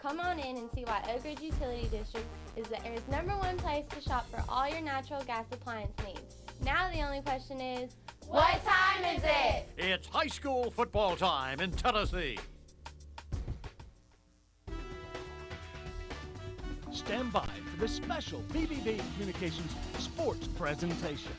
come on in and see why Oak Ridge Utility District is the area's #1 place to shop for all your natural gas appliance needs. Now the only question is, what time is it? It's high school football time in Tennessee. Stand by for this special BBB Communications sports presentation.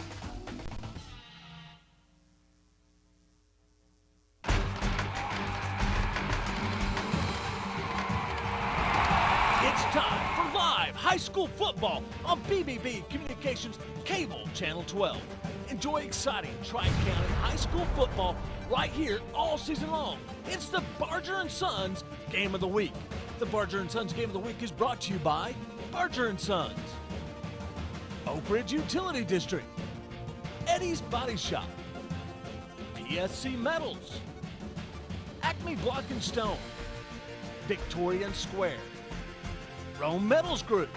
It's time for live high school football on BBB Communications Cable Channel 12. Enjoy exciting Tri-County high school football right here all season long. It's the Barger & Sons Game of the Week. The Barger & Sons Game of the Week is brought to you by Barger & Sons, Oak Ridge Utility District, Eddie's Body Shop, PSC Metals, Acme Block & Stone, Victorian Square, Rome Metals Group,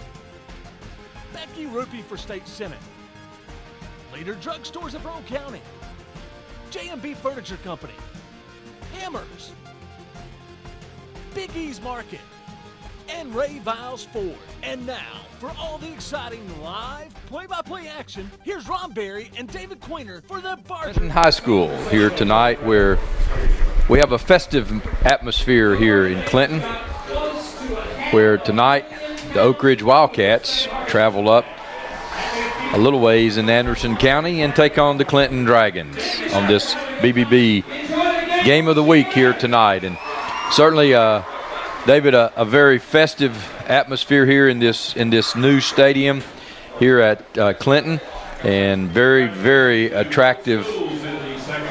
Becky Rupee for State Senate, Leader Drugstores of Rome County, J&B Furniture Company, Hammers, Big E's Market, and Ray Viles Ford. And now, for all the exciting live play-by-play action, here's Ron Berry and David Queener for the Barger High School here tonight, where we have a festive atmosphere here in Clinton, where tonight the Oak Ridge Wildcats travel up a little ways in Anderson County and take on the Clinton Dragons on this BBB Game of the Week here tonight. And certainly, David, a very festive atmosphere here in this new stadium here at Clinton, and very, very attractive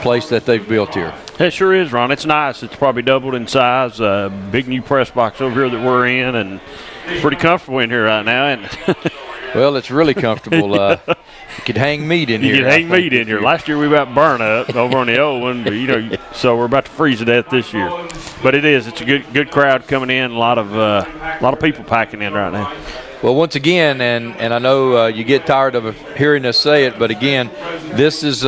place that they've built here. It sure is, Ron. It's nice. It's probably doubled in size. Big new press box over here that we're in, and pretty comfortable in here right now. And well, it's really comfortable. You could hang meat in here. You could hang meat in here. Last year we about burned up over on the old one, but so we're about to freeze to death this year. But it's a good crowd coming in. A lot of people packing in right now. Well, once again, and I know you get tired of hearing us say it, but again, this is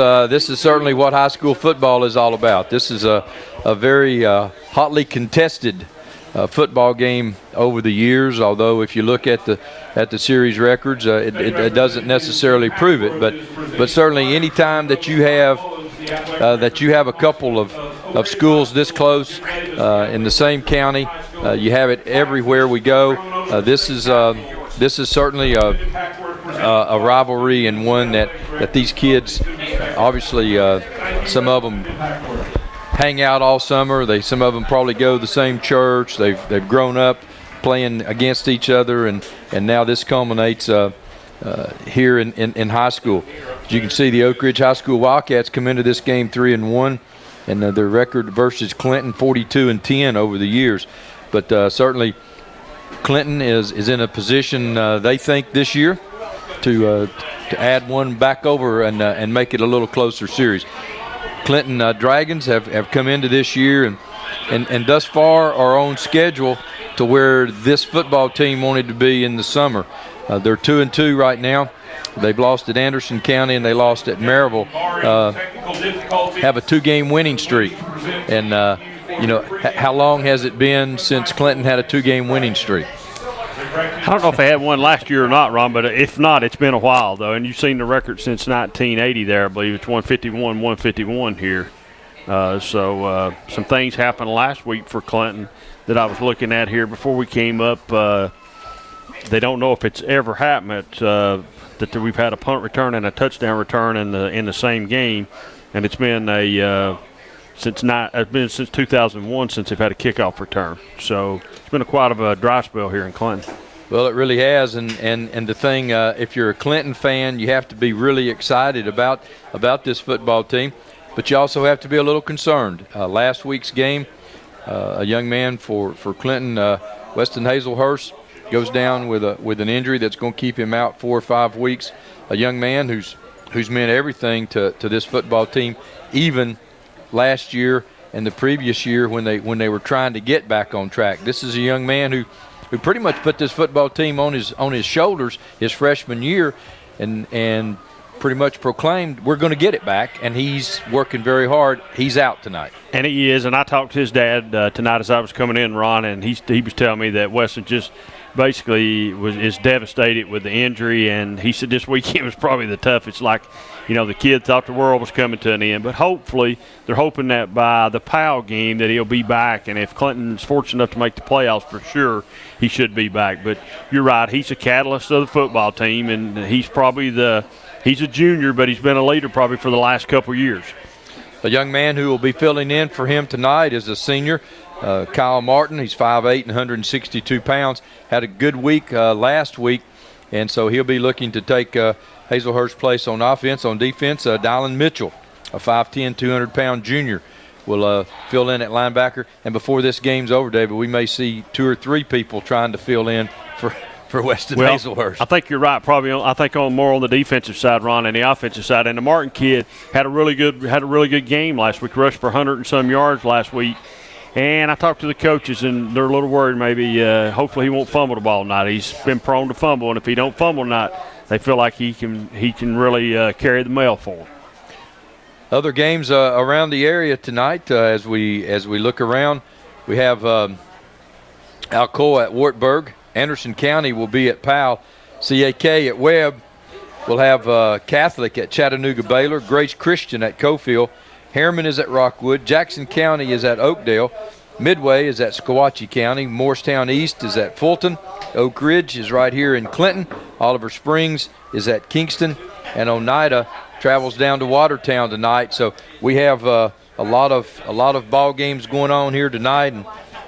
certainly what high school football is all about. This is a very hotly contested football game over the years. Although if you look at the series records, it doesn't necessarily prove it. But certainly, any time that you have a couple of schools this close in the same county, you have it everywhere we go. This is certainly a rivalry, and one that these kids, obviously, some of them hang out all summer. Some of them probably go to the same church. They've grown up playing against each other, and now this culminates here in high school. As you can see, the Oak Ridge High School Wildcats come into this game 3-1, and their record versus Clinton 42-10 over the years. But certainly, Clinton is in a position, they think, this year to add one back over and make it a little closer series. Clinton Dragons have come into this year and thus far are on schedule to where this football team wanted to be in the summer. They're 2-2 right now. They've lost at Anderson County and they lost at Maryville. Have a 2-game winning streak. And how long has it been since Clinton had a 2-game winning streak? I don't know if they had one last year or not, Ron, but if not, it's been a while, though. And you've seen the record since 1980 there, I believe. It's 151 here. So some things happened last week for Clinton that I was looking at here before we came up. They don't know if it's ever happened that we've had a punt return and a touchdown return in the same game. And it's been since 2001 since they've had a kickoff return. So it's been quite a dry spell here in Clinton. Well, it really has, and the thing, if you're a Clinton fan, you have to be really excited about this football team, but you also have to be a little concerned. Last week's game, a young man for Clinton, Weston Hazelhurst, goes down with an injury that's going to keep him out 4 or 5 weeks. A young man who's meant everything to this football team, even last year and the previous year when they were trying to get back on track. This is a young man who pretty much put this football team on his shoulders his freshman year, and pretty much proclaimed we're going to get it back, and he's working very hard. He's out tonight. And he is, and I talked to his dad tonight as I was coming in, Ron, and he was telling me that Weston just basically is devastated with the injury, and he said this weekend was probably the toughest. Like, the kid thought the world was coming to an end, but hopefully they're hoping that by the Powell game that he'll be back, and if Clinton's fortunate enough to make the playoffs, for sure he should be back. But you're right, he's a catalyst of the football team, and he's a junior, but he's been a leader probably for the last couple years. A young man who will be filling in for him tonight is a senior, Kyle Martin. He's 5'8" and 162 pounds. Had a good week last week, and so he'll be looking to take Hazelhurst's place on offense. On defense, Dylan Mitchell, a 5'10", 200-pound junior, will fill in at linebacker. And before this game's over, David, we may see 2 or 3 people trying to fill in for Weston Hazelhurst. I think you're right. Probably, I think more on the defensive side, Ron, and the offensive side. And the Martin kid had a really good game last week. Rushed for 100 and some yards last week. And I talked to the coaches, and they're a little worried maybe. Hopefully, he won't fumble the ball tonight. He's been prone to fumble, and if he don't fumble tonight, they feel like he can really carry the mail for them. Other games around the area tonight, as we look around, we have Alcoa at Wartburg. Anderson County will be at Powell. CAK at Webb. We'll have Catholic at Chattanooga Baylor. Grace Christian at Cofield. Harriman is at Rockwood. Jackson County is at Oakdale. Midway is at Sequatchie County. Morristown East is at Fulton. Oak Ridge is right here in Clinton. Oliver Springs is at Kingston. And Oneida travels down to Watertown tonight. So we have a lot of ball games going on here tonight,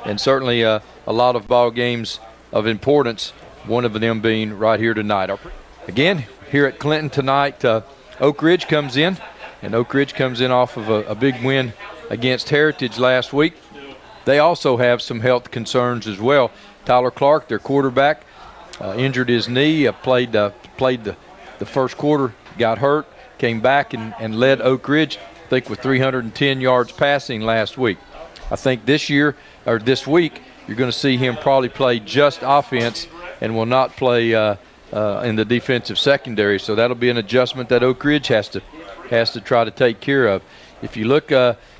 and certainly a lot of ball games of importance, one of them being right here tonight. Again, here at Clinton tonight, Oak Ridge comes in, and Oak Ridge comes in off of a big win against Heritage last week. They also have some health concerns as well. Tyler Clark, their quarterback, injured his knee, played the first quarter, got hurt, came back and led Oak Ridge, I think, with 310 yards passing last week. I think this week, you're going to see him probably play just offense and will not play in the defensive secondary. So that'll be an adjustment that Oak Ridge has to try to take care of. If you look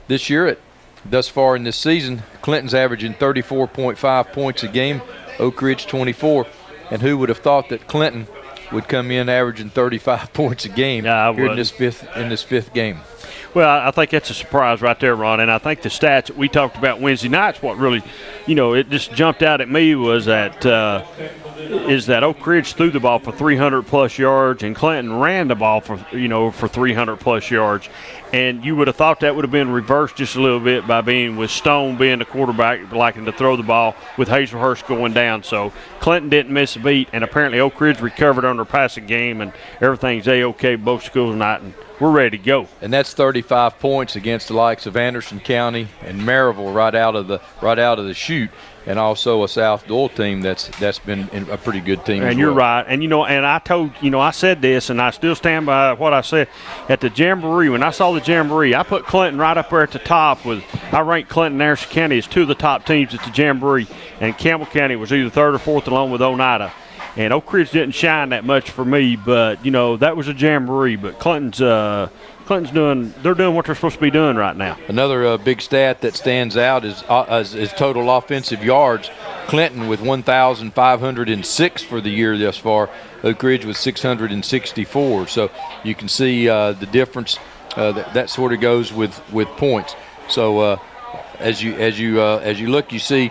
this year thus far in this season, Clinton's averaging 34.5 points a game, Oak Ridge 24. And who would have thought that Clinton would come in averaging 35 points a game here in this fifth game? Well, I think that's a surprise right there, Ron. And I think the stats that we talked about Wednesday nights, what really, it just jumped out at me was that Oak Ridge threw the ball for 300-plus yards and Clinton ran the ball for 300-plus yards. And you would have thought that would have been reversed just a little bit by with Stone being the quarterback, liking to throw the ball with Hazelhurst going down. So Clinton didn't miss a beat, and apparently Oak Ridge recovered on their passing game, and everything's A-OK both schools tonight, and we're ready to go. And that's 35 points against the likes of Anderson County and Maryville right out of the chute. And also a South Doyle team that's been a pretty good team. And you're right. And and I said this, and I still stand by what I said at the Jamboree. When I saw the Jamboree, I put Clinton right up there at the top. I ranked Clinton and Anderson County as 2 of the top teams at the Jamboree, and Campbell County was either 3rd or 4th along with Oneida. And Oak Ridge didn't shine that much for me, but that was a Jamboree. But Clinton's doing what they're supposed to be doing right now. Another big stat that stands out is total offensive yards. Clinton with 1,506 for the year thus far. Oak Ridge with 664. So you can see the difference. That sort of goes with points. So as you look, you see.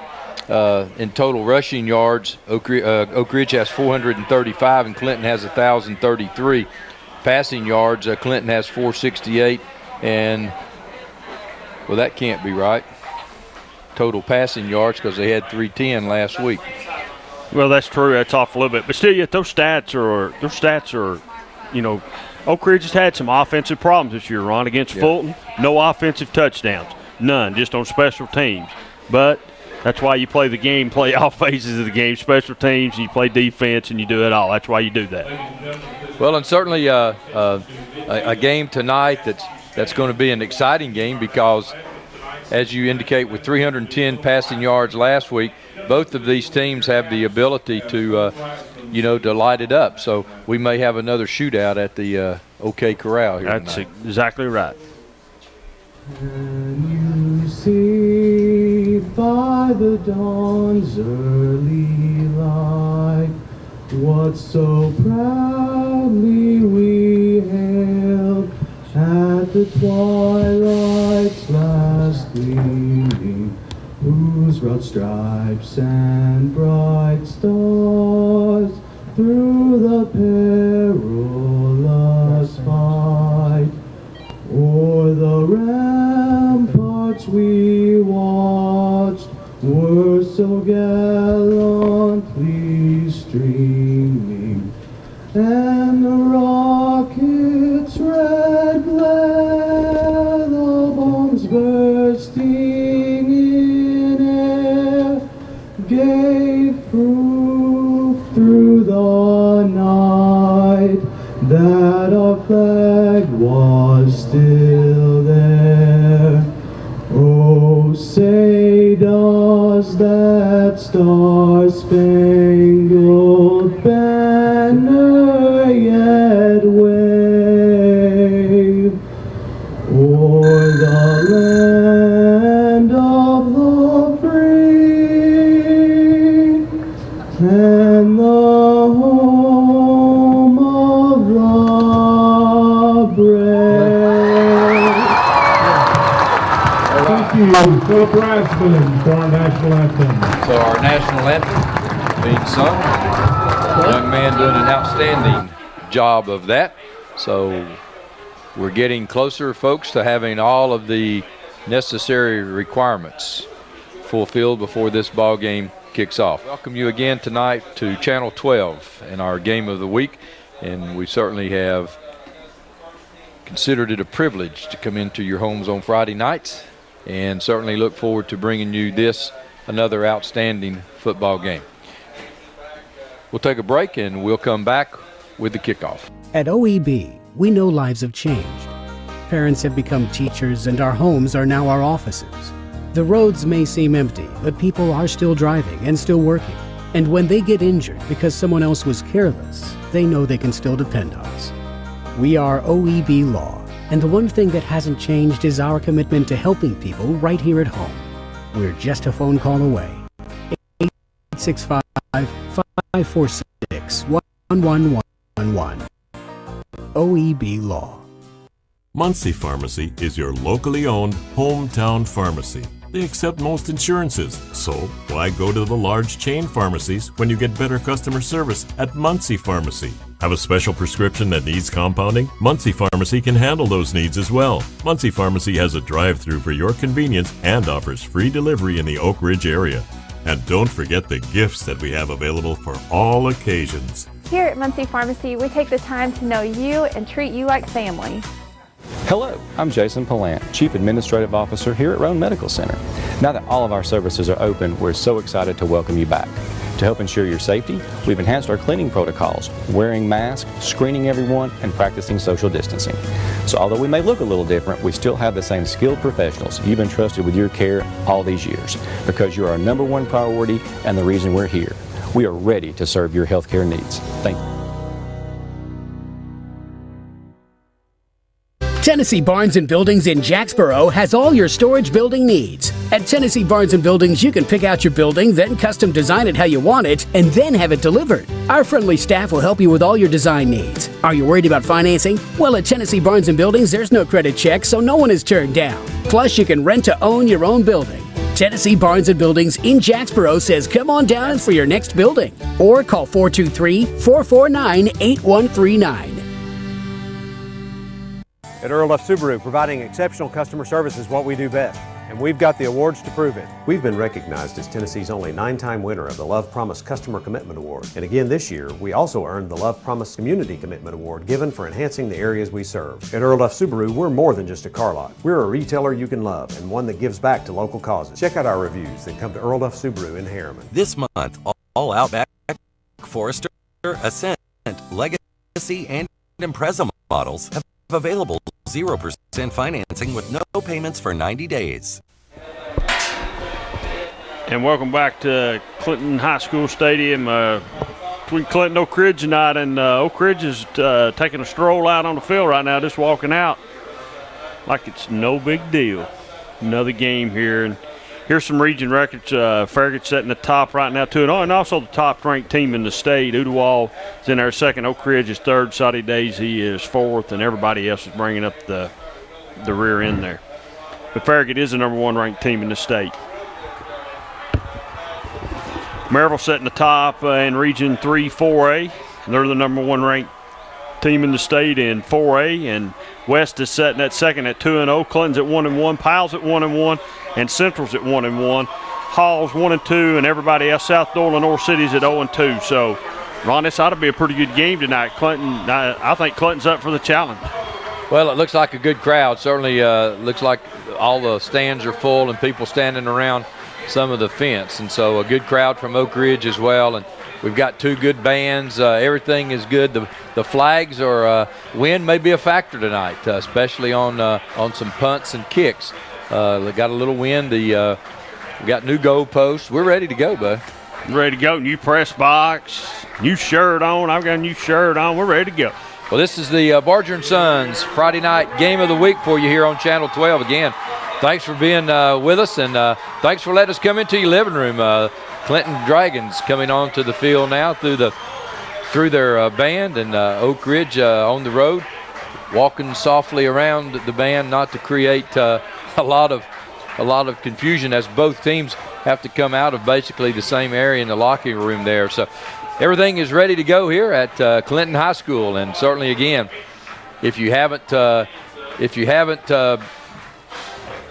In total rushing yards, Oak Ridge has 435 and Clinton has 1,033. Passing yards, Clinton has 468, and that can't be right. Total passing yards, because they had 310 last week. Well, that's true. That's off a little bit, but still, yet those stats are, Oak Ridge has had some offensive problems this year, Ron, against Fulton. No offensive touchdowns, none, just on special teams, but. That's why you play all phases of the game, special teams, and you play defense, and you do it all. That's why you do that. Well, and certainly a game tonight that's going to be an exciting game because, as you indicate, with 310 passing yards last week, both of these teams have the ability to light it up. So we may have another shootout OK Corral here That's tonight. exactly right. Can you see by the dawn's early light what so proudly we hailed at the twilight's last gleaming, whose broad stripes and bright stars through the perilous fight o'er the ramparts we watched were so gallantly streaming, and the rocket's red glare, the bombs bursting in air, gave proof through the night that our flag was still there. Oh, say does that star-spangled banner yet wave o'er the land of the free and the home of the brave? Thank you, Phil Brassman, for our national anthem. So our national anthem being sung. The young man doing an outstanding job of that. So we're getting closer, folks, to having all of the necessary requirements fulfilled before this ball game kicks off. Welcome you again tonight to Channel 12 and our game of the week. And we certainly have considered it a privilege to come into your homes on Friday nights, and certainly look forward to bringing you another outstanding football game. We'll take a break and we'll come back with the kickoff. At OEB, we know lives have changed. Parents have become teachers and our homes are now our offices. The roads may seem empty, but people are still driving and still working. And when they get injured because someone else was careless, they know they can still depend on us. We are OEB Law, and the one thing that hasn't changed is our commitment to helping people right here at home. We're just a phone call away. 865-546-1111. OEB Law. Muncie Pharmacy is your locally owned hometown pharmacy. They accept most insurances, so why go to the large chain pharmacies when you get better customer service at Muncie Pharmacy? Have a special prescription that needs compounding? Muncie Pharmacy can handle those needs as well. Muncie Pharmacy has a drive-thru for your convenience and offers free delivery in the Oak Ridge area. And don't forget the gifts that we have available for all occasions. Here at Muncie Pharmacy, we take the time to know you and treat you like family. Hello, I'm Jason Palant, Chief Administrative Officer here at Roan Medical Center. Now that all of our services are open, we're so excited to welcome you back. To help ensure your safety, we've enhanced our cleaning protocols, wearing masks, screening everyone, and practicing social distancing. So although we may look a little different, we still have the same skilled professionals you've been trusted with your care all these years, because you're our number one priority and the reason we're here. We are ready to serve your healthcare needs. Thank you. Tennessee Barns & Buildings in Jacksboro has all your storage building needs. At Tennessee Barns & Buildings, you can pick out your building, then custom design it how you want it, and then have it delivered. Our friendly staff will help you with all your design needs. Are you worried about financing? Well, at Tennessee Barns & Buildings, there's no credit check, so no one is turned down. Plus, you can rent to own your own building. Tennessee Barns & Buildings in Jacksboro says come on down for your next building. Or call 423-449-8139. At Earl Duff Subaru, providing exceptional customer service is what we do best, and we've got the awards to prove it. We've been recognized as Tennessee's only 9-time winner of the Love Promise Customer Commitment Award. And again this year, we also earned the Love Promise Community Commitment Award given for enhancing the areas we serve. At Earl Duff Subaru, we're more than just a car lot. We're a retailer you can love and one that gives back to local causes. Check out our reviews, then come to Earl Duff Subaru in Harriman. This month, all Outback, Forester, Ascent, Legacy, and Impreza models have available 0% financing with no payments for 90 days. And welcome back to Clinton High School Stadium. between Clinton and Oak Ridge tonight, and Oak Ridge is taking a stroll out on the field right now, just walking out like it's no big deal. Another game here, and here's some region records. Farragut setting the top right now, 2-0, and also the top-ranked team in the state. Udawal is in there second. Oak Ridge is third. Saudi Daisy is fourth, and everybody else is bringing up the rear end there. But Farragut is the number 1 ranked team in the state. Maryville setting the top in Region 3 4A. They're the number 1 ranked team in the state in 4A, and West is setting at second at 2-0. Clinton's at 1-1. Piles at 1-1, and Central's at 1-1. Hall's 1-2, and everybody else. South Doyle and North City's at 0-2. So, Ron, this ought to be a pretty good game tonight. Clinton, I think Clinton's up for the challenge. Well, it looks like a good crowd. Certainly looks like all the stands are full and people standing around some of the fence. And so a good crowd from Oak Ridge as well. And we've got 2 good bands. Everything is good. The flags are wind may be a factor tonight, especially on some punts and kicks. They got a little wind. We got new goalposts. We're ready to go, bud. Ready to go. New press box, new shirt on. I've got a new shirt on. We're ready to go. Well, this is the Barger & Sons Friday night game of the week for you here on Channel 12. Again, thanks for being with us, and thanks for letting us come into your living room. Clinton Dragons coming onto the field now through their band, and Oak Ridge on the road, walking softly around the band, not to create a lot of confusion, as both teams have to come out of basically the same area in the locker room there. So everything is ready to go here at Clinton High School, and certainly again, if you haven't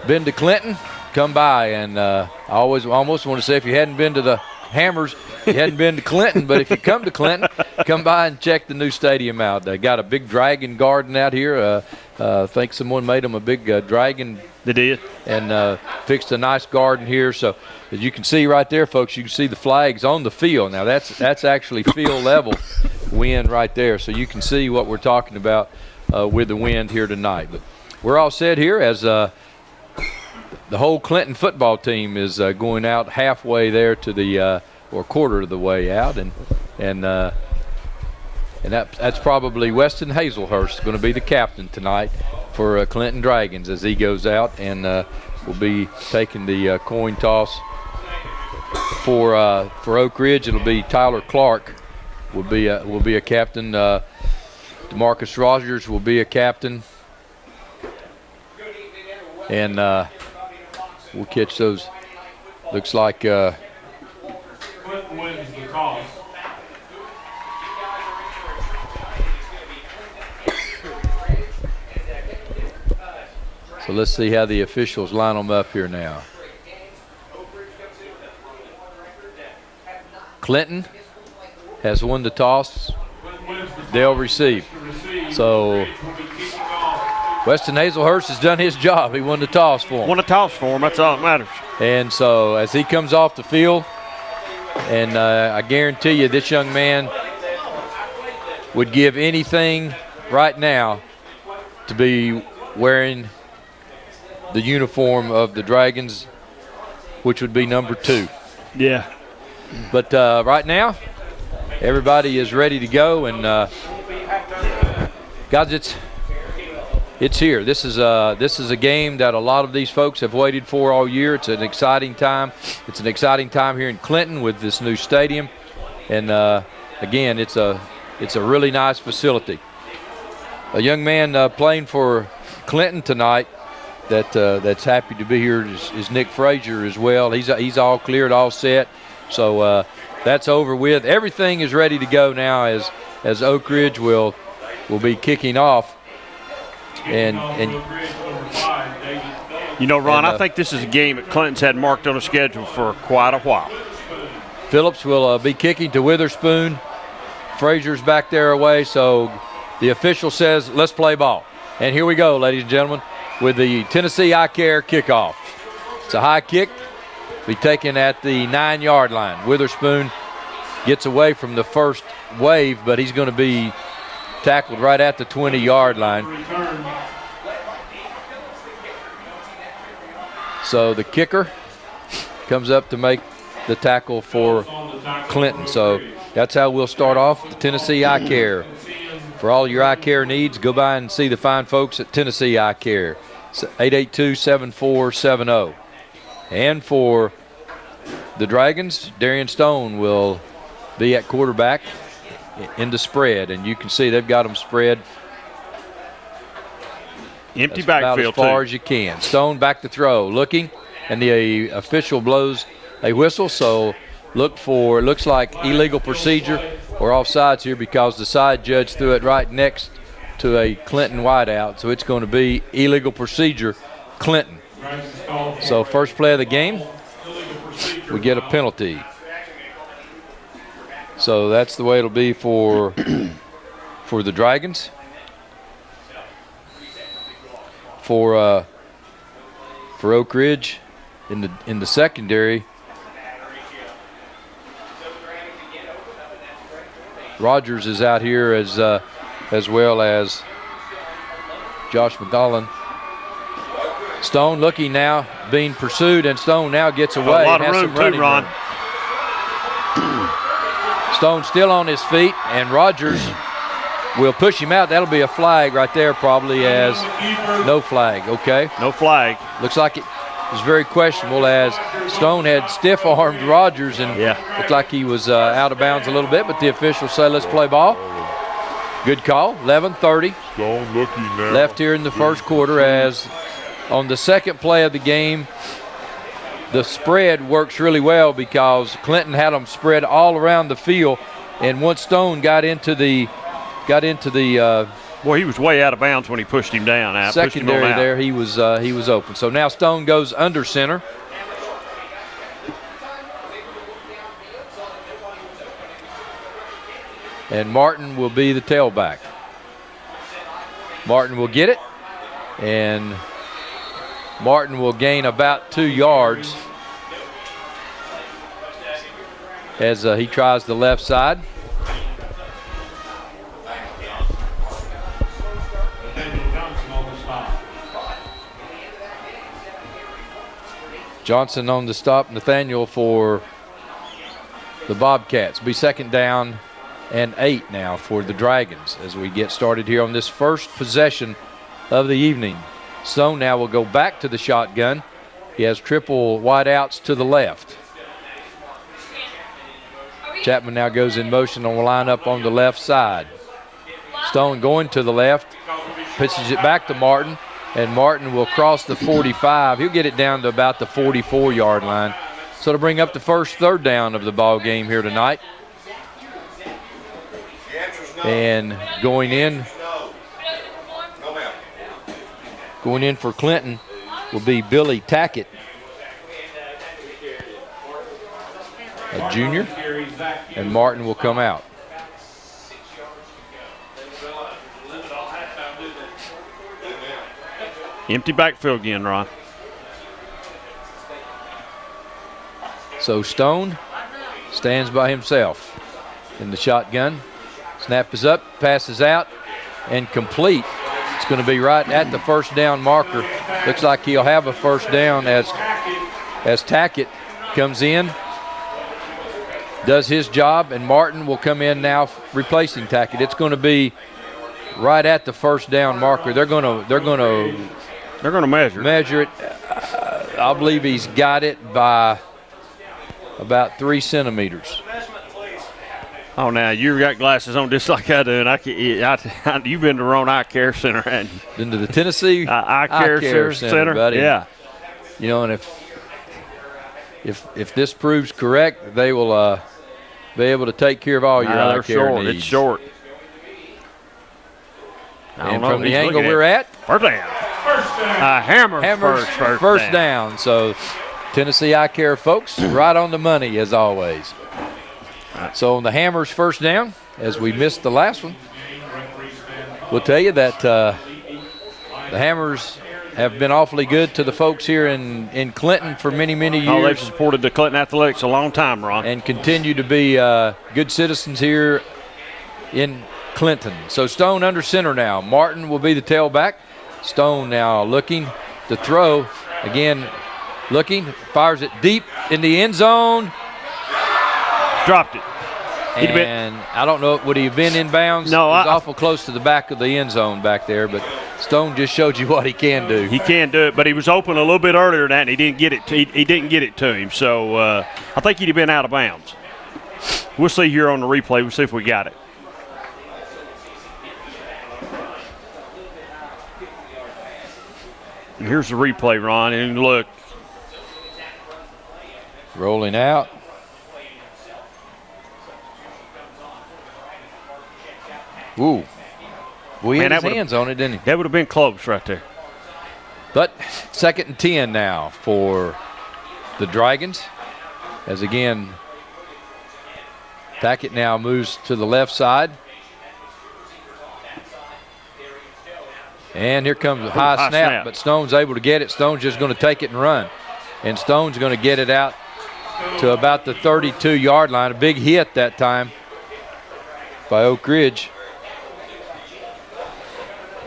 been to Clinton, come by. And I almost want to say, if you hadn't been to the Hammers, you hadn't been to Clinton. But if you come to Clinton, come by and check the new stadium out. They got a big dragon garden out here. I think someone made them a big dragon. They did. And fixed a nice garden here. So as you can see right there, folks, you can see the flags on the field. Now that's actually field level wind right there. So you can see what we're talking about with the wind here tonight. But we're all set here as the whole Clinton football team is going out halfway there to the or quarter of the way out, and that's probably Weston Hazelhurst going to be the captain tonight for Clinton Dragons as he goes out, and will be taking the coin toss for Oak Ridge. It'll be Tyler Clark will be a captain. DeMarcus Rogers will be a captain, and we'll catch those. Looks like Clinton wins the toss. so let's see how the officials line them up here now. Clinton has won the toss. They'll receive. So Weston Hazelhurst has done his job. He won the toss for him. Won the toss for him. That's all that matters. And so as he comes off the field, and I guarantee you this young man would give anything right now to be wearing the uniform of the Dragons, which would be number 2. Yeah. But right now, everybody is ready to go, and guys, it's here. This is a game that a lot of these folks have waited for all year. It's an exciting time. It's an exciting time here in Clinton with this new stadium, and again, it's a really nice facility. A young man playing for Clinton tonight that's happy to be here is Nick Frazier as well. He's all cleared, all set. So that's over with. Everything is ready to go now as Oak Ridge will be kicking off. And you know, Ron, I think this is a game that Clinton's had marked on the schedule for quite a while. Phillips will be kicking to Witherspoon. Frazier's back there away, so the official says, let's play ball. And here we go, ladies and gentlemen, with the Tennessee I Care kickoff. It's a high kick, be taken at the 9-yard line. Witherspoon gets away from the first wave, but he's going to be tackled right at the 20-yard line. So the kicker comes up to make the tackle for Clinton. So That's how we'll start off the Tennessee Eye Care. For all your eye care needs, go by and see the fine folks at Tennessee Eye Care, 882-7470. And for the Dragons, Darian Stone will be at quarterback in the spread, and you can see they've got them spread empty about backfield as far too. as you can. Stone back to throw, looking, and the official blows a whistle, so looks like illegal procedure or offsides here because the side judge threw it right next to a Clinton wideout, so it's going to be illegal procedure, Clinton. So first play of the game, we get a penalty. So that's the way it'll be for the Dragons. For Oak Ridge in the secondary, Rogers is out here as well as Josh McGowan. Stone looking now, being pursued, and Stone now gets away. A lot of room too, Ron. Stone still on his feet, and Rogers will push him out. That'll be a flag right there, probably, as no flag. Okay. No flag. Looks like it was very questionable as Stone had stiff-armed Rogers and looked like he was out of bounds a little bit, but the officials say let's play ball. Good call. 11:30 left here in the first quarter, as on the second play of the game, the spread works really well because Clinton had them spread all around the field, and once Stone got into the boy, he was way out of bounds when he pushed him down. Secondary there, he was open. So now Stone goes under center. And Martin will be the tailback. Martin will get it, and Martin will gain about 2 yards as he tries the left side. Johnson on the stop, Nathaniel for the Bobcats. Be second down and 8 now for the Dragons as we get started here on this first possession of the evening. Stone now will go back to the shotgun. He has triple wideouts to the left. Chapman now goes in motion on the lineup on the left side. Stone going to the left, pitches it back to Martin, and Martin will cross the 45. He'll get it down to about the 44-yard line. So to bring up the first third down of the ball game here tonight. And going in for Clinton will be Billy Tackett, a junior, and Martin will come out. Empty backfield again, Ron. So Stone stands by himself in the shotgun. Snap is up, passes out, and complete. It's going to be right at the first down marker. Looks like he'll have a first down as Tackett comes in, does his job, and Martin will come in now replacing Tackett. It's going to be right at the first down marker. They're going to measure it. I believe he's got it by about 3 centimeters. Oh, now you've got glasses on just like I do, and you've been to Roan Eye Care Center, haven't you? Been to the Tennessee Eye Care Center, buddy. Yeah. You know, and if this proves correct, they will be able to take care of all your eye care needs. It's short. And from the angle we're at, first down. Hammers first down. So Tennessee Eye Care folks, right on the money as always. So on the Hammers first down, as we missed the last one, we'll tell you that the Hammers have been awfully good to the folks here in Clinton for many, many years. Oh, they've supported the Clinton Athletics a long time, Ron. And continue to be good citizens here in Clinton. So Stone under center now. Martin will be the tailback. Stone now looking to throw. Again, looking, fires it deep in the end zone. Dropped it. And I don't know, would he have been inbounds? No, he was awful close to the back of the end zone back there, but Stone just showed you what he can do. He can do it, but he was open a little bit earlier than that, and he didn't get it. He didn't get it to him, so I think he'd have been out of bounds. We'll see here on the replay. We'll see if we got it. And here's the replay, Ron, and look. Rolling out. Ooh. Well, he had his hands on it, didn't he? That would have been close right there. But 2nd and 10 now for the Dragons. As again, Tackett now moves to the left side. And here comes a high snap, but Stone's able to get it. Stone's just going to take it and run. And Stone's going to get it out to about the 32-yard line. A big hit that time by Oak Ridge.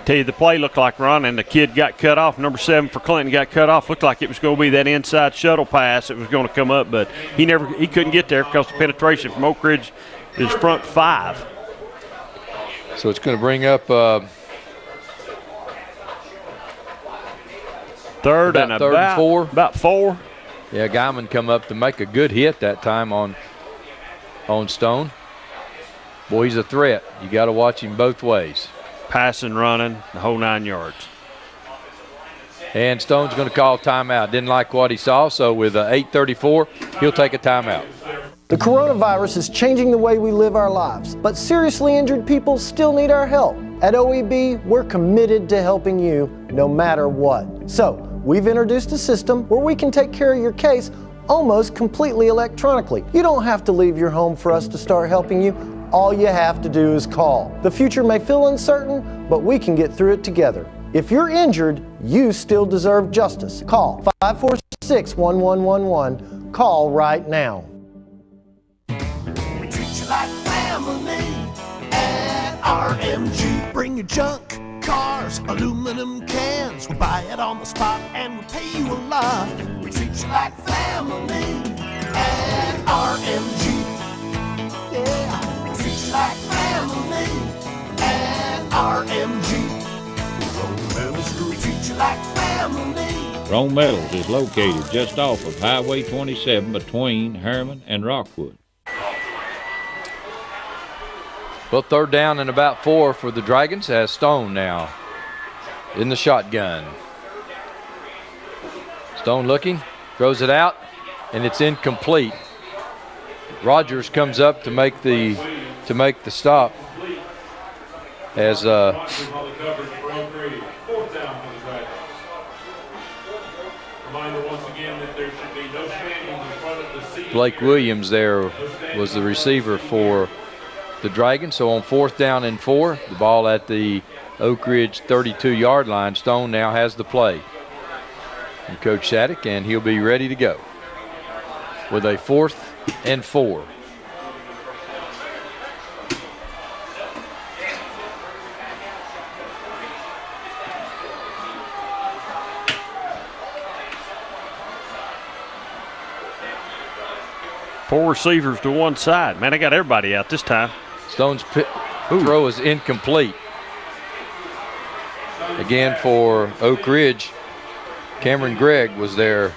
Tell you, the play looked like, Ron, and the kid got cut off. Number 7 for Clinton got cut off. Looked like it was going to be that inside shuttle pass that was going to come up, but he couldn't get there because the penetration from Oak Ridge is front 5. So it's going to bring up third and 4. About 4. Yeah, Guyman come up to make a good hit that time on Stone. Boy, he's a threat. You got to watch him both ways. Passing, running, the whole 9 yards. And Stone's going to call timeout. Didn't like what he saw, so with 8:34, he'll take a timeout. The coronavirus is changing the way we live our lives, but seriously injured people still need our help. At OEB, we're committed to helping you no matter what. So, we've introduced a system where we can take care of your case almost completely electronically. You don't have to leave your home for us to start helping you. All you have to do is call. The future may feel uncertain, but we can get through it together. If you're injured, you still deserve justice. Call 546-1111. Call right now. We treat you like family at RMG. Bring your junk, cars, aluminum cans. We buy it on the spot and we pay you a lot. We treat you like family at RMG. Yeah. Like family and RMG. Rome Metals, we treat you like family. Rome Metals is located just off of Highway 27 between Harriman and Rockwood. Well, 3rd down and about 4 for the Dragons as Stone now in the shotgun. Stone looking, throws it out, and it's incomplete. Rogers comes up to make the stop as Blake Williams there was the receiver for the Dragons. So on 4th down and 4, the ball at the Oak Ridge 32-yard line. Stone now has the play. And Coach Shattuck, and he'll be ready to go with a 4th and 4. Four receivers to one side. Man, they got everybody out this time. Stone's throw is incomplete. Again for Oak Ridge, Cameron Gregg was there.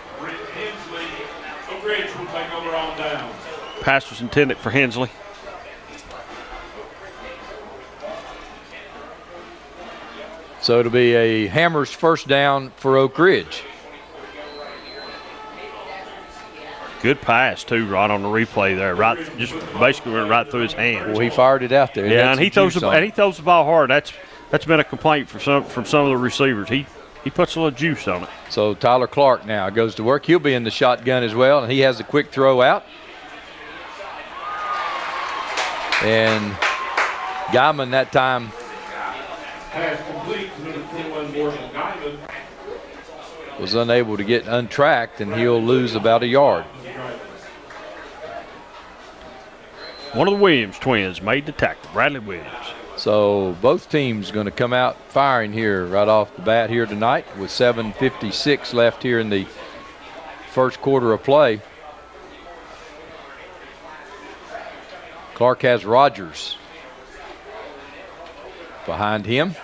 Pass was intended for Hensley. So it'll be a Hammers 1st down for Oak Ridge. Good pass too, right on the replay there. Right, just basically went right through his hands. Well, he fired it out there. Yeah, and he throws the ball hard. That's been a complaint from some of the receivers. He puts a little juice on it. So Tyler Clark now goes to work. He'll be in the shotgun as well, and he has a quick throw out. And Guyman that time was unable to get untracked, and he'll lose about a yard. One of the Williams twins made the tackle, Bradley Williams. So both teams going to come out firing here right off the bat here tonight with 7:56 left here in the first quarter of play. Clark has Rogers behind him.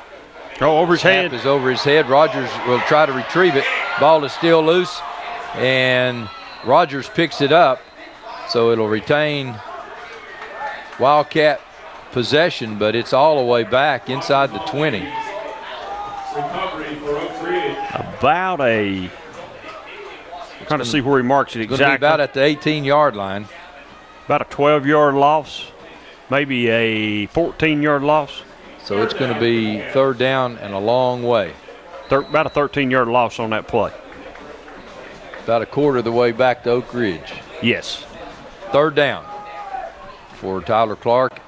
Oh, over his head. Snap is over his head. Rogers will try to retrieve it. Ball is still loose, and Rogers picks it up, so it'll retain Wildcat possession, but it's all the way back inside the 20. About a, I'm trying to see where he marks it It's going to be exactly. about at the 18-yard line. About a 12-yard loss, maybe a 14-yard loss. So it's going to be third down and a long way. About a 13-yard loss on that play. About a quarter of the way back to Oak Ridge. Yes. Third down for Tyler Clark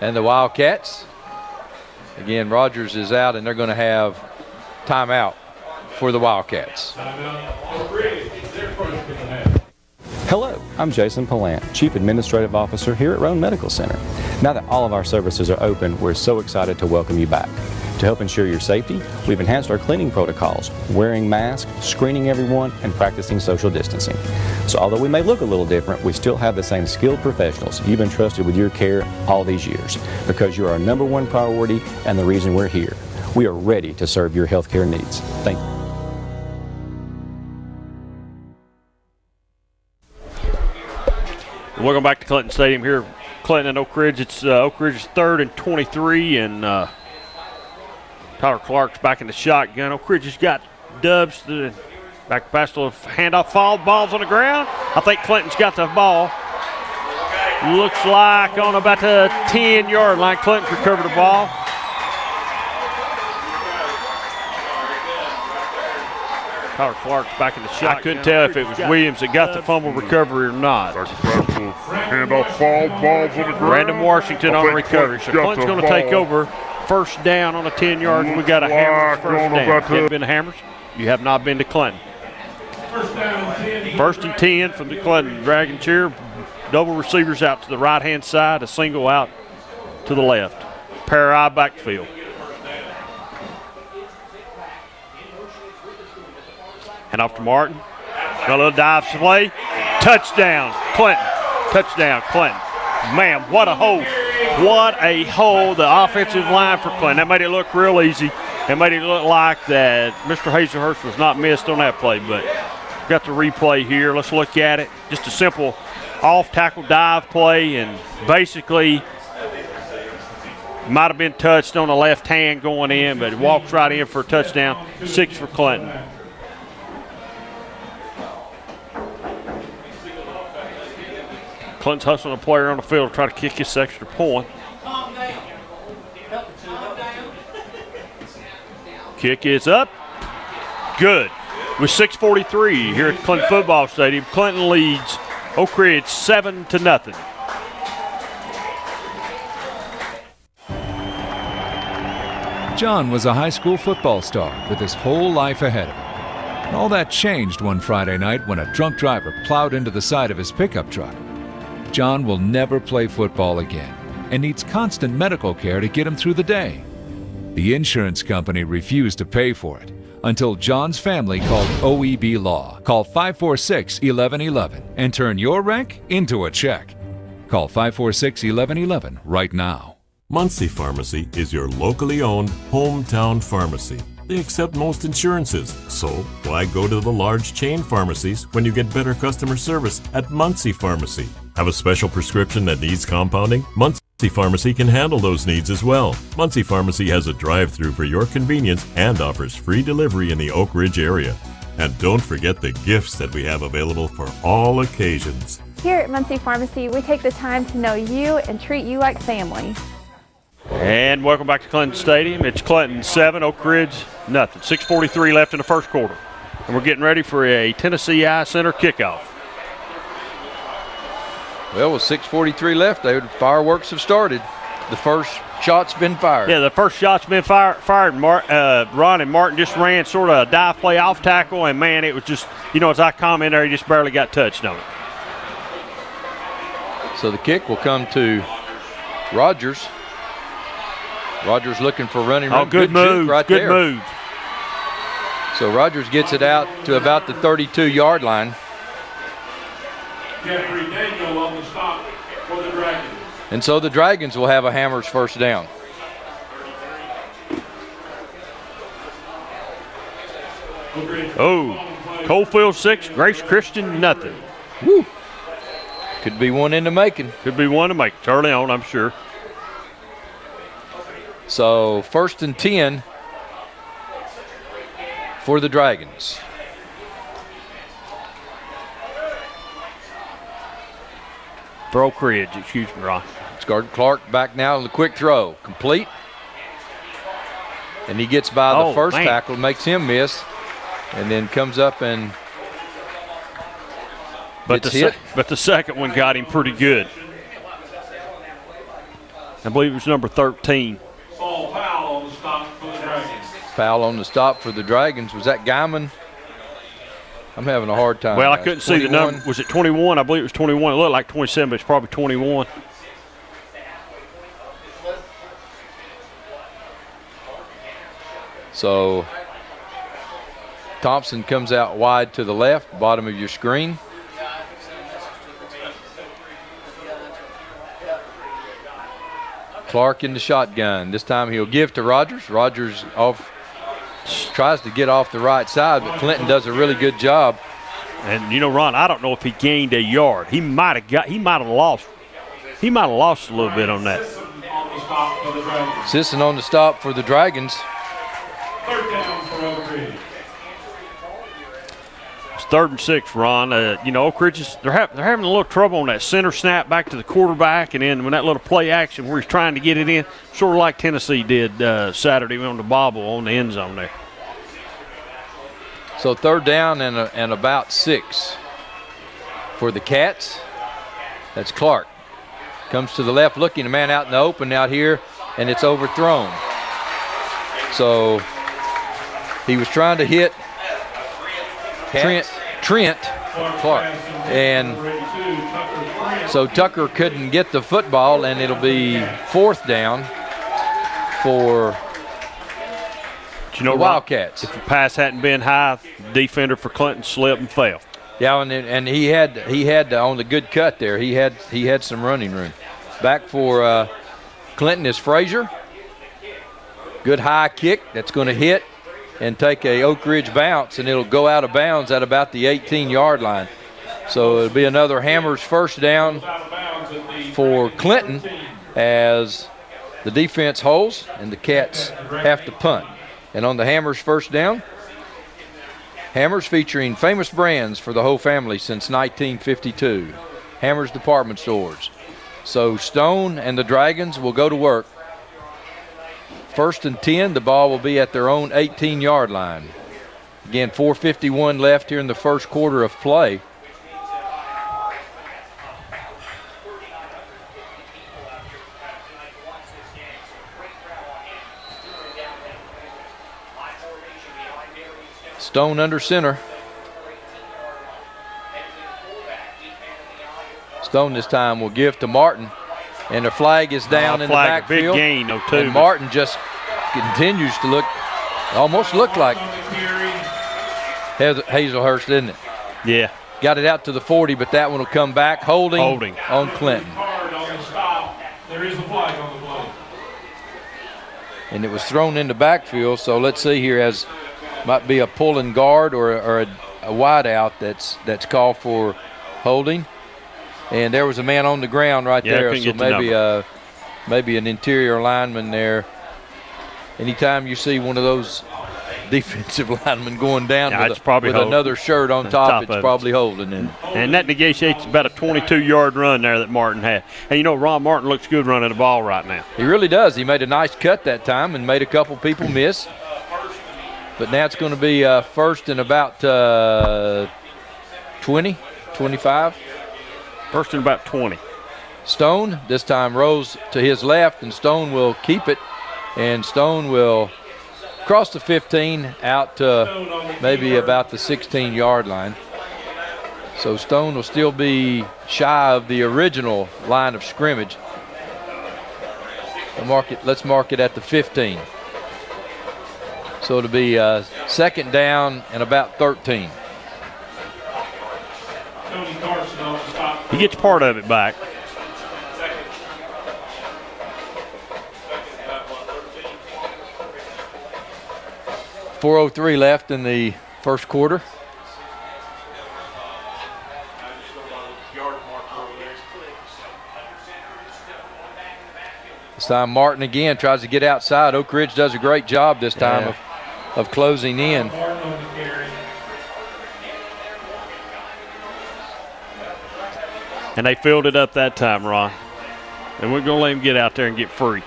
and the Wildcats. Again, Rogers is out, and they're going to have timeout for the Wildcats. Hello, I'm Jason Palant, Chief Administrative Officer here at Roan Medical Center. Now that all of our services are open, we're so excited to welcome you back. To help ensure your safety, we've enhanced our cleaning protocols, wearing masks, screening everyone, and practicing social distancing. So although we may look a little different, we still have the same skilled professionals you've been trusted with your care all these years, because you're our #1 priority and the reason we're here. We are ready to serve your healthcare needs. Thank you. Welcome back to Clinton Stadium here, Clinton and Oak Ridge. It's Oak Ridge's 3rd and 23, and Tyler Clark's back in the shotgun. Oak Ridge has got dubs. Back past a handoff, foul, ball's on the ground. I think Clinton's got the ball. Looks like on about the 10-yard line. Clinton's recovered the ball. Tyler Clark's back in the shotgun. I couldn't tell if it was Williams that got the fumble recovery or not. Handoff, foul, balls on the ground. Brandon Washington on the recovery. So Clinton's going to take over. First down on the 10 yards. We got a Hammers first down. You haven't been to Hammers? You have not been to Clinton. First and 10 from the Clinton Dragon Chair. Double receivers out to the right-hand side. A single out to the left. Pair eye backfield. And off to Martin. Got a little dive play. Touchdown, Clinton. Touchdown, Clinton. Man, what a hole. What a hole, the offensive line for Clinton. That made it look real easy. It made it look like that Mr. Hazelhurst was not missed on that play, but got the replay here. Let's look at it. Just a simple off-tackle dive play, and basically might have been touched on the left hand going in, but it walks right in for a touchdown. 6 for Clinton. Clinton's hustling a player on the field to try to kick this extra point. Kick is up. Good. With 6:43 here at Clinton Football Stadium, Clinton leads Oak Ridge 7-0. John was a high school football star with his whole life ahead of him. And all that changed one Friday night when a drunk driver plowed into the side of his pickup truck. John will never play football again and needs constant medical care to get him through the day. The insurance company refused to pay for it until John's family called OEB Law. Call 546-1111 and turn your wreck into a check. Call 546-1111 right now. Muncie Pharmacy is your locally owned hometown pharmacy. They accept most insurances, so why go to the large chain pharmacies when you get better customer service at Muncie Pharmacy? Have a special prescription that needs compounding? Muncie Pharmacy can handle those needs as well. Muncie Pharmacy has a drive-through for your convenience and offers free delivery in the Oak Ridge area. And don't forget the gifts that we have available for all occasions. Here at Muncie Pharmacy, we take the time to know you and treat you like family. And welcome back to Clinton Stadium. It's Clinton 7, Oak Ridge nothing. 6:43 left in the first quarter. And we're getting ready for a Tennessee Eye Center kickoff. Well, with 6:43 left, fireworks have started. The first shot's been fired. Yeah, the first shot's been fired. Ron and Martin just ran sort of a dive play off tackle, and man, it was just, as I commented there, he just barely got touched on it. So the kick will come to Rogers. Rogers looking for running. Oh, good move. Right good there. move. So Rogers gets it out to about the 32-yard line. Jeffrey Daniel on the stop for the Dragons. And so the Dragons will have a Hammers first down. Oh, Coalfield 6, Grace Christian nothing. Woo. Could be one in the making. Could be one to make. It's early on, I'm sure. So 1st and 10 for the Dragons. For Oak Ridge, excuse me, Ron. It's guard Clark back now on the quick throw. Complete. And he gets by the first tackle, makes him miss, and then comes up and gets hit. But the second one got him pretty good. I believe it was number 13. Foul on the stop for the Dragons. Foul on the stop for the Dragons. Was that Guyman? I'm having a hard time. Well, I couldn't see the number. Was it 21? I believe it was 21. It looked like 27, but it's probably 21. So Thompson comes out wide to the left, bottom of your screen. Clark in the shotgun. This time he'll give to Rogers. Rogers tries to get off the right side, but Clinton does a really good job. And you know, Ron, I don't know if he gained a yard. He might have lost a little bit on that. Sisson on the stop for the Dragons. Third down for Oak Ridge. It's 3rd and 6, Ron. You know, Oak Ridge they're having a little trouble on that center snap back to the quarterback, and then when that little play action where he's trying to get it in, sort of like Tennessee did Saturday on the bobble on the end zone there. So 3rd down and about 6 for the Cats. That's Clark. Comes to the left looking, a man out in the open out here, and it's overthrown. So he was trying to hit Trent Clark. And so Tucker couldn't get the football, and it'll be 4th down for the Wildcats. If the pass hadn't been high, the defender for Clinton slipped and fell. Yeah, and he had on the good cut there. He had some running room. Back for Clinton is Frazier. Good high kick that's going to hit and take a Oak Ridge bounce, and it'll go out of bounds at about the 18-yard line. So it'll be another Hammers first down for Clinton as the defense holds and the Cats have to punt. And on the Hammers first down, Hammers featuring famous brands for the whole family since 1952. Hammers department stores. So Stone and the Dragons will go to work. 1st and 10, the ball will be at their own 18-yard line. Again, 4:51 left here in the first quarter of play. Stone under center. Stone this time will give to Martin, and the flag is down in the backfield. Big gain, though, too. And Martin just continues to almost look like Hazelhurst, didn't it? Yeah. Got it out to the 40, but that one will come back. Holding on Clinton. There is a flag on the play. And it was thrown in the backfield, so let's see here, as might be a pulling guard or a wide out that's called for holding. And there was a man on the ground right there, so maybe an interior lineman there. Anytime you see one of those defensive linemen going down with another shirt on top, it's probably holding. And that negotiates about a 22-yard run there that Martin had. And you know, Ron Martin looks good running the ball right now. He really does. He made a nice cut that time and made a couple people miss. But now it's going to be 1st and about 20, 25. 1st and about 20. Stone this time rolls to his left, and Stone will keep it. And Stone will cross the 15 out to maybe about the 16-yard line. So Stone will still be shy of the original line of scrimmage. Let's mark it at the 15. So it'll be 2nd down and about 13. He gets part of it back. 4:03 left in the first quarter. This time Martin again tries to get outside. Oak Ridge does a great job this time of closing in. And they filled it up that time, Ron. And we're going to let him get out there and get free.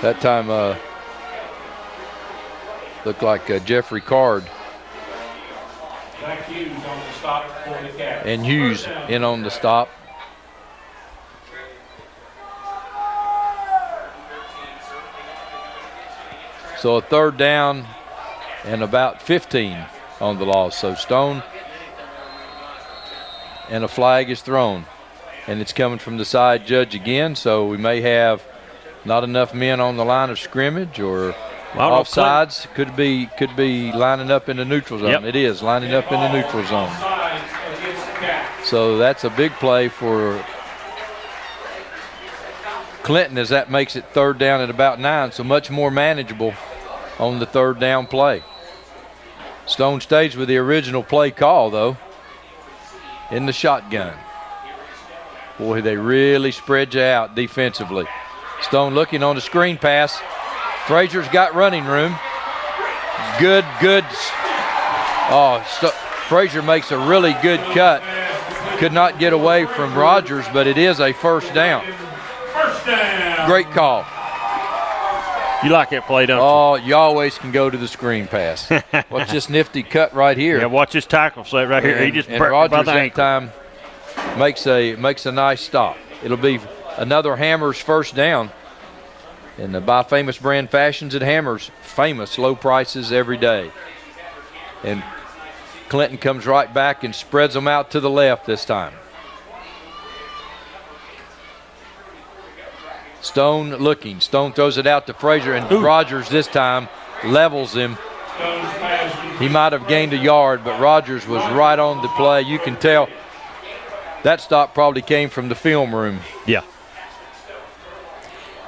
That time looked like Jeffrey Card. And Hughes in on the stop. So a third down and about 15 on the loss. So Stone, and a flag is thrown. And it's coming from the side judge again, so we may have not enough men on the line of scrimmage, or offsides. Could be lining up in the neutral zone. Yep. It is lining up in the neutral zone. So that's a big play for Clinton, as that makes it third down at about 9, so much more manageable on the third down play. Stone stays with the original play call, though, in the shotgun. Boy, they really spread you out defensively. Stone looking on the screen pass. Frazier's got running room. Good. Frazier makes a really good cut. Could not get away from Rogers, but it is a first down. Great call. You like that play, don't you? Oh, you always can go to the screen pass. Watch this nifty cut right here. Yeah, watch his tackle set right here. He just and Rogers that time makes a nice stop. It'll be another Hammers first down. And the by Famous Brand Fashions at Hammers, famous low prices every day. And Clinton comes right back and spreads them out to the left this time. Stone looking. Stone throws it out to Frazier, and Rogers this time levels him. He might have gained a yard, but Rogers was right on the play. You can tell that stop probably came from the film room. Yeah.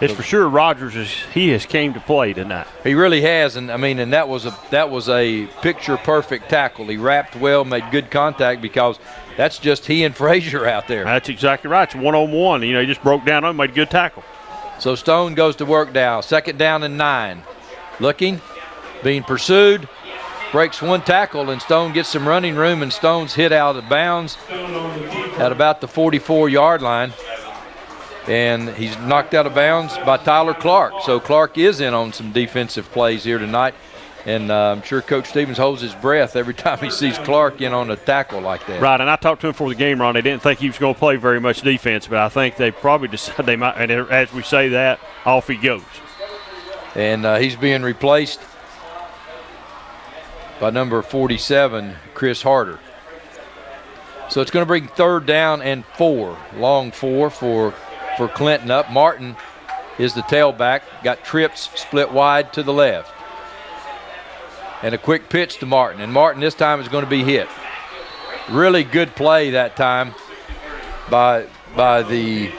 It's for sure Rogers has came to play tonight. He really has, and that was a picture perfect tackle. He wrapped well, made good contact, because that's just he and Frazier out there. That's exactly right. It's 1-on-1. He just broke down and made a good tackle. So Stone goes to work now. 2nd down and 9. Looking, being pursued, breaks one tackle, and Stone gets some running room, and Stone's hit out of bounds at about the 44-yard line. And he's knocked out of bounds by Tyler Clark. So Clark is in on some defensive plays here tonight. And I'm sure Coach Stevens holds his breath every time he sees Clark in on a tackle like that. Right, and I talked to him before the game, Ron. They didn't think he was going to play very much defense, but I think they probably decided they might. And as we say that, off he goes. And he's being replaced by number 47, Chris Harder. So it's going to bring 3rd down and 4, long 4 for Clinton up. Martin is the tailback, got trips split wide to the left. And a quick pitch to Martin, and Martin this time is going to be hit. Really good play that time by the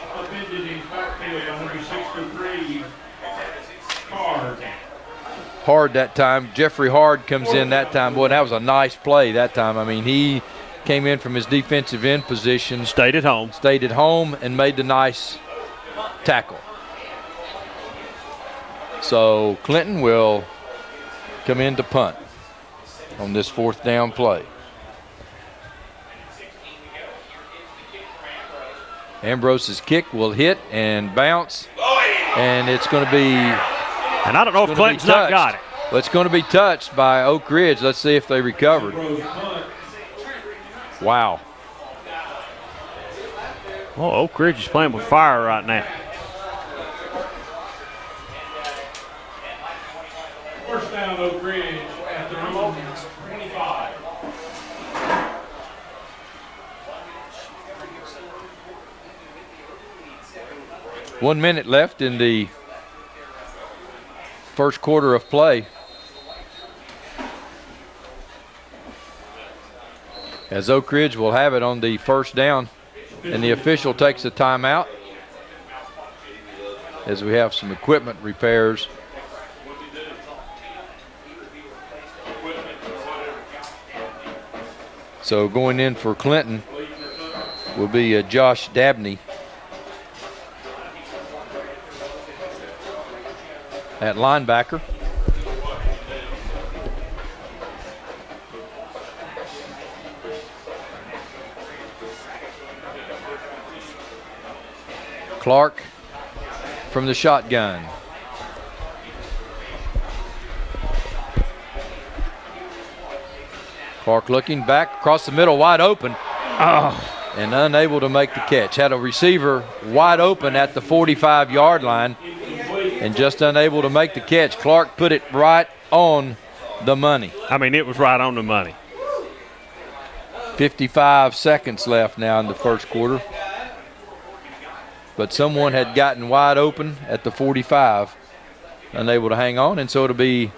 Hard that time. Jeffrey Hard comes in that time. Boy, that was a nice play that time. He came in from his defensive end position. Stayed at home, and made the nice tackle. So Clinton will come in to punt on this 4th down play. Ambrose's kick will hit and bounce, and it's going to be. And I don't know if Clinton's not got it. Well, it's going to be touched by Oak Ridge. Let's see if they recovered. Wow. Well, Oak Ridge is playing with fire right now. First down, Oak Ridge at the 25. One minute left in the first quarter of play. As Oak Ridge will have it on the 1st down, and the official takes a timeout. as we have some equipment repairs. So going in for Clinton will be Josh Dabney at linebacker. Clark from the shotgun. Clark looking back across the middle, wide open. And unable to make the catch. Had a receiver wide open at the 45-yard line and just unable to make the catch. Clark put it right on the money. I mean, it was right on the money. 55 seconds left now in the first quarter. But someone had gotten wide open at the 45, unable to hang on, and so it'll be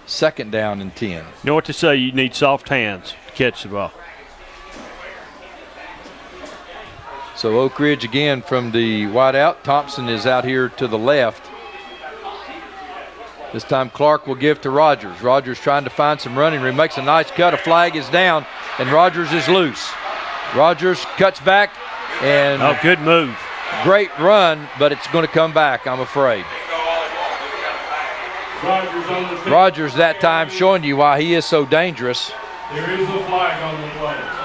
second down and 10. You know what to say, you need soft hands to catch the ball. So Oak Ridge again from the wide out. Thompson is out here to the left. This time Clark will give to Rogers. Rogers trying to find some running room, makes a nice cut. A flag is down, and Rogers is loose. Rogers cuts back, and good move. Great run, but it's going to come back, I'm afraid. Rogers that time showing you why he is so dangerous. There is a flag on the play.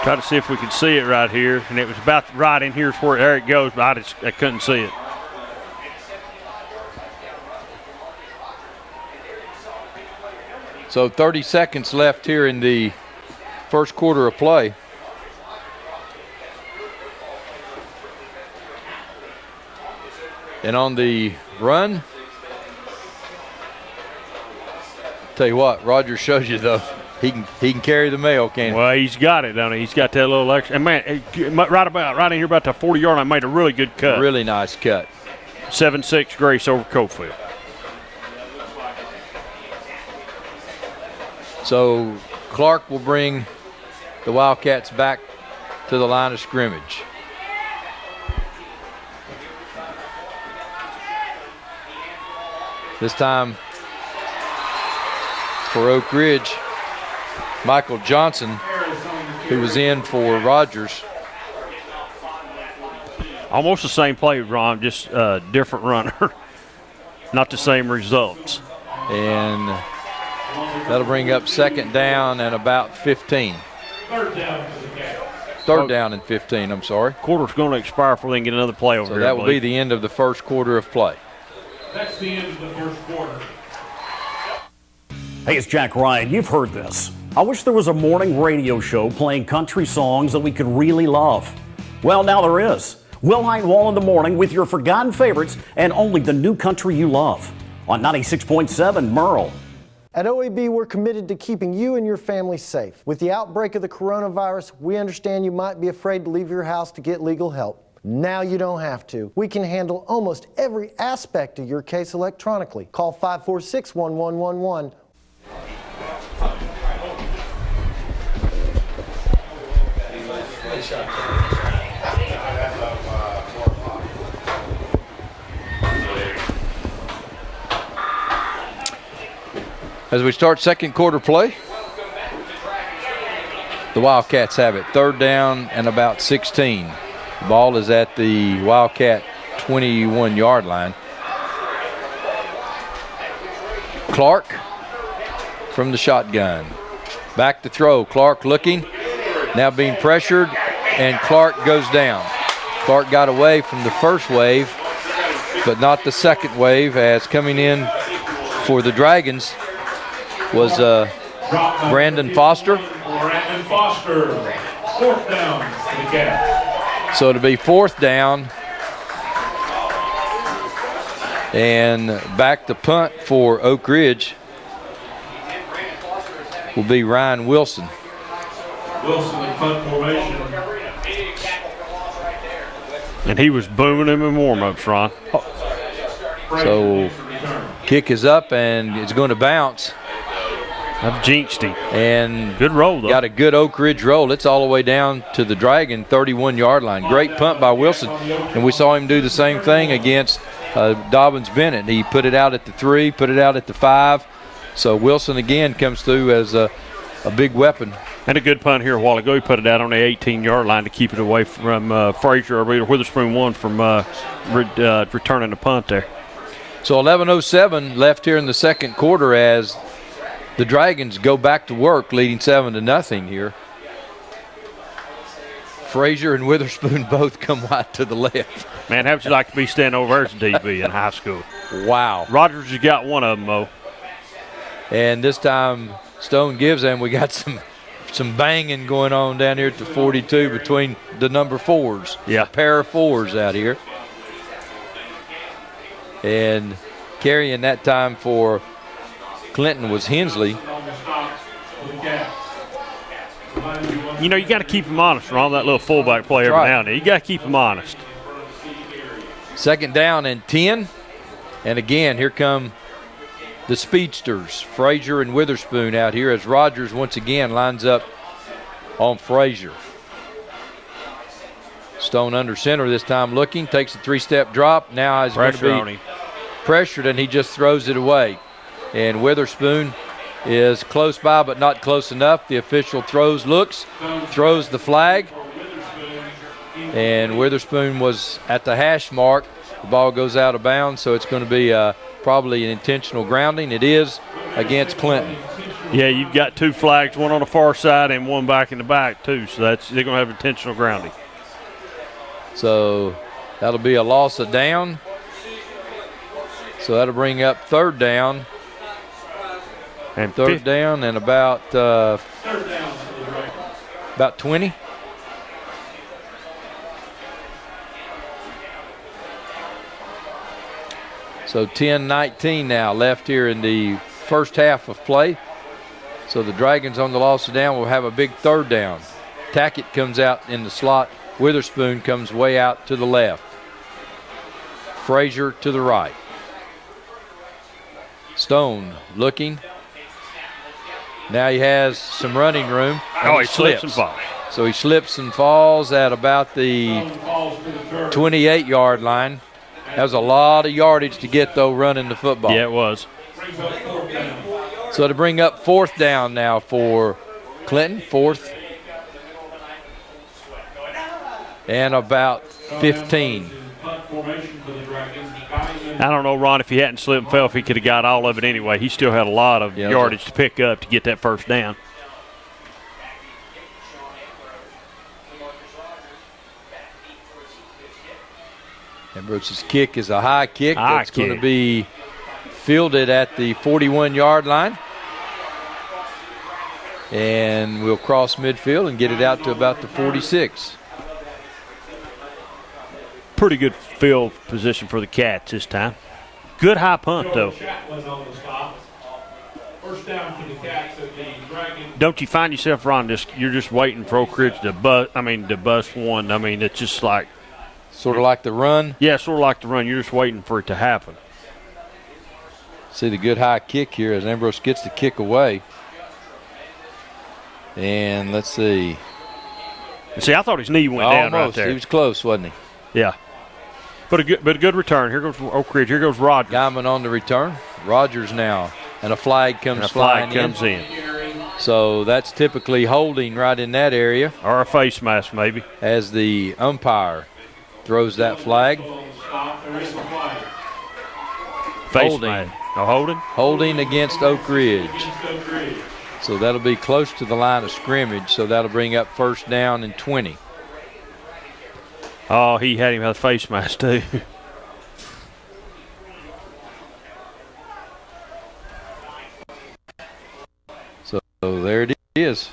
Try to see if we could see it right here, and it was about right in here is where Eric goes, but I couldn't see it. So 30 seconds left here in the first quarter of play. And on the run, tell you what, Rogers shows you though, he can carry the mail, can't he? Well, he's got it, don't he? He's got that little extra. And man, right in here about the 40-yard line, made a really good cut. Really nice cut. 7-6 Grace over Cofield. So Clark will bring the Wildcats back to the line of scrimmage. This time for Oak Ridge, Michael Johnson, who was in for Rogers. Almost the same play, Ron, just a different runner. Not the same results. And that'll bring up second down and about 15. Third down and 15, I'm sorry. Quarter's going to expire before they can get another play over so here. So that will be the end of the first quarter of play. That's the end of the first quarter. Hey, it's Jack Ryan. You've heard this. I wish there was a morning radio show playing country songs that we could really love. Well, now there is. Will Heinwall in the morning with your forgotten favorites and only the new country you love. On 96.7 Merle. At OEB, we're committed to keeping you and your family safe. With the outbreak of the coronavirus, we understand you might be afraid to leave your house to get legal help. Now you don't have to. We can handle almost every aspect of your case electronically. Call 546-1111. As we start second quarter play, the Wildcats have it. Third down and about 16. The ball is at the Wildcat 21-yard line. Clark from the shotgun. Back to throw. Clark looking, now being pressured, and Clark goes down. Clark got away from the first wave, but not the second wave, as coming in for the Dragons was Brandon Foster. Brandon Foster, fourth down to the Cats. So it'll be fourth down. And back to punt for Oak Ridge will be Ryan Wilson. Wilson in punt formation. And he was booming him in warm-ups, Ron. So kick is up and it's going to bounce. I've jinxed him. And good roll, though. Got a good Oak Ridge roll. It's all the way down to the Dragon 31-yard line. Great punt by Wilson. And we saw him do the same thing against Dobbins Bennett. He put it out at the 3, put it out at the 5. So Wilson again comes through as a big weapon. And a good punt here a while ago. He put it out on the 18-yard line to keep it away from Frazier, or Witherspoon won from returning the punt there. So 11:07 left here in the second quarter as the Dragons go back to work, leading 7-0 here. Frazier and Witherspoon both come wide to the left. Man, how would you like to be standing over there as a DB in high school? Wow. Rogers has got one of them, Mo. And this time Stone gives them. We got some banging going on down here at the 42 between the number 4s. Yeah. A pair of 4s out here. And carrying that time for Clinton was Hensley. You know, you got to keep him honest, Ron, that little fullback play every now and then. You got to keep him honest. Second down and 10. And again, here come the speedsters, Frazier and Witherspoon out here as Rogers once again lines up on Frazier. Stone under center this time looking, takes a 3-step drop. Now he's going to be pressured and he just throws it away. And Witherspoon is close by but not close enough. The official throws the flag. And Witherspoon was at the hash mark. The ball goes out of bounds, so it's going to be probably an intentional grounding. It is against Clinton. Yeah, you've got 2 flags, one on the far side and one back in the back too, so they're going to have intentional grounding. So that'll be a loss of down. So that'll bring up third down. And third down and about 20. So 10-19 now left here in the first half of play. So the Dragons on the loss of down will have a big third down. Tackett comes out in the slot. Witherspoon comes way out to the left. Frazier to the right. Stone looking. Now he has some running room. Oh, he slips and falls. So he slips and falls at about the 28-yard line. That was a lot of yardage to get, though, running the football. Yeah, it was. So to bring up fourth down now for Clinton, fourth and about 15. I don't know, Ron, if he hadn't slipped and fell, if he could have got all of it anyway. He still had a lot of yardage to pick up to get that first down. Ambrose's kick is a high kick. That's going to be fielded at the 41-yard line. And we'll cross midfield and get it out to about the 46. Pretty good field position for the Cats this time. Good high punt, though. Don't you find yourself, Ron, you're just waiting for Oak Ridge to bust one. I mean, it's just like. Sort of like the run? Yeah, sort of like the run. You're just waiting for it to happen. See the good high kick here as Ambrose gets the kick away. And let's see. See, I thought his knee went down right there. He was close, wasn't he? Yeah. But a good return. Here goes Oak Ridge. Here goes Rogers. Guyman on the return. Rogers now. And a flag comes flying in. So that's typically holding right in that area. Or a face mask, maybe. As the umpire throws that flag. Holding. No holding? Holding against Oak Ridge. So that'll be close to the line of scrimmage. So that'll bring up first down and 20. Oh, he had him with a face mask too. So there it is.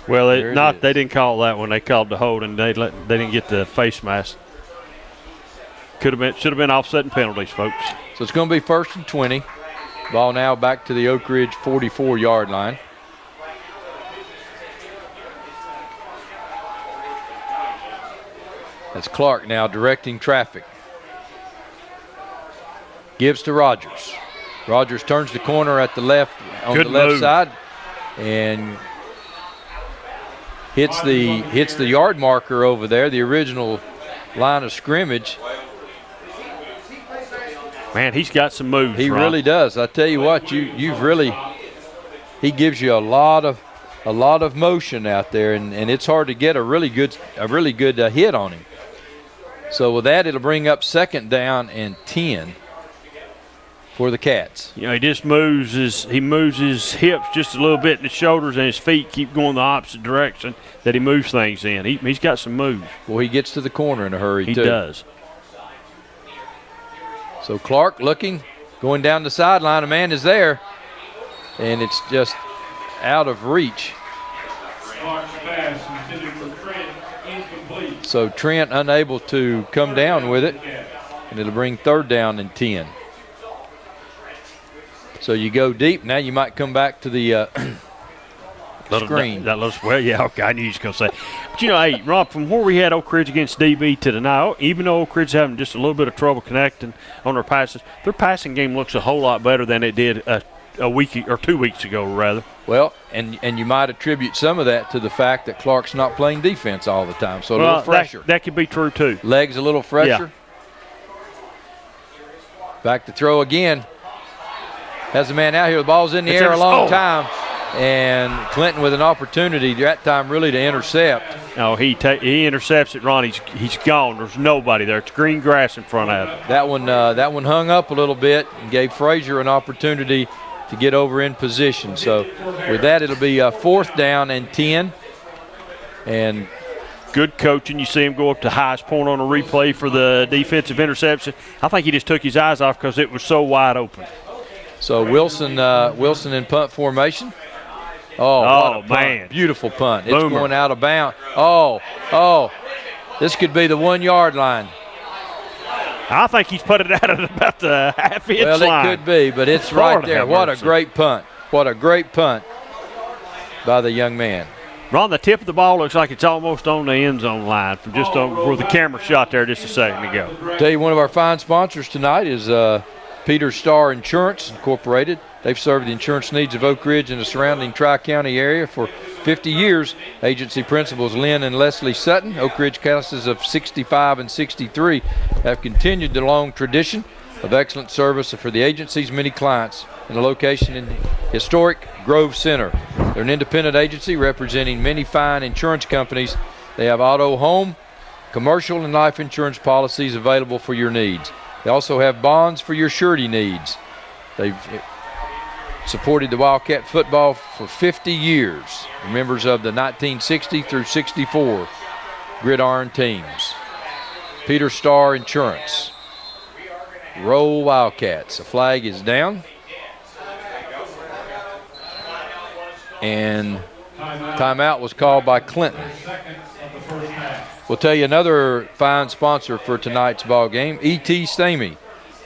Well, they didn't call that one. They called the holding. They didn't get the face mask. Should have been offsetting penalties, folks. So it's going to be first and 20. Ball now back to the Oak Ridge 44-yard line. That's Clark now directing traffic. Gives to Rogers. Rogers turns the corner at the left on Good the left move. side and hits the yard marker over there, the original line of scrimmage. Man, he's got some moves. He Ron. really does. I tell you what, he gives you a lot of motion out there, and it's hard to get a really good hit on him. So with that, it'll bring up 2nd down and 10 for the Cats. You know, he just moves his hips just a little bit, and his shoulders and his feet keep going the opposite direction that he moves things in. He's got some moves. Well, he gets to the corner in a hurry, He too. does. So Clark looking, going down the sideline. A man is there, and it's just out of reach. Clark's pass intended for Trent, incomplete. So Trent unable to come down with it, and it'll bring 3rd down and 10. So you go deep. Now you might come back to the screen. Well, yeah, okay, I knew you was going to say. But, you know, hey, Rob, from where we had Oak Ridge against DB to tonight, even though Oak Ridge is having just a little bit of trouble connecting on their passes, their passing game looks a whole lot better than it did a week or 2 weeks ago, rather. Well, and you might attribute some of that to the fact that Clark's not playing defense all the time, so a little fresher. That could be true, too. Legs a little fresher. Yeah. Back to throw again. Has a man out here. The ball's in the air a long time. And Clinton with an opportunity that time really to intercept. No, he intercepts it, Ron. He's gone. There's nobody there. It's green grass in front of him. That one hung up a little bit and gave Frazier an opportunity to get over in position. So with that, it'll be 4th down and 10. And good coaching. You see him go up to highest point on a replay for the defensive interception. I think he just took his eyes off because it was so wide open. So Wilson in punt formation. Oh man. Beautiful punt. It's Boomer. going out of bounds. Oh. This could be the 1 yard line. I think he's put it out at about the half-inch line. Well, it could be, but it's right there. What a great punt. What a great punt by the young man. Ron, the tip of the ball looks like it's almost on the end zone line from just where the camera shot there just a second ago. Tell you, one of our fine sponsors tonight is Peter Starr Insurance Incorporated. They've served the insurance needs of Oak Ridge and the surrounding Tri-County area for 50 years. Agency principals Lynn and Leslie Sutton, Oak Ridge classes of 65 and 63, have continued the long tradition of excellent service for the agency's many clients in a location in historic Grove Center. They're an independent agency representing many fine insurance companies. They have auto, home, commercial, and life insurance policies available for your needs. They also have bonds for your surety needs. They've supported the Wildcat football for 50 years. Members of the 1960 through 64 gridiron teams. Peter Starr Insurance. Roll Wildcats. The flag is down. And timeout was called by Clinton. We'll tell you another fine sponsor for tonight's ball game, E.T. Stamey.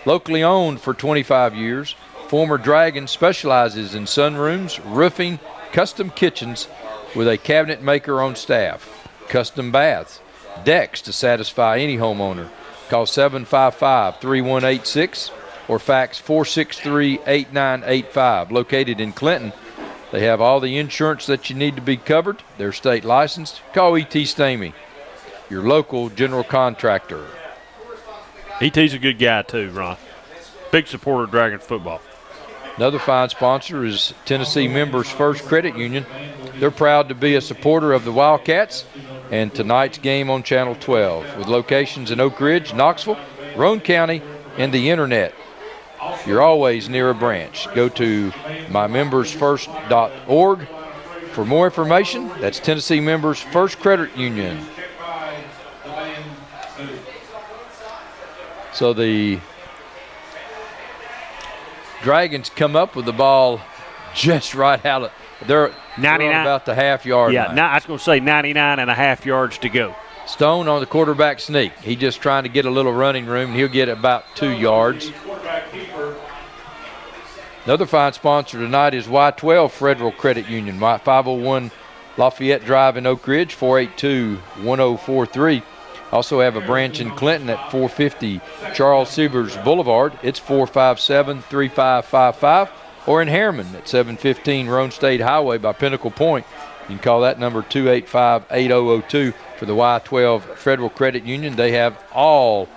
Locally owned for 25 years, former Dragon specializes in sunrooms, roofing, custom kitchens with a cabinet maker on staff, custom baths, decks to satisfy any homeowner. Call 755-3186 or fax 463-8985. Located in Clinton, they have all the insurance that you need to be covered. They're state licensed. Call E.T. Stamey, your local general contractor. E.T.'s a good guy too, Ron. Big supporter of Dragon football. Another fine sponsor is Tennessee Members First Credit Union. They're proud to be a supporter of the Wildcats and tonight's game on Channel 12 with locations in Oak Ridge, Knoxville, Roane County, and the internet. You're always near a branch. Go to mymembersfirst.org for more information. That's Tennessee Members First Credit Union. So the Dragons come up with the ball just right out of they're 99 about the half-yard line. Yeah, I was going to say 99 and a half yards to go. Stone on the quarterback sneak. He just trying to get a little running room. He'll get about 2 yards. Another fine sponsor tonight is Y12 Federal Credit Union, 501 Lafayette Drive in Oak Ridge, 482-1043. Also have a branch in Clinton at 450 Charles Sievers Boulevard. It's 457-3555. Or in Harriman at 715 Roan State Highway by Pinnacle Point. You can call that number 285-8002 for the Y12 Federal Credit Union. They have all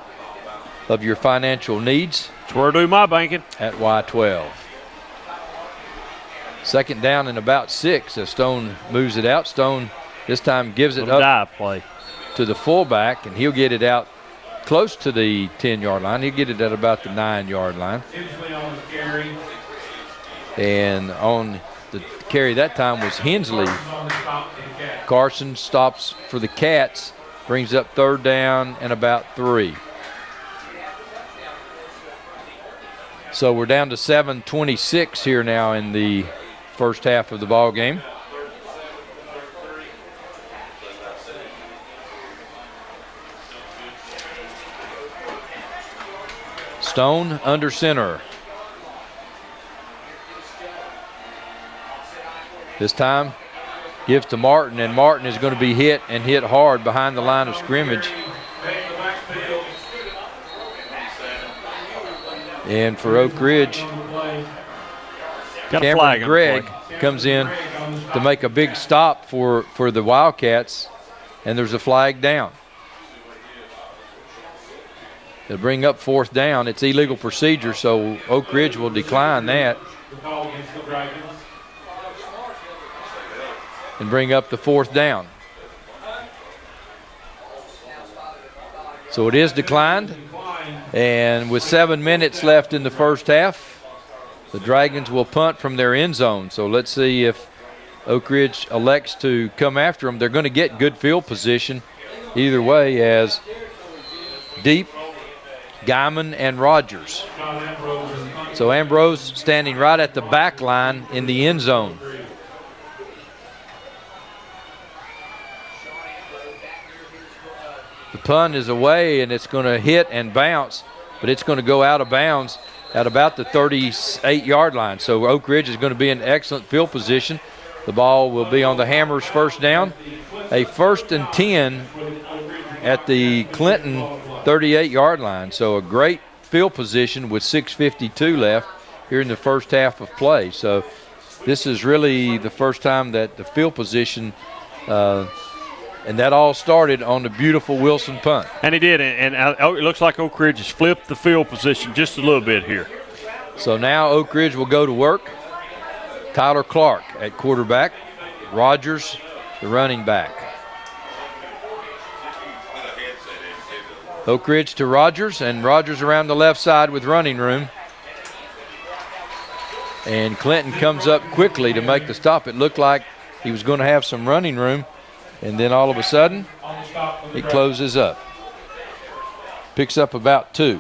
of your financial needs. That's where I do my banking. At Y12. Second down and about 6 as Stone moves it out. Stone this time gives it up dive play to the fullback, and he'll get it out close to the 10-yard line. He'll get it at about the 9-yard line. And on the carry that time was Hensley. Carson stops for the Cats, brings up third down and about 3. So we're down to 7:26 here now in the first half of the ball game. Stone under center. This time gives to Martin, and Martin is going to be hit and hit hard behind the line of scrimmage. And for Oak Ridge, Cameron Gregg comes in to make a big stop for the Wildcats, and there's a flag down. They'll bring up fourth down. It's illegal procedure, so Oak Ridge will decline that and bring up the fourth down. So it is declined, and with 7 minutes left in the first half, the Dragons will punt from their end zone. So let's see if Oak Ridge elects to come after them. They're going to get good field position either way, as Deep, Guyman, and Rogers. So Ambrose standing right at the back line in the end zone. The punt is away, and it's going to hit and bounce, but it's going to go out of bounds at about the 38-yard line. So Oak Ridge is going to be in excellent field position. The ball will be on the Hammers' first down. A 1st and 10 at the Clinton 38-yard line. So a great field position with 6:52 left here in the first half of play. So this is really the first time that the field position and that all started on the beautiful Wilson punt. And he did, and it looks like Oak Ridge has flipped the field position just a little bit here. So now Oak Ridge will go to work. Tyler Clark at quarterback. Rogers, the running back. Oak Ridge to Rogers, and Rogers around the left side with running room. And Clinton comes up quickly to make the stop. It looked like he was going to have some running room, and then all of a sudden, it closes up. Picks up about 2.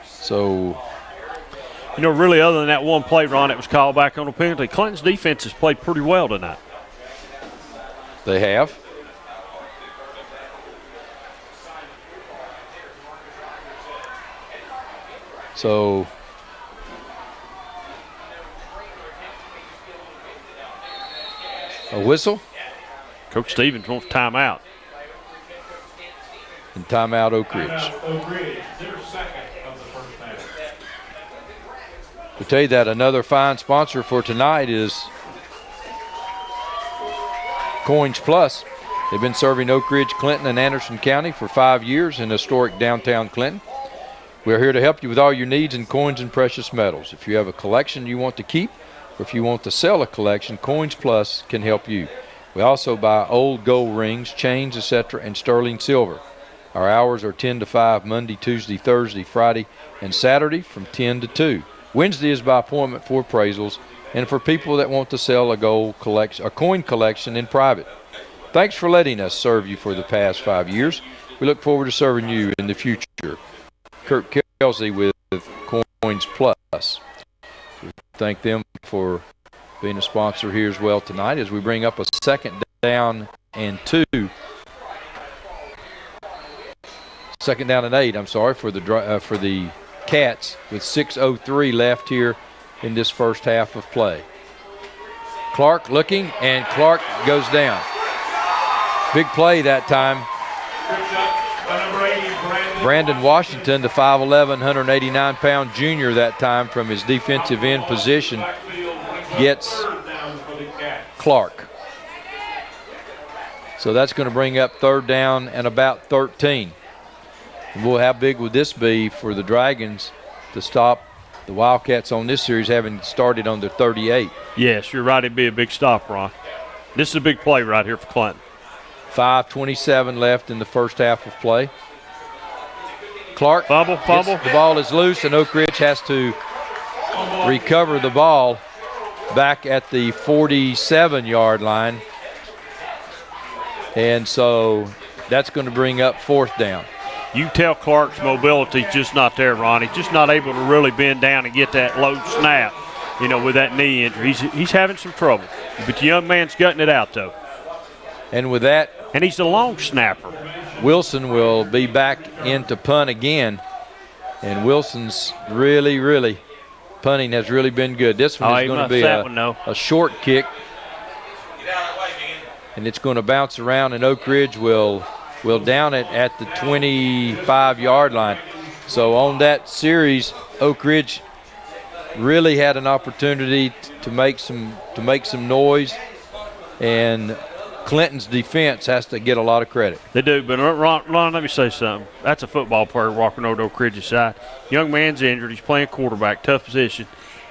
So, you know, really other than that one play, Ron, it was called back on a penalty. Clinton's defense has played pretty well tonight. They have. So a whistle. Coach Stevens wants timeout. And timeout Oak Ridge. Oak Ridge, their second of the first half. To tell you that another fine sponsor for tonight is Coins Plus. They've been serving Oak Ridge, Clinton, and Anderson County for 5 years in historic downtown Clinton. We're here to help you with all your needs in coins and precious metals. If you have a collection you want to keep, or if you want to sell a collection, Coins Plus can help you. We also buy old gold rings, chains, etc., and sterling silver. Our hours are 10 to 5, Monday, Tuesday, Thursday, Friday, and Saturday from 10 to 2. Wednesday is by appointment for appraisals and for people that want to sell a gold collection, a coin collection in private. Thanks for letting us serve you for the past 5 years. We look forward to serving you in the future. Kurt Kelsey with Coins Plus. We thank them for being a sponsor here as well tonight as we bring up a 2nd down and 2. 2nd down and 8, I'm sorry, for the Cats with 6:03 left here in this first half of play. Clark looking, and Clark goes down. Big play that time. Brandon Washington, the 5'11", 189-pound junior that time from his defensive end position, gets Clark. So that's going to bring up 3rd down and about 13. Well, how big would this be for the Dragons to stop the Wildcats on this series, having started on their 38? Yes, you're right. It'd be a big stop, Ron. This is a big play right here for Clinton. 5:27 left in the first half of play. Clark fumble. The ball is loose, and Oak Ridge has to recover the ball back at the 47-yard line. And so that's going to bring up 4th down. You tell Clark's mobility's just not there, Ron. He's just not able to really bend down and get that low snap, with that knee injury. He's having some trouble. But the young man's gutting it out, though. And with that, and he's the long snapper. Wilson will be back into punt again. And Wilson's really punting has really been good. This one is going to be a short kick. And it's going to bounce around, and Oak Ridge will down it at the 25-yard line. So on that series, Oak Ridge really had an opportunity to make some noise, and Clinton's defense has to get a lot of credit. They do, but Ron, let me say something. That's a football player walking over to Oak Ridge's side. Young man's injured. He's playing quarterback, tough position.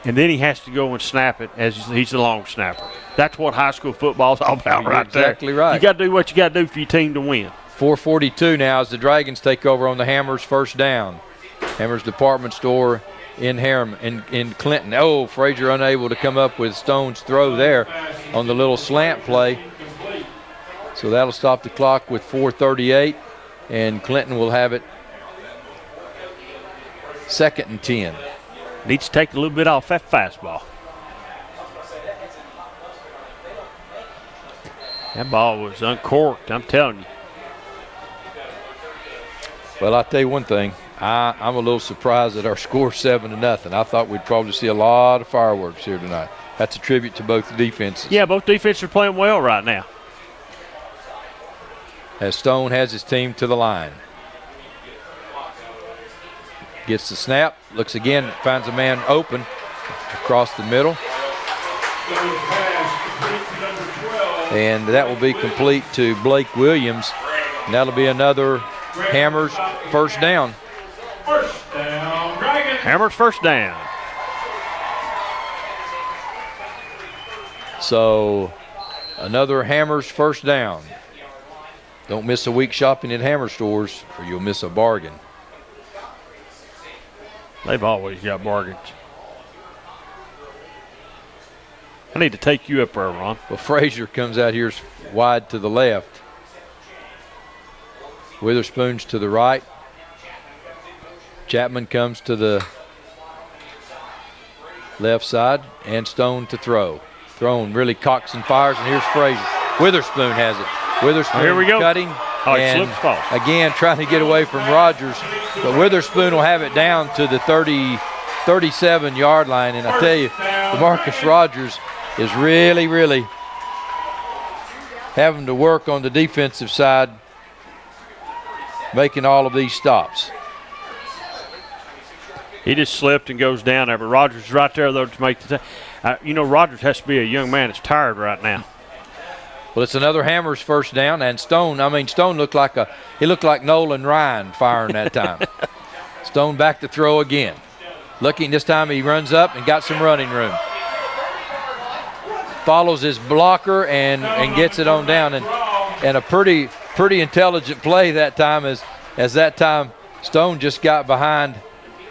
And then he has to go and snap it as he's the long snapper. That's what high school football is all about right there. Exactly right. You got to do what you got to do for your team to win. 4:42 now as the Dragons take over on the Hammers' first down. Hammers Department Store in Clinton. Oh, Frazier unable to come up with Stone's throw there on the little slant play. So that'll stop the clock with 4:38, and Clinton will have it 2nd and 10. Needs to take a little bit off that fastball. That ball was uncorked, I'm telling you. Well, I'll tell you one thing. I'm a little surprised that our score 7-0. I thought we'd probably see a lot of fireworks here tonight. That's a tribute to both defenses. Yeah, both defenses are playing well right now. As Stone has his team to the line. Gets the snap, looks again, finds a man open across the middle. And that will be complete to Blake Williams. And that'll be another Hammers first down. Hammers first down. So another Hammers first down. Don't miss a week shopping at Hammer stores or you'll miss a bargain. They've always got bargains. I need to take you up there, Ron. Well, Frazier comes out here wide to the left. Witherspoon's to the right. Chapman comes to the left side, and Stone to throw. Thrown really cocks and fires, and here's Frazier. Witherspoon has it. Witherspoon here we go. Cutting. It slips false. Again, trying to get away from Rogers. But Witherspoon will have it down to the 37-yard line. And I tell you, DeMarcus Rogers is really having to work on the defensive side, making all of these stops. He just slipped and goes down there. But Rogers is right there, though, to make the Rogers has to be a young man that's tired right now. Well, it's another Hammers first down, and Stone looked like Nolan Ryan firing that time. Stone back to throw again. Looking this time, he runs up and got some running room. Follows his blocker and gets it on down, and a pretty intelligent play that time as that time Stone just got behind.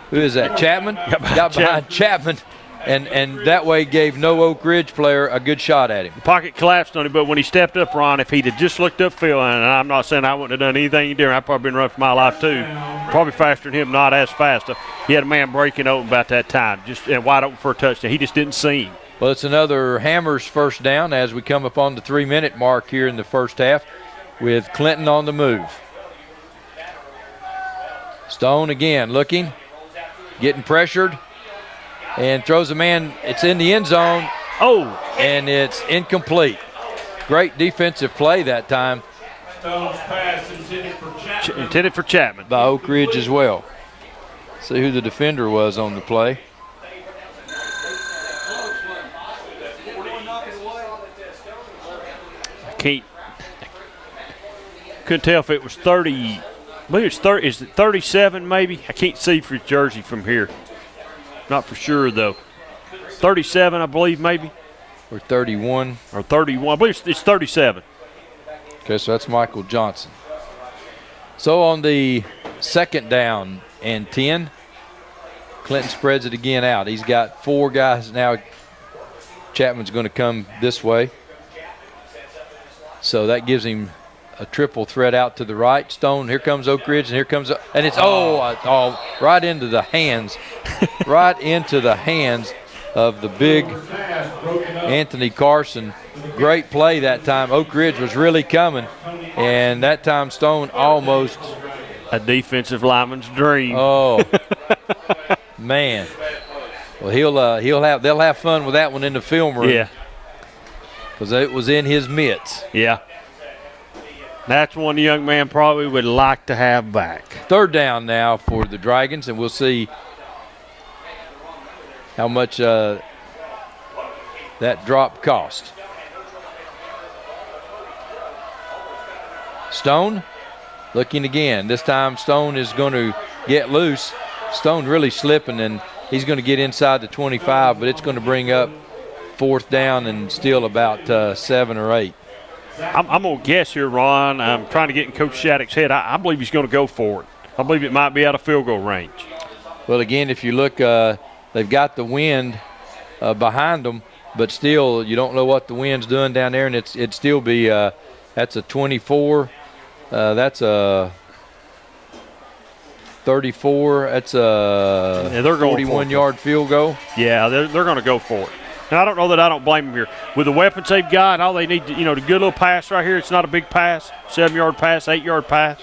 Who is that? Chapman? Got behind Chapman. And that way gave no Oak Ridge player a good shot at him. The pocket collapsed on him, but when he stepped up, Ron, if he'd have just looked upfield, and I'm not saying I wouldn't have done anything different, I'd probably been running for my life too. Probably faster than him, not as fast. He had a man breaking open about that time, just wide open for a touchdown. He just didn't see him. Well, it's another Hammers first down as we come up on the 3-minute mark here in the first half with Clinton on the move. Stone again looking, getting pressured. and throws a man. It's in the end zone. Oh! And it's incomplete. Great defensive play that time. Stone's pass intended for Chapman. Intended for Chapman. By Oak Ridge as well. See who the defender was on the play. Couldn't tell if it was 30. I believe it's 30. Is it 37 maybe? I can't see for his jersey from here. Not for sure though. 37, I believe maybe. Or 31. Or 31. I believe it's 37. Okay, so that's Michael Johnson. So on the second down and 10, Clinton spreads it again out. He's got 4 guys now. Chapman's going to come this way. So that gives him a triple threat out to the right. Stone, here comes Oak Ridge, and here comes, and it's right into the hands, right into the hands of the big Anthony Carson. Great play that time. Oak Ridge was really coming, and that time Stone almost. A defensive lineman's dream. Oh, man. Well, they'll have fun with that one in the film room. Yeah. Because it was in his mitts. Yeah. That's one the young man probably would like to have back. Third down now for the Dragons, and we'll see how much that drop cost. Stone looking again. This time Stone is going to get loose. Stone really slipping, and he's going to get inside the 25, but it's going to bring up fourth down and still about 7 or 8. I'm going to guess here, Ron. I'm trying to get in Coach Shattuck's head. I believe he's going to go for it. I believe it might be out of field goal range. Well, again, if you look, they've got the wind behind them, but still you don't know what the wind's doing down there, and it'd still be that's a 24. That's a 34. That's a 41-yard field goal. Yeah, they're going to go for it. And I don't know that I don't blame them here. With the weapons they've got, all they need, to, the good little pass right here, it's not a big pass, 7-yard pass, 8-yard pass.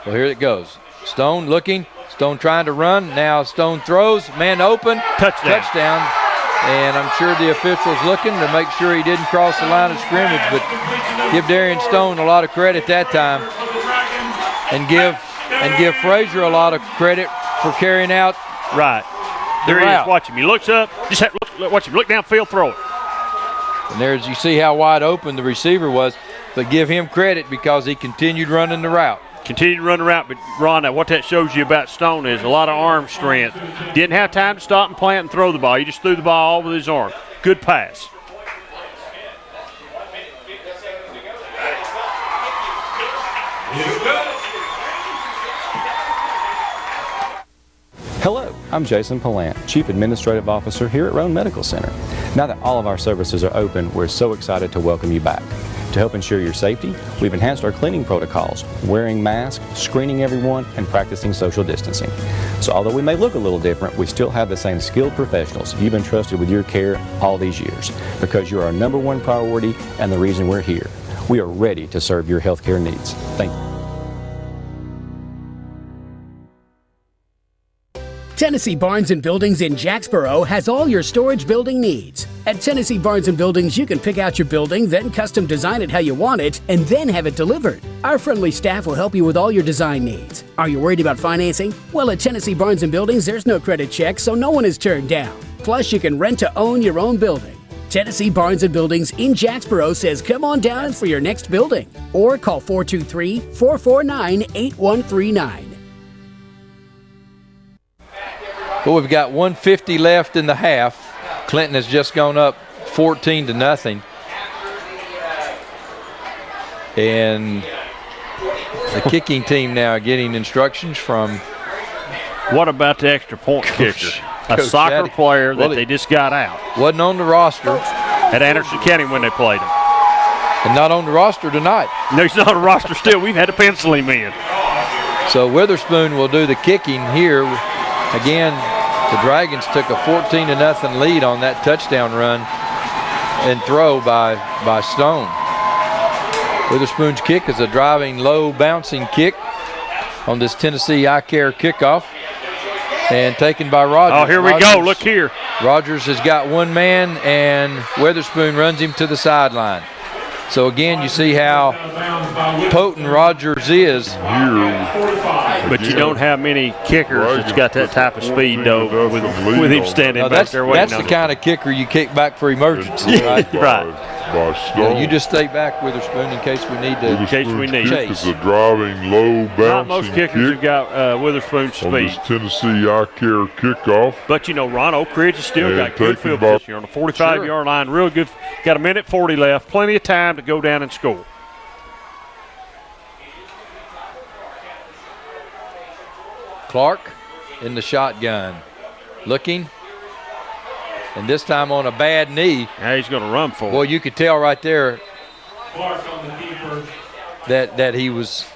Well, here it goes. Stone looking. Stone trying to run. Now Stone throws. Man open. Touchdown. And I'm sure the official's looking to make sure he didn't cross the line of scrimmage, but give Darian Stone a lot of credit that time. And give Frazier a lot of credit for carrying out. Right. There he is. Watch him. He looks up. Just watch him. Look downfield, throw it. And there's, you see how wide open the receiver was, but give him credit because he continued running the route. Continued to run the route, but Ron, what that shows you about Stone is a lot of arm strength. Didn't have time to stop and plant and throw the ball. He just threw the ball all with his arm. Good pass. Hello, I'm Jason Palant, Chief Administrative Officer here at Roan Medical Center. Now that all of our services are open, we're so excited to welcome you back. To help ensure your safety, we've enhanced our cleaning protocols, wearing masks, screening everyone, and practicing social distancing. So although we may look a little different, we still have the same skilled professionals you've been trusted with your care all these years, because you're our #1 priority and the reason we're here. We are ready to serve your healthcare needs. Thank you. Tennessee Barns & Buildings in Jacksboro has all your storage building needs. At Tennessee Barns & Buildings, you can pick out your building, then custom design it how you want it, and then have it delivered. Our friendly staff will help you with all your design needs. Are you worried about financing? Well, at Tennessee Barns & Buildings, there's no credit check, so no one is turned down. Plus, you can rent to own your own building. Tennessee Barns & Buildings in Jacksboro says come on down for your next building. Or call 423-449-8139. Well, we've got 150 left in the half. Clinton has just gone up 14-0. And the kicking team now getting instructions from. What about the extra point kicker? A soccer player that they just got out. Wasn't on the roster. At Anderson County when they played him. And not on the roster tonight. No, he's not on the roster still. We've had to pencil him in. So Witherspoon will do the kicking here. Again, the Dragons took a 14-0 lead on that touchdown run and throw by Stone. Witherspoon's kick is a driving, low, bouncing kick on this Tennessee iCare kickoff. And taken by Rogers. Oh, here we go. Look here. Rogers has got one man, and Witherspoon runs him to the sideline. So, again, you see how potent Rogers is. But you don't have many kickers that's got that type of speed, though, with him standing back there waiting. That's the kind of kicker you kick back for emergency, right? Right. You just stay back, Witherspoon, in case we need to chase. It's a driving, low, bouncing Not most kickers have got Witherspoon's speed. On this Tennessee I-Care kickoff. But, you know, Ron, Oak Ridge has still got good field position here on the 45-yard line. Real good. Got 1:40 left. Plenty of time to go down and score. Clark in the shotgun. Looking. And this time on a bad knee. Now he's going to run for it. Well, you could tell right there that he was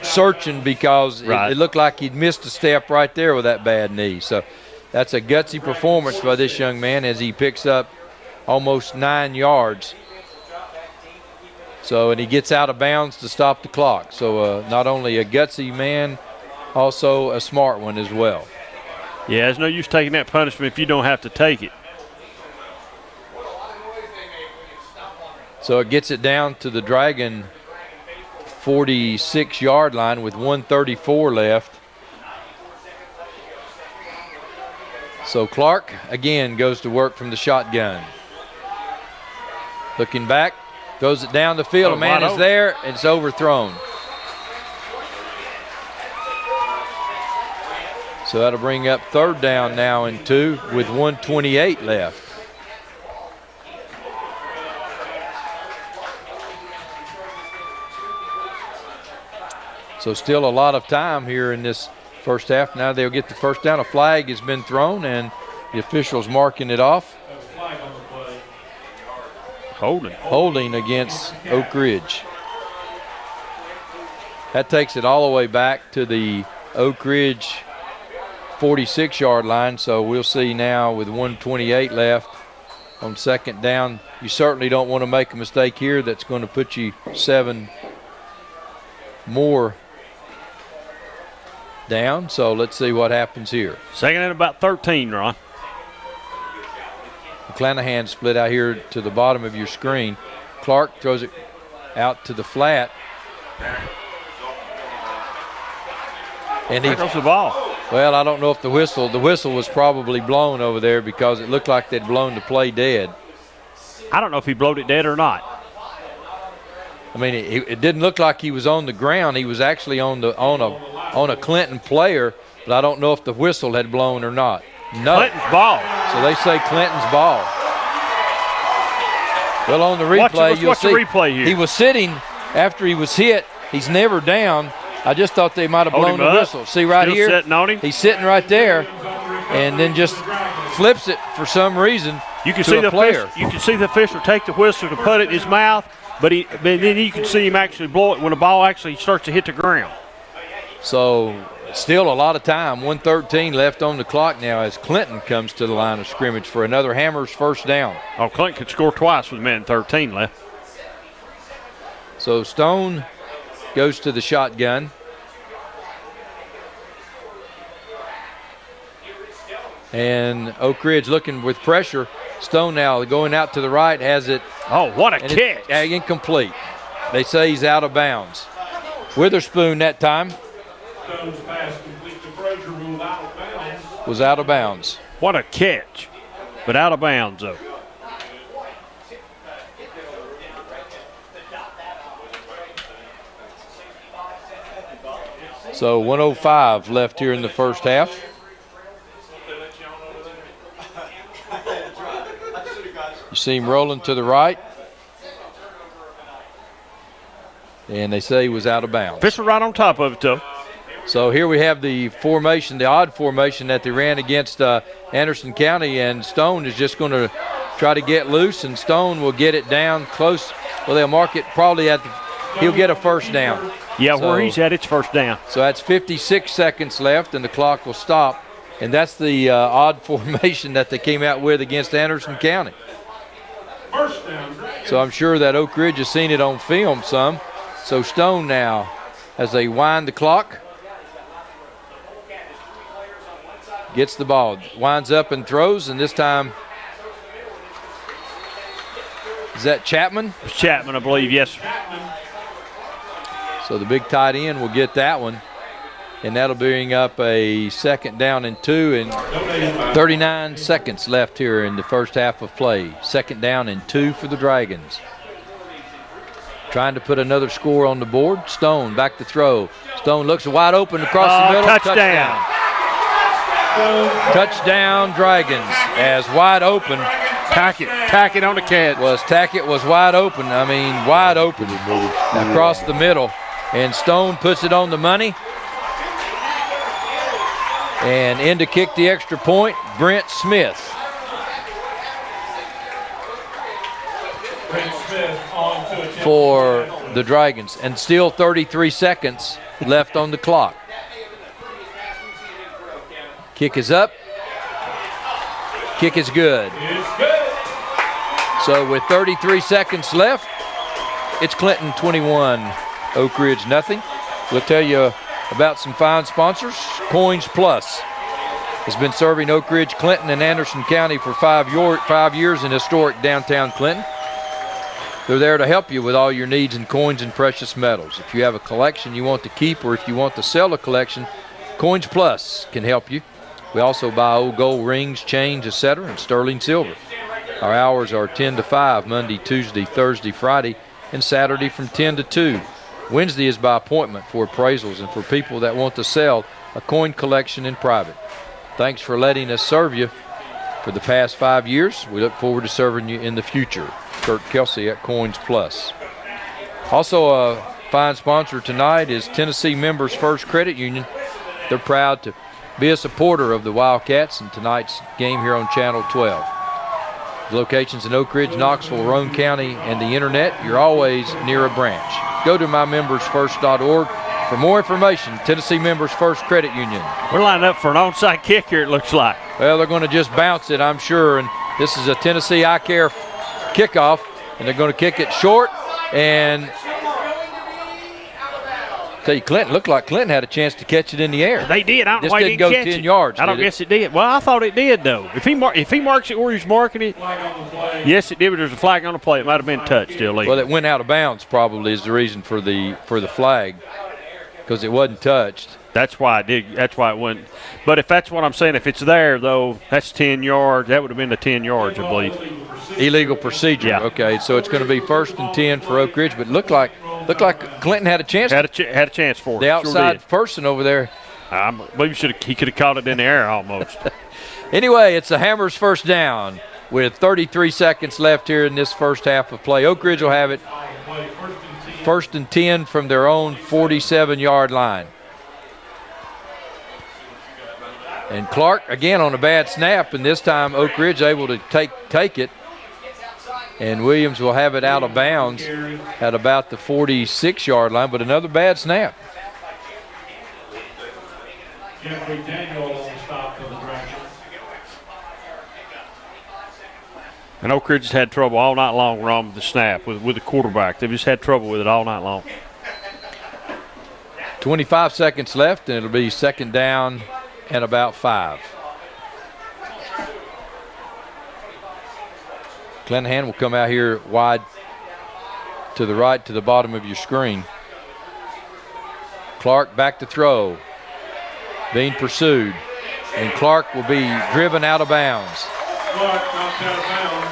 searching because it looked like he'd missed a step right there with that bad knee. So that's a gutsy performance by this young man as he picks up almost 9 yards. So, and he gets out of bounds to stop the clock. So not only a gutsy man, also a smart one as well. Yeah, there's no use taking that punishment if you don't have to take it. So it gets it down to the Dragon 46-yard line with 1:34 left. So Clark again goes to work from the shotgun. Looking back, throws it down the field. A man is there, and it's overthrown. So that'll bring up 3rd down now and 2 with 1:28 left. So still a lot of time here in this first half. Now they'll get the first down. A flag has been thrown, and the officials marking it off. Holding against Oak Ridge. That takes it all the way back to the Oak Ridge 46-yard line, so we'll see now with 1:28 left on 2nd down. You certainly don't want to make a mistake here that's going to put you 7 more down. So let's see what happens here. 2nd and about 13, Ron. McClanahan split out here to the bottom of your screen. Clark throws it out to the flat. And there goes the ball. Well, I don't know if the whistle was probably blown over there because it looked like they'd blown the play dead. I don't know if he blowed it dead or not. I mean, it didn't look like he was on the ground. He was actually on a Clinton player, but I don't know if the whistle had blown or not. No. Clinton's ball. So they say Clinton's ball. Well, on the replay, you'll see the replay here. He was sitting after he was hit. He's never down. I just thought they might have blown the whistle. See right Still here? Sitting on him. He's sitting right there, and then just flips it for some reason you can to see a player. You can see the official take the whistle to put it in his mouth, but then you can see him actually blow it when the ball actually starts to hit the ground. So still a lot of time. 1:13 left on the clock now as Clinton comes to the line of scrimmage for another Hammers first down. Oh, Clinton could score twice with 1:13 left. So Stone goes to the shotgun. And Oak Ridge looking with pressure. Stone now going out to the right, has it. Oh, what a catch. Incomplete. They say he's out of bounds. Witherspoon that time Stone's pass complete to Frazier, ruled out of bounds. was out of bounds. What a catch, but out of bounds, though. So 1:05 left here in the first half. You see him rolling to the right. And they say he was out of bounds. Fisher right on top of it, though. So here we have the formation, the odd formation that they ran against Anderson County, and Stone is just going to try to get loose, and Stone will get it down close. Well, they'll mark it probably he'll get a first down. Yeah, where he's at, it's first down. So that's 56 seconds left, and the clock will stop. And that's the odd formation that they came out with against Anderson County. First down. So I'm sure that Oak Ridge has seen it on film some. So Stone now, as they wind the clock. gets the ball, winds up and throws, and this time, is that Chapman? It's Chapman, I believe, yes. So the big tight end will get that one, and that'll bring up a 2nd down and 2, and 39 seconds left here in the first half of play. 2nd down and 2 for the Dragons. Trying to put another score on the board. Stone back to throw. Stone looks wide open across the middle. Touchdown. Touchdown Dragons, as wide open. Tackett on the catch. Tackett was wide open. I mean, wide open across the middle. And Stone puts it on the money. And in to kick the extra point, Brent Smith. For the Dragons. And still 33 seconds left on the clock. Kick is up. Kick is good. So with 33 seconds left, it's Clinton 21, Oak Ridge nothing. We'll tell you about some fine sponsors. Coins Plus has been serving Oak Ridge, Clinton, and Anderson County for 5 years in historic downtown Clinton. They're there to help you with all your needs in coins and precious metals. If you have a collection you want to keep, or if you want to sell a collection, Coins Plus can help you. We also buy old gold rings, chains, etc., and sterling silver. Our hours are 10 to 5, Monday, Tuesday, Thursday, Friday, and Saturday from 10 to 2. Wednesday is by appointment for appraisals and for people that want to sell a coin collection in private. Thanks for letting us serve you for the past 5 years. We look forward to serving you in the future. Kurt Kelsey at Coins Plus. Also a fine sponsor tonight is Tennessee Members First Credit Union. They're proud to be a supporter of the Wildcats in tonight's game here on Channel 12. Locations in Oak Ridge, Knoxville, Roane County, and the internet. You're always near a branch. Go to mymembersfirst.org for more information. Tennessee Members First Credit Union. We're lined up for an onside kick here, it looks like. Well, they're going to just bounce it, I'm sure. And this is a Tennessee I Care kickoff, and they're going to kick it short. And tell you, Clinton looked like Clinton had a chance to catch it in the air. They did. I don't know this why he didn't go catch 10 it. yards. I don't guess it did. Well, I thought it did though. If he marks it where he's marking it, yes, it did. But there's a flag on the play. It might have been touched illegal. Well, it went out of bounds. Probably is the reason for the flag, because it wasn't touched. That's why it did. That's why it went. But if that's what I'm saying, if it's there though, that's 10 yards. That would have been the 10 yards, I believe. Illegal procedure. Yeah. Okay, so it's going to be 1st and 10 for Oak Ridge, but looked like Clinton had a chance. Had a chance for it. The outside person over there. I believe he could have caught it in the air almost. Anyway, it's the Hammers' first down with 33 seconds left here in this first half of play. Oak Ridge will have it 1st and 10 from their own 47-yard line. And Clark again on a bad snap, and this time Oak Ridge able to take it. And Williams will have it out of bounds at about the 46-yard line, but another bad snap. And Oak Ridge has had trouble all night long, Ron, with the snap, with the quarterback. They've just had trouble with it all night long. 25 seconds left, and it'll be 2nd down and about 5. Clanahan will come out here wide to the right to the bottom of your screen. Clark back to throw. Being pursued. And Clark will be driven out of bounds. Clark knocked out of bounds.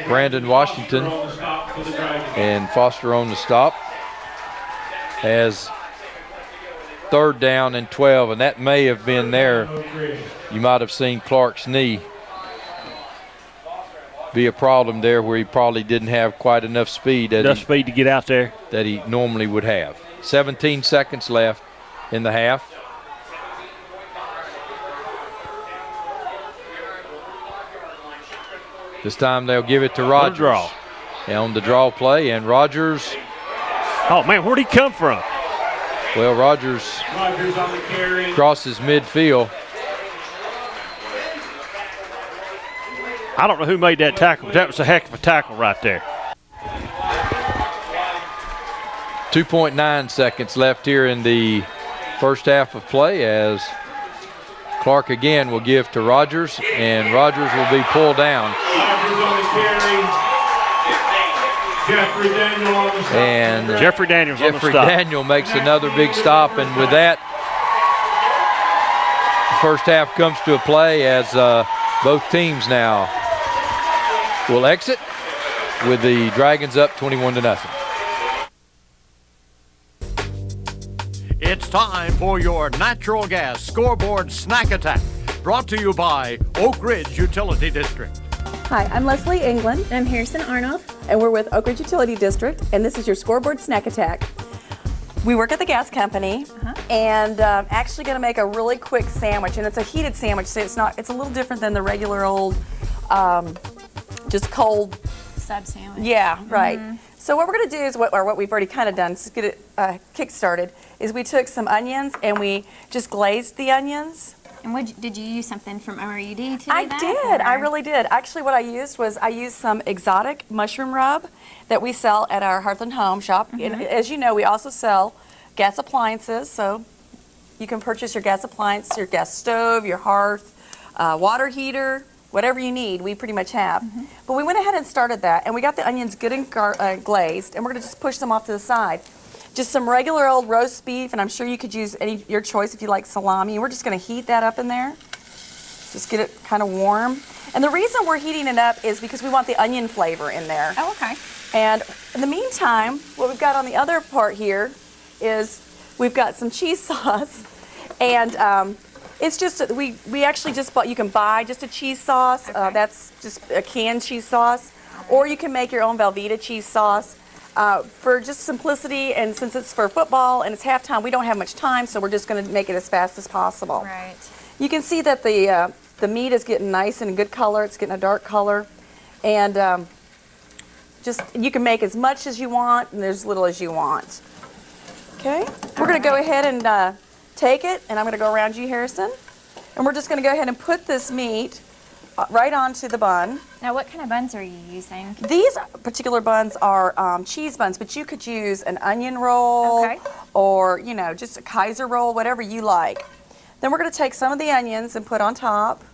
Brandon Washington and Foster on the stop. As 3rd down and 12, and that may have been there. You might have seen Clark's knee be a problem there, where he probably didn't have quite enough speed to get out there that he normally would have. 17 seconds left in the half. This time they'll give it to Rogers. On the draw play, and Rogers. Oh man, where'd he come from? Well, Rogers on the carry. Crosses midfield. I don't know who made that tackle, but that was a heck of a tackle right there. 2.9 seconds left here in the first half of play as Clark again will give to Rogers, and Rogers will be pulled down. And Jeffrey Daniel makes another big stop, and with that, the first half comes to a play as both teams now will exit with the Dragons up 21-0. It's time for your natural gas scoreboard snack attack, brought to you by Oak Ridge Utility District. Hi, I'm Leslie England. And I'm Harrison Arnold. And we're with Oak Ridge Utility District, and this is your scoreboard snack attack. We work at the gas company, and actually going to make a really quick sandwich, and it's a heated sandwich, so it's a little different than the regular old, just cold sub sandwich. Yeah, right. So what we're going to do is what we've already kind of done to get it kick started is we took some onions and we just glazed the onions. And did you use something from OEB to do that? I did. I really did. Actually, what I used was some exotic mushroom rub that we sell at our Hearth and Home shop. And as you know, we also sell gas appliances. So you can purchase your gas appliance, your gas stove, your hearth, water heater, whatever you need, we pretty much have. But we went ahead and started that, and we got the onions good and glazed, and we're going to just push them off to the side. Just some regular old roast beef, and I'm sure you could use your choice if you like salami. We're just going to heat that up in there. Just get it kind of warm. And the reason we're heating it up is because we want the onion flavor in there. Oh, okay. And in the meantime, what we've got on the other part here is we've got some cheese sauce, and it's just we actually just bought. You can buy just a cheese sauce. That's just a canned cheese sauce, or you can make your own Velveeta cheese sauce. For just simplicity, and since it's for football and it's halftime, we don't have much time, so we're just going to make it as fast as possible. Right. You can see that the meat is getting nice and a good color. It's getting a dark color, and just you can make as much as you want and as little as you want. Okay. We're going to go ahead and take it, and I'm going to go around you, Harrison, and we're just going to go ahead and put this meat right onto the bun. Now, what kind of buns are you using? These particular buns are cheese buns, but you could use an onion roll or, just a Kaiser roll, whatever you like. Then we're going to take some of the onions and put on top,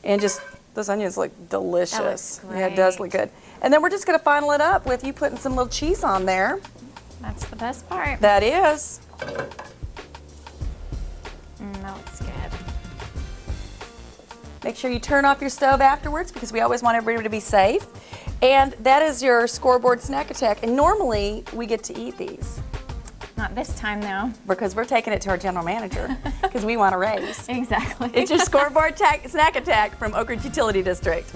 and just, those onions look delicious. That looks great. Yeah, it does look good. And then we're just going to final it up with you putting some little cheese on there. That's the best part. That is. That looks good. Make sure you turn off your stove afterwards because we always want everybody to be safe. And that is your scoreboard snack attack. And normally we get to eat these. Not this time though. Because we're taking it to our general manager because we want to raise. Exactly. It's your scoreboard snack attack from Oak Ridge Utility District.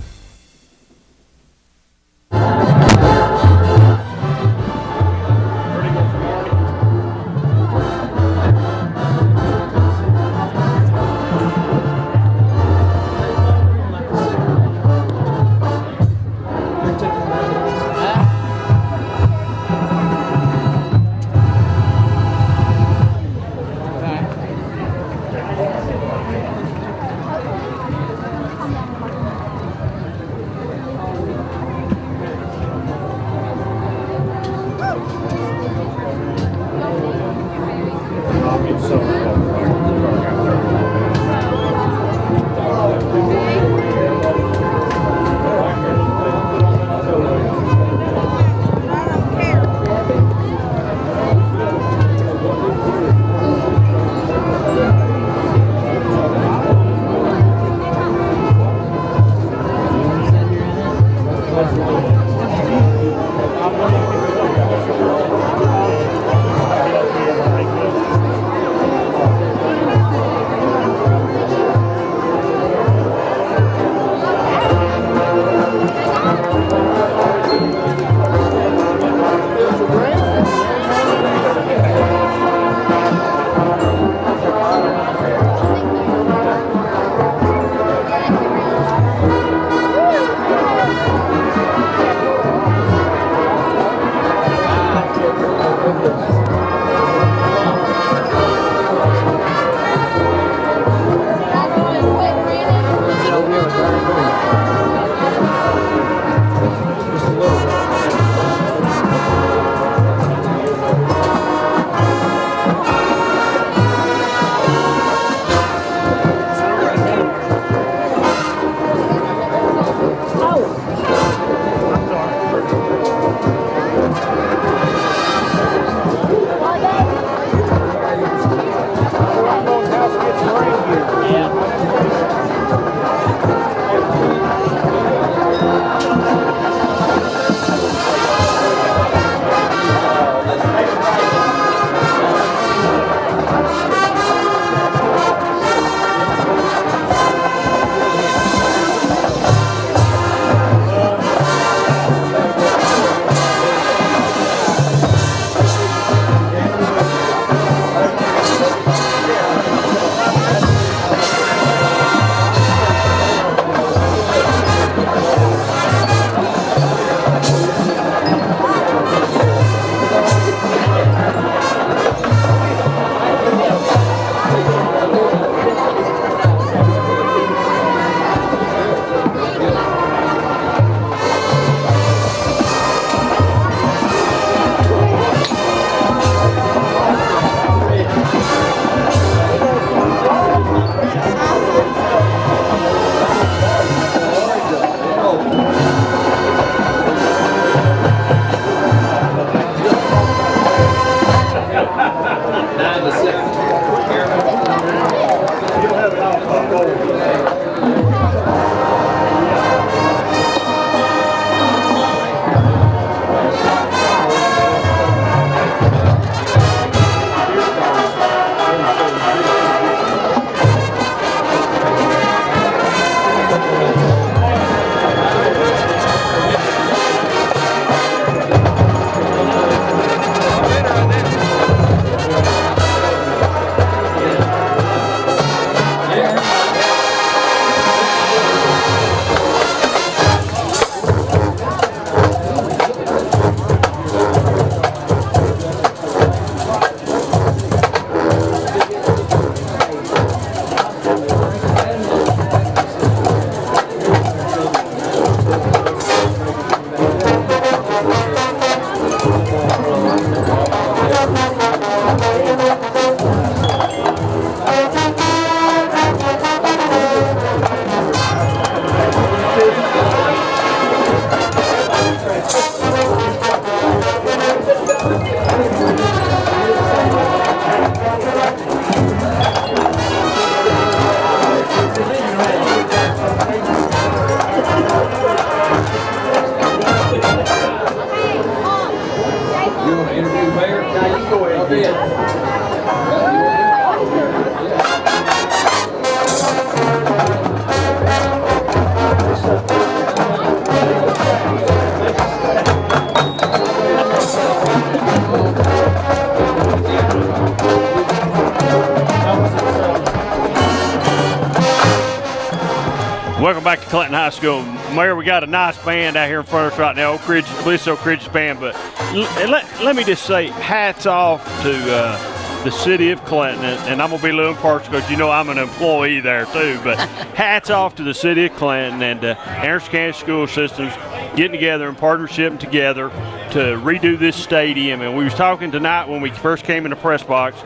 Welcome back to Clinton High School. Mayor, we got a nice band out here in front of us right now. Oak Ridge, I believe it's Oak Ridge's band, but let me just say hats off to the city of Clinton, and I'm going to be a little impartial because you know I'm an employee there too, but hats off to the city of Clinton and Anderson County School Systems getting together in partnership together to redo this stadium. And we was talking tonight when we first came in the press box.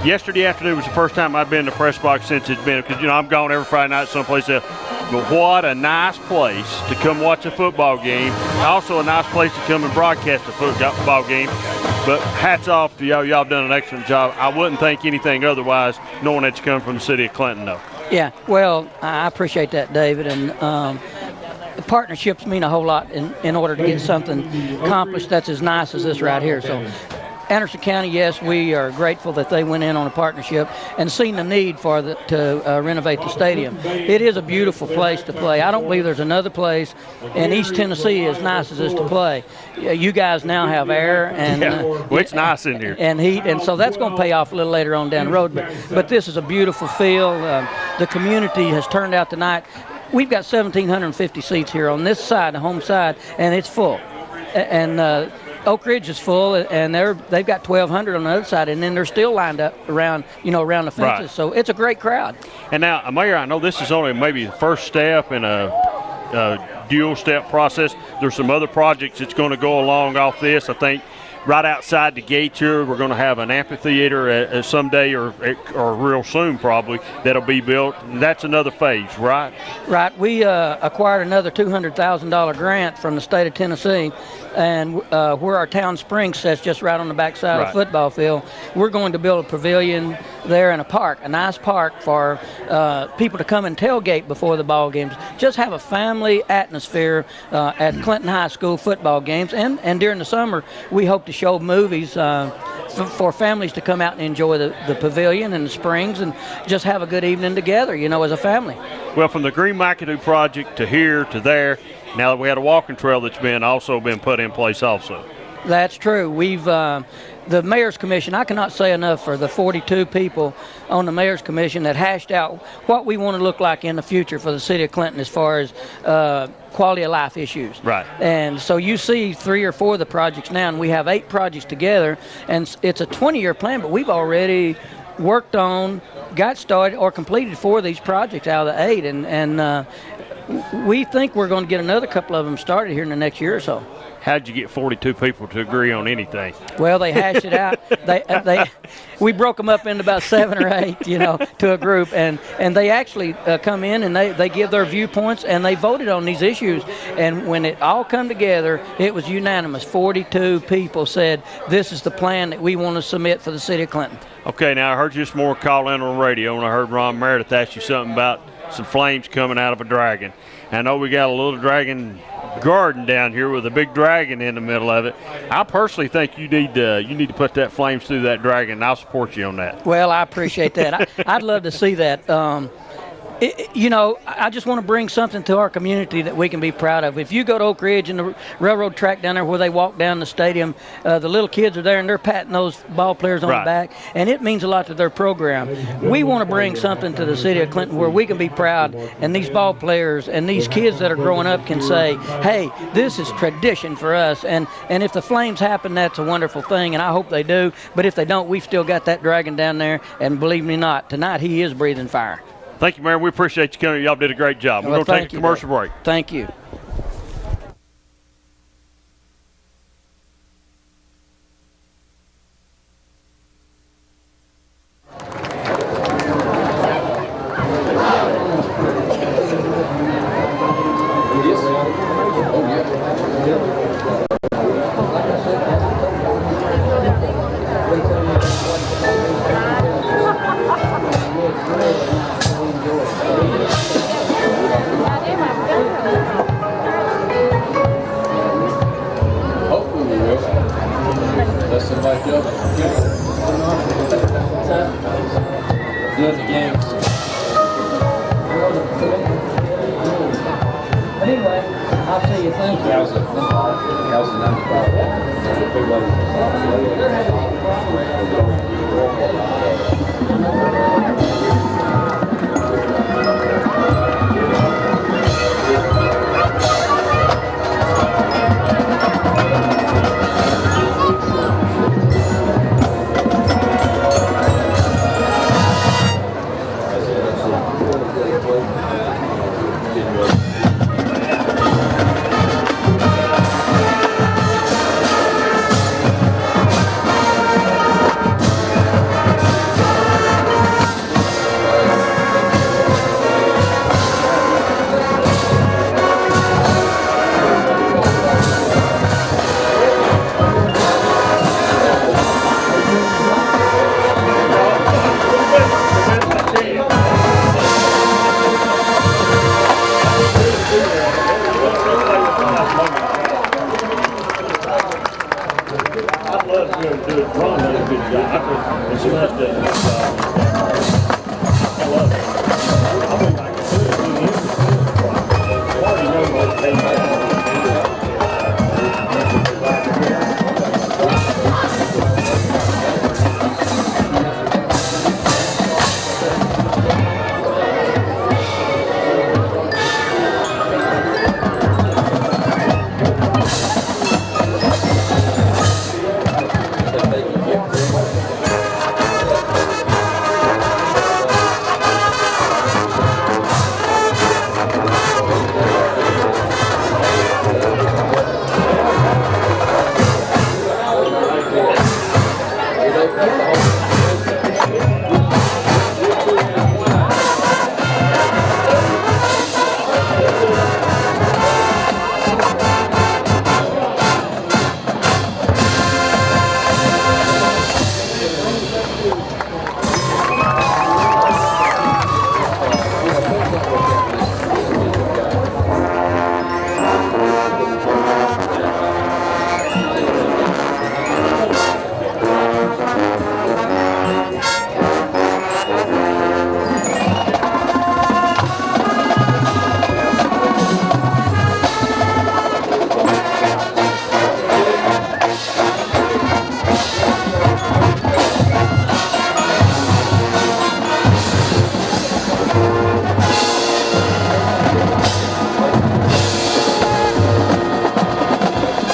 Yesterday afternoon was the first time I've been in the press box since it's been, because, you know, I'm gone every Friday night someplace else. But what a nice place to come watch a football game. Also a nice place to come and broadcast a football game. But hats off to y'all. Y'all have done an excellent job. I wouldn't think anything otherwise, knowing that you come from the city of Clinton, though. Yeah, well, I appreciate that, David. And partnerships mean a whole lot in order to get something accomplished that's as nice as this right here. So Anderson County, yes, we are grateful that they went in on a partnership and seen the need for to renovate the stadium. It is a beautiful place to play. I don't believe there's another place in East Tennessee as nice as this to play. You guys now have air and well, it's nice in here and heat, and so that's going to pay off a little later on down the road. But this is a beautiful field. The community has turned out tonight. We've got 1,750 seats here on this side, the home side, and it's full. And Oak Ridge is full, and they've got 1,200 on the other side, and then they're still lined up around the fences. Right. So it's a great crowd. And now, Mayor, I know this is only maybe the first step in a dual-step process. There's some other projects that's going to go along off this. I think right outside the gate here, we're going to have an amphitheater someday or real soon probably that'll be built. And that's another phase, right? Right. We acquired another $200,000 grant from the state of Tennessee, and where our town spring sits just right on the backside of the football field, we're going to build a pavilion there in a park, a nice park for people to come and tailgate before the ball games. Just have a family atmosphere at Clinton High School football games, and during the summer we hope to show movies for families to come out and enjoy the pavilion and the springs and just have a good evening together, as a family. Well, from the Green McAdoo project to here to there, now that we had a walking trail that's also been put in place also. That's true. We've the Mayor's Commission, I cannot say enough for the 42 people on the Mayor's Commission that hashed out what we want to look like in the future for the city of Clinton as far as quality of life issues. Right. And so you see 3 or 4 of the projects now, and we have 8 projects together, and it's a 20-year plan, but we've already worked on, got started, or completed 4 of these projects out of the 8, and we think we're going to get another couple of them started here in the next year or so. How'd you get 42 people to agree on anything? Well, they hashed it out. We broke them up into about 7 or 8, to a group, and they actually come in and they give their viewpoints and they voted on these issues. And when it all come together, it was unanimous. 42 people said this is the plan that we want to submit for the city of Clinton. Okay, now I heard you just more call in on the radio, and I heard Ron Meredith ask you something about some flames coming out of a dragon. I know we got a little dragon garden down here with a big dragon in the middle of it. I personally think you need to put that flames through that dragon, and I'll support you on that. Well, I appreciate that. I'd love to see that. I just want to bring something to our community that we can be proud of. If you go to Oak Ridge and the railroad track down there where they walk down the stadium, the little kids are there and they're patting those ball players on the back, and it means a lot to their program. We want to bring something to the city of Clinton where we can be proud, and these ball players and these kids that are growing up can say, hey, this is tradition for us, and if the flames happen, that's a wonderful thing, and I hope they do, but if they don't, we've still got that dragon down there, and believe me not, tonight he is breathing fire. Thank you, Mayor. We appreciate you coming. Y'all did a great job. We're going to take a commercial break. Thank you. good in the games. But anyway, I'll see you. Thank you. How's the 17.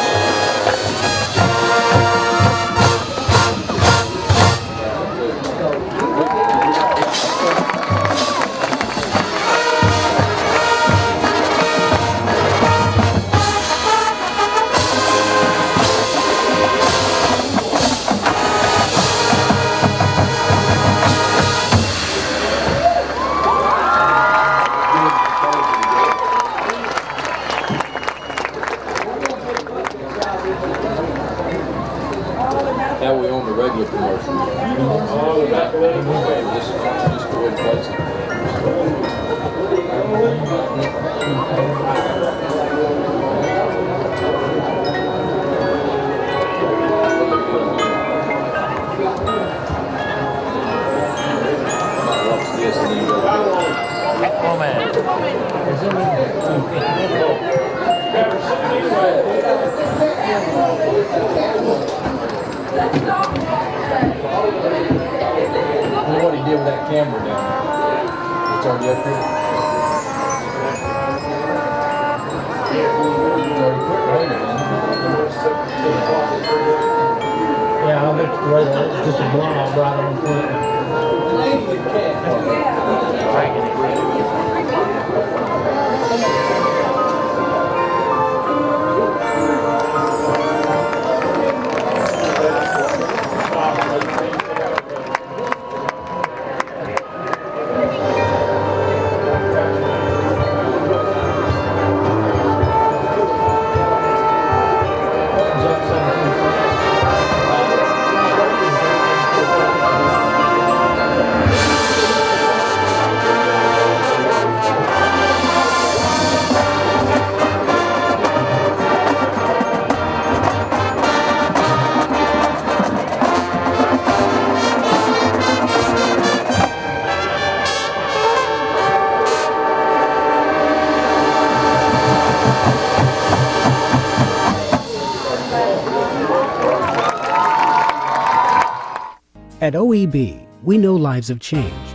At OEB, we know lives have changed.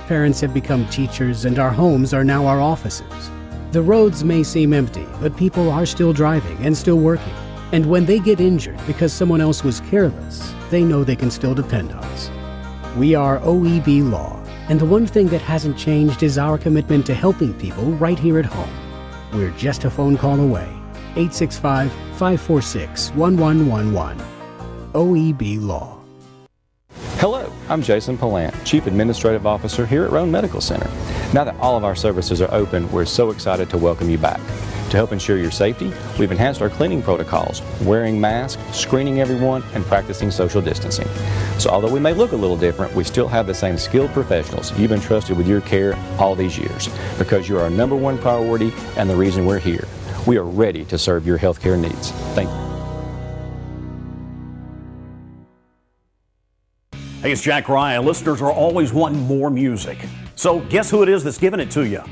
Parents have become teachers, and our homes are now our offices. The roads may seem empty, but people are still driving and still working. And when they get injured because someone else was careless, they know they can still depend on us. We are OEB Law, and the one thing that hasn't changed is our commitment to helping people right here at home. We're just a phone call away. 865-546-1111. OEB Law. Hello, I'm Jason Palant, Chief Administrative Officer here at Roan Medical Center. Now that all of our services are open, we're so excited to welcome you back. To help ensure your safety, we've enhanced our cleaning protocols, wearing masks, screening everyone, and practicing social distancing. So although we may look a little different, we still have the same skilled professionals you've been trusted with your care all these years, because you're our #1 priority and the reason we're here. We are ready to serve your healthcare needs. Thank you. Hey, it's Jack Ryan. Listeners are always wanting more music. So guess who it is that's giving it to you?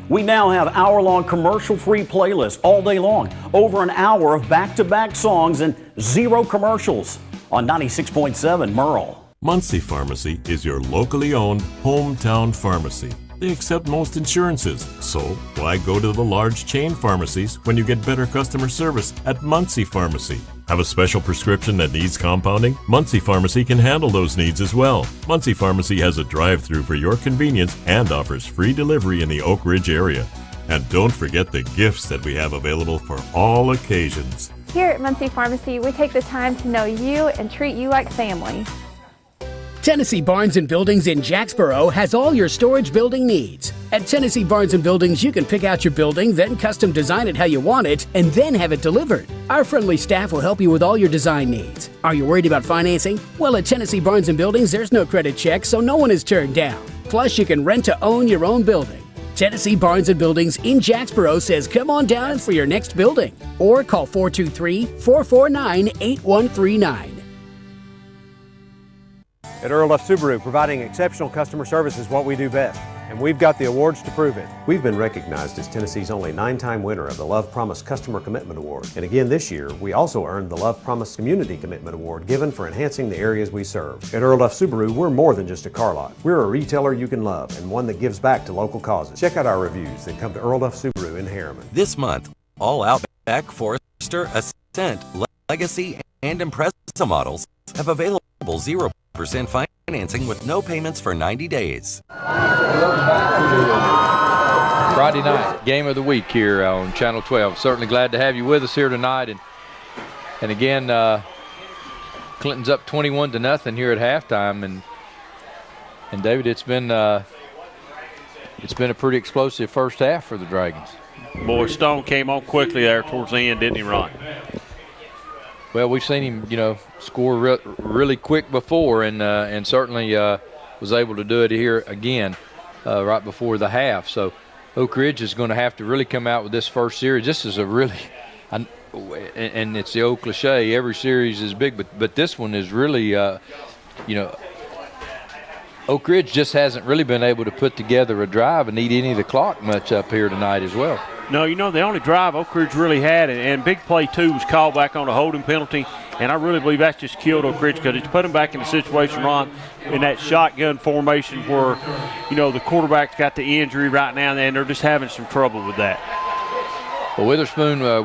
We now have hour-long commercial-free playlists all day long. Over an hour of back-to-back songs and 0 commercials on 96.7 Merle. Muncie Pharmacy is your locally owned hometown pharmacy. They accept most insurances, so why go to the large chain pharmacies when you get better customer service at Muncie Pharmacy? Have a special prescription that needs compounding? Muncie Pharmacy can handle those needs as well. Muncie Pharmacy has a drive-thru for your convenience and offers free delivery in the Oak Ridge area. And don't forget the gifts that we have available for all occasions. Here at Muncie Pharmacy, we take the time to know you and treat you like family. Tennessee Barns & Buildings in Jacksboro has all your storage building needs. At Tennessee Barns & Buildings, you can pick out your building, then custom design it how you want it, and then have it delivered. Our friendly staff will help you with all your design needs. Are you worried about financing? Well, at Tennessee Barns & Buildings, there's no credit check, so no one is turned down. Plus, you can rent to own your own building. Tennessee Barns & Buildings in Jacksboro says come on down for your next building. Or call 423-449-8139. At Earl F. Subaru, providing exceptional customer service is what we do best, and we've got the awards to prove it. We've been recognized as Tennessee's only 9-time winner of the Love Promise Customer Commitment Award. And again this year, we also earned the Love Promise Community Commitment Award given for enhancing the areas we serve. At Earl F. Subaru, we're more than just a car lot. We're a retailer you can love and one that gives back to local causes. Check out our reviews and come to Earl F. Subaru in Harriman. This month, all Outback, Forester, Ascent, Legacy, and Impreza models have available 0% financing with no payments for 90 days. Friday night, game of the week here on Channel 12. Certainly glad to have you with us here tonight. And again, Clinton's up 21-0 here at halftime. And David, it's been a pretty explosive first half for the Dragons. Boy, Stone came on quickly there towards the end, didn't he, Ron? Well, we've seen him, score really quick before, and certainly was able to do it here again right before the half. So Oak Ridge is going to have to really come out with this first series. This is a really, and it's the old cliche, every series is big, but this one is really, Oak Ridge just hasn't really been able to put together a drive and eat any of the clock much up here tonight as well. No, the only drive Oak Ridge really had, and big play 2 was called back on a holding penalty, and I really believe that's just killed Oak Ridge because it's put them back in the situation, Ron, in that shotgun formation where, the quarterback's got the injury right now, and they're just having some trouble with that. Well,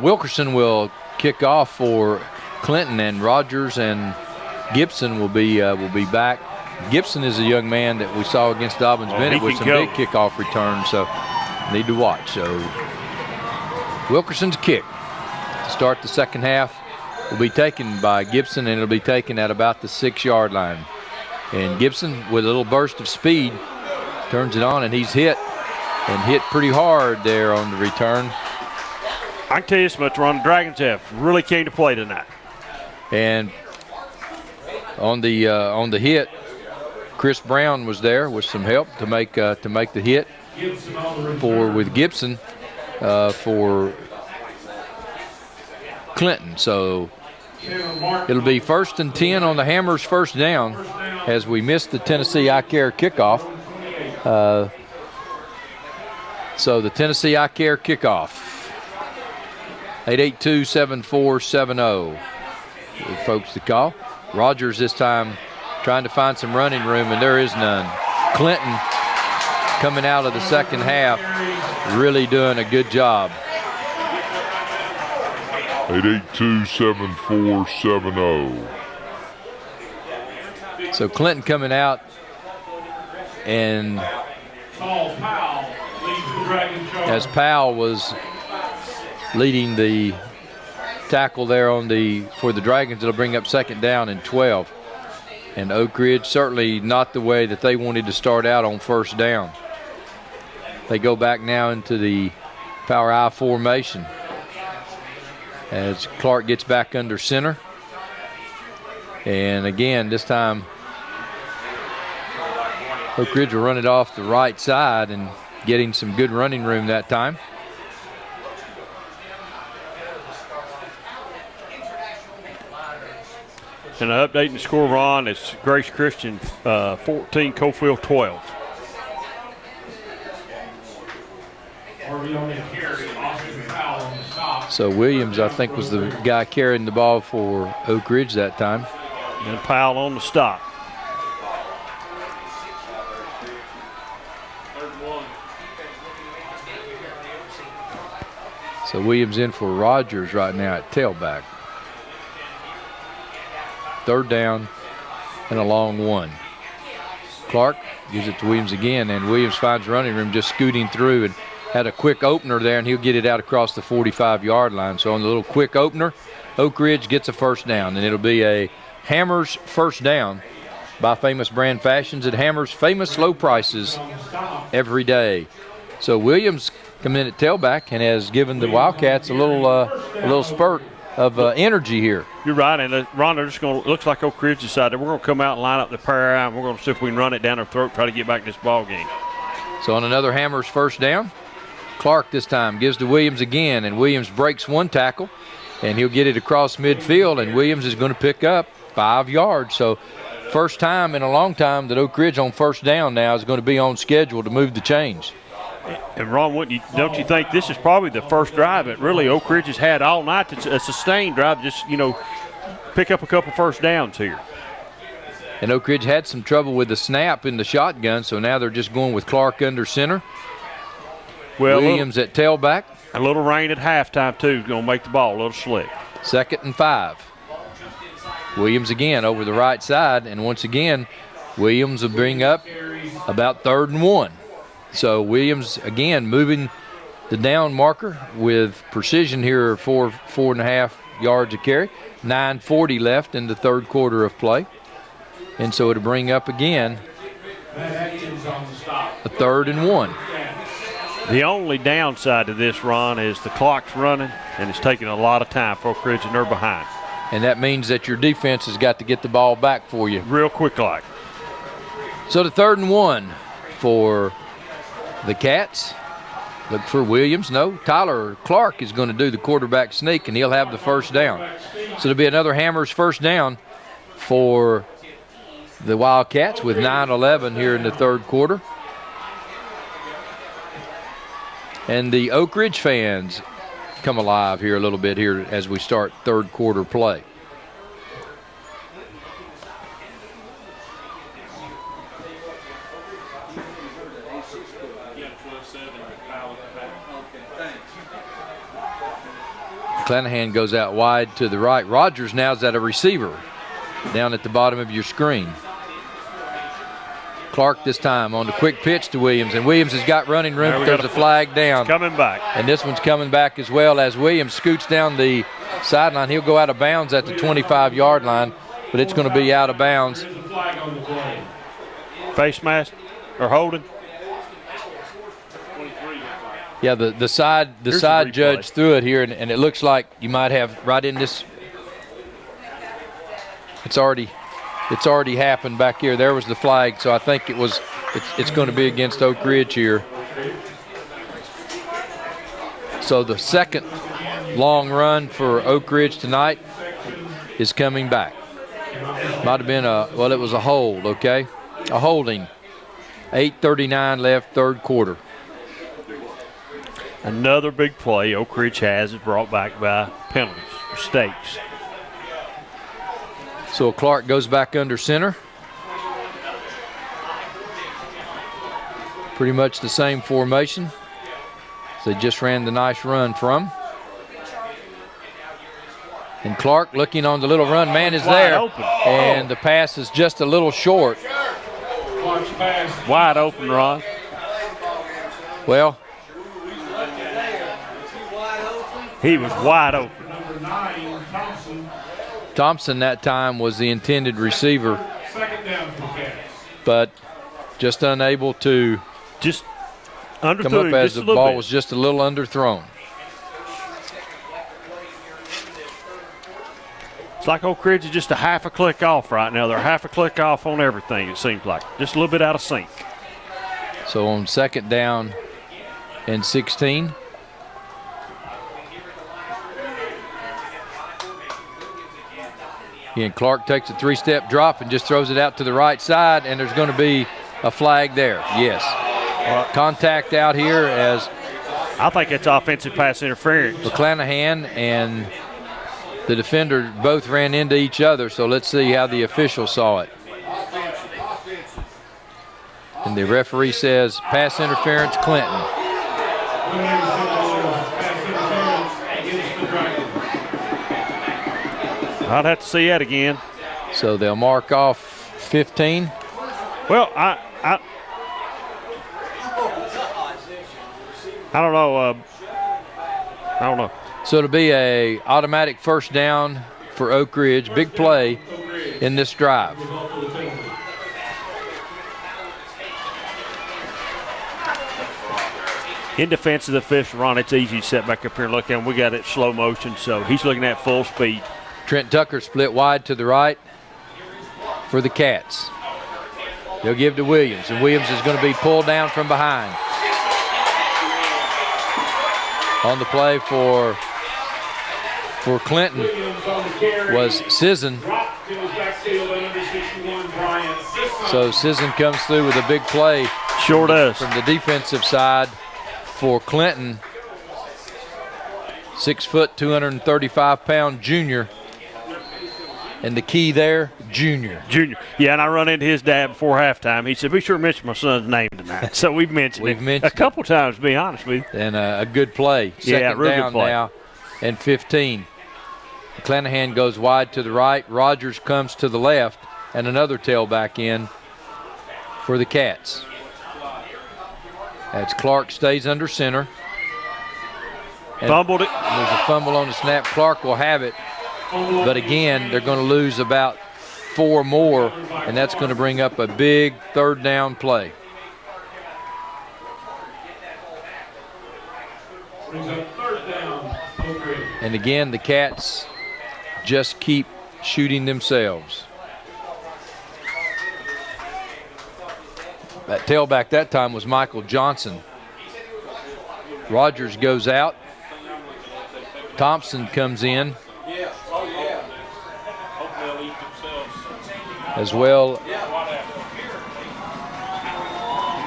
Wilkerson will kick off for Clinton, and Rogers and Gibson will be back. Gibson is a young man that we saw against Dobbins-Bennett with some big kickoff returns, so need to watch. So Wilkerson's kick to start the second half will be taken by Gibson, and it'll be taken at about the 6-yard line. And Gibson, with a little burst of speed, turns it on, and he's hit pretty hard there on the return. I can tell you this much, Ron, the Dragons have really came to play tonight. And on the hit, Chris Brown was there with some help to make the hit with Gibson for Clinton. So it'll be 1st and 10 on the Hammers' first down as we missed the Tennessee iCare kickoff. So the Tennessee iCare kickoff, 882-7470. Folks to call. Rogers this time trying to find some running room, and there is none. Clinton coming out of the second half, really doing a good job. 882-7470. So Clinton coming out, and as Powell was leading the tackle there for the Dragons, it'll bring up second down and 12. And Oak Ridge certainly not the way that they wanted to start out on first down. They go back now into the power I formation as Clark gets back under center. And again, this time Oak Ridge will run it off the right side and getting some good running room that time. And updating the score, Ron, it's Grace Christian 14, Cofield 12. So Williams, I think, was the guy carrying the ball for Oak Ridge that time. And Powell on the stop. So Williams in for Rogers right now at tailback. Third down and a long one. Clark gives it to Williams again, and Williams finds running room, just scooting through, and had a quick opener there, and he'll get it out across the 45-yard line. So on the little quick opener, Oak Ridge gets a first down, and it'll be a Hammers first down by Famous Brand Fashions at Hammers. Famous low prices every day. So Williams coming in at tailback and has given the Wildcats a little spurt of energy here. You're right, and Ron, they're just going to, looks like Oak Ridge decided we're going to come out and line up the prayer out, and we're going to see if we can run it down their throat, try to get back in this ball game. So on another Hammers first down, Clark this time gives to Williams again, and Williams breaks one tackle, and he'll get it across midfield, and Williams is going to pick up 5 yards. So first time in a long time that Oak Ridge on first down now is going to be on schedule to move the chains. And Ron, don't you think this is probably the first drive that really Oak Ridge has had all night? It's a sustained drive, just, pick up a couple first downs here. And Oak Ridge had some trouble with the snap in the shotgun, so now they're just going with Clark under center. Well, Williams at tailback. A little rain at halftime, too, is going to make the ball a little slick. 2nd and 5. Williams again over the right side, and once again, Williams will bring up about 3rd and 1. So Williams, again, moving the down marker with precision here, 4.5 yards a carry. 9:40 left in the third quarter of play. And so it'll bring up again a 3rd and 1. The only downside to this, Ron, is the clock's running, and it's taking a lot of time for Oak Ridge, and they're behind. And that means that your defense has got to get the ball back for you. Real quick like. So the 3rd and 1 for the Cats. Look for Williams. No, Tyler Clark is going to do the quarterback sneak, and he'll have the first down. So it'll be another Hammers first down for the Wildcats with 9:11 here in the third quarter. And the Oak Ridge fans come alive here a little bit here as we start third quarter play. Clanahan goes out wide to the right. Rogers now is at a receiver down at the bottom of your screen. Clark this time on the quick pitch to Williams, and Williams has got running room, but there's a flag down. It's coming back. And this one's coming back as well as Williams scoots down the sideline. He'll go out of bounds at the 25-yard line, but it's going to be out of bounds. Face mask or holding? Yeah, the side judge threw it here, and it looks like you might have right in this. It's already happened back here. There was the flag, so I think it's going to be against Oak Ridge here. So the second long run for Oak Ridge tonight is coming back. Might have been it was a hold, okay? A holding. 8:39 left, third quarter. Another big play Oak Ridge has is brought back by penalties, mistakes. So Clark goes back under center. Pretty much the same formation. They just ran the nice run from. And Clark looking on the little run. Man is there. Open. And the pass is just a little short. Wide open, Ron. Well, he was wide open. Thompson that time was the intended receiver, but just unable to come up as the ball was just a little underthrown. It's like Oak Ridge is just a half a click off right now. They're half a click off on everything, it seems like. Just a little bit out of sync. So on 2nd down and 16. Again, Clark takes a 3-step drop and just throws it out to the right side, and there's going to be a flag there. Yes. Contact out here as I think it's offensive pass interference. McClanahan and the defender both ran into each other, so let's see how the official saw it. And the referee says pass interference, Clinton. I'd have to see that again. So they'll mark off 15. Well, I don't know. I don't know. So it'll be a automatic first down for Oak Ridge. Big play in this drive. In defense of the official, Ron, it's easy to sit back up here and look at him. We got it slow motion, so he's looking at full speed. Trent Tucker split wide to the right for the Cats. They'll give to Williams, and Williams is going to be pulled down from behind. On the play for Clinton was Sisson. So Sisson comes through with a big play. Sure does. From the defensive side for Clinton. 6 foot, 235-pound junior. And the key there, Junior. Junior. Yeah, and I run into his dad before halftime. He said, be sure to mention my son's name tonight. So we've mentioned it a couple times, to be honest with you. And a good play. Second real down good play. Now and 15. McClanahan goes wide to the right. Rogers comes to the left. And another tailback in for the Cats. As Clark stays under center. And fumbled it. There's a fumble on the snap. Clark will have it. But again, they're going to lose about 4 more, and that's going to bring up a big 3rd down play. And again, the Cats just keep shooting themselves. That tailback that time was Michael Johnson. Rogers goes out. Thompson comes in. As well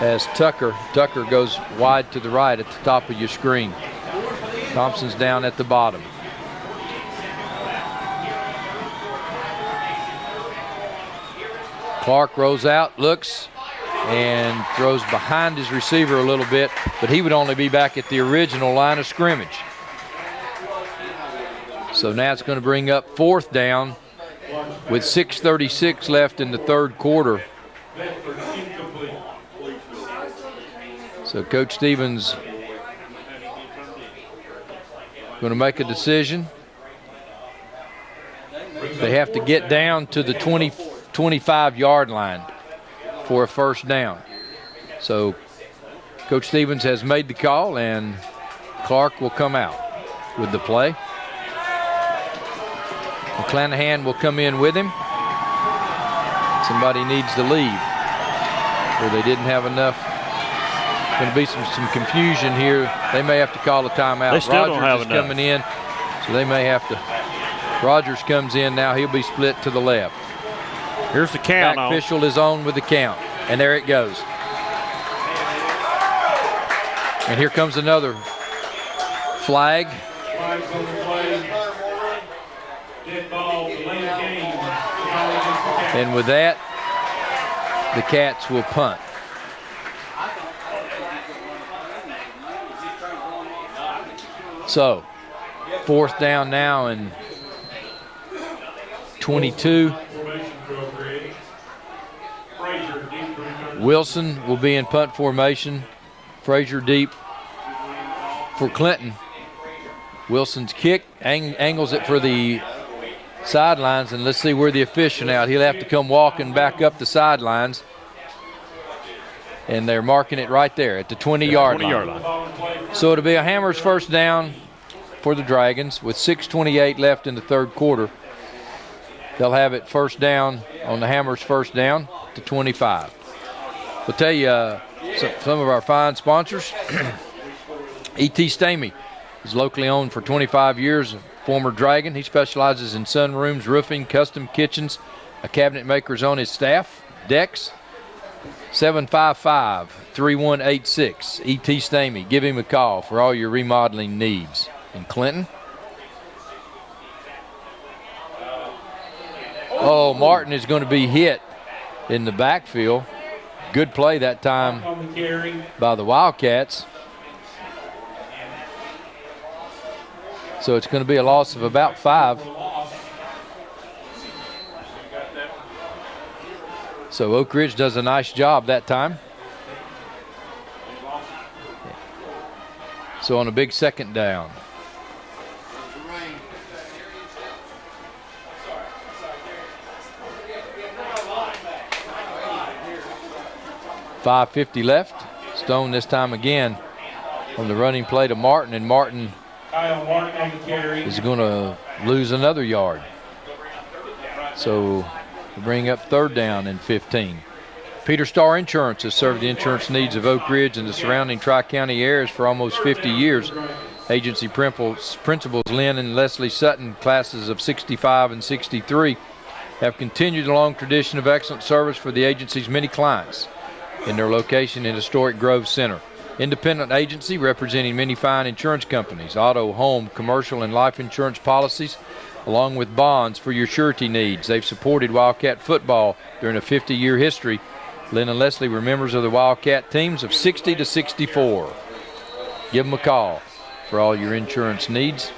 as Tucker. Tucker goes wide to the right at the top of your screen. Thompson's down at the bottom. Clark rolls out, looks, and throws behind his receiver a little bit, but he would only be back at the original line of scrimmage. So now it's going to bring up 4th down with 6:36 left in the 3rd quarter. So Coach Stevens going to make a decision. They have to get down to the 25-yard line for a first down. So Coach Stevens has made the call, and Clark will come out with the play. McClanahan will come in with him. Somebody needs to leave, or they didn't have enough. Going to be some confusion here. They may have to call a timeout. They still Rogers don't have is enough. coming in, so they may have to. Rogers comes in now. He'll be split to the left. Here's the count. Back official is on with the count, and there it goes. And here comes another flag. And with that, the Cats will punt. So, 4th down now and 22. Wilson will be in punt formation. Frazier deep for Clinton. Wilson's kick angles it for the sidelines, and let's see where the official out. He'll have to come walking back up the sidelines, and they're marking it right there at the 20-yard line. So it'll be a Hammers first down for the Dragons with 6:28 left in the third quarter. They'll have it first down on the Hammers first down to 25. We'll tell you some of our fine sponsors. E.T. Stamey is locally owned for 25 years, former Dragon. He specializes in sunrooms, roofing, custom kitchens. A cabinet maker is on his staff. Decks, 755-3186. E.T. Stamey. Give him a call for all your remodeling needs. In Clinton. Oh, Martin is going to be hit in the backfield. Good play that time by the Wildcats. So it's going to be a loss of about 5. So Oak Ridge does a nice job that time. So on a big second down. .550 left. Stone this time again on the running play to Martin, and Martin is going to lose another yard. So we bring up 3rd down and 15. Peter Starr Insurance has served the insurance needs of Oak Ridge and the surrounding Tri-County areas for almost 50 years. Agency principals Lynn and Leslie Sutton, classes of 65 and 63, have continued a long tradition of excellent service for the agency's many clients in their location in historic Grove Center. Independent agency representing many fine insurance companies, auto, home, commercial, and life insurance policies, along with bonds for your surety needs. They've supported Wildcat football during a 50-year history. Lynn and Leslie were members of the Wildcat teams of 60 to 64. Give them a call for all your insurance needs.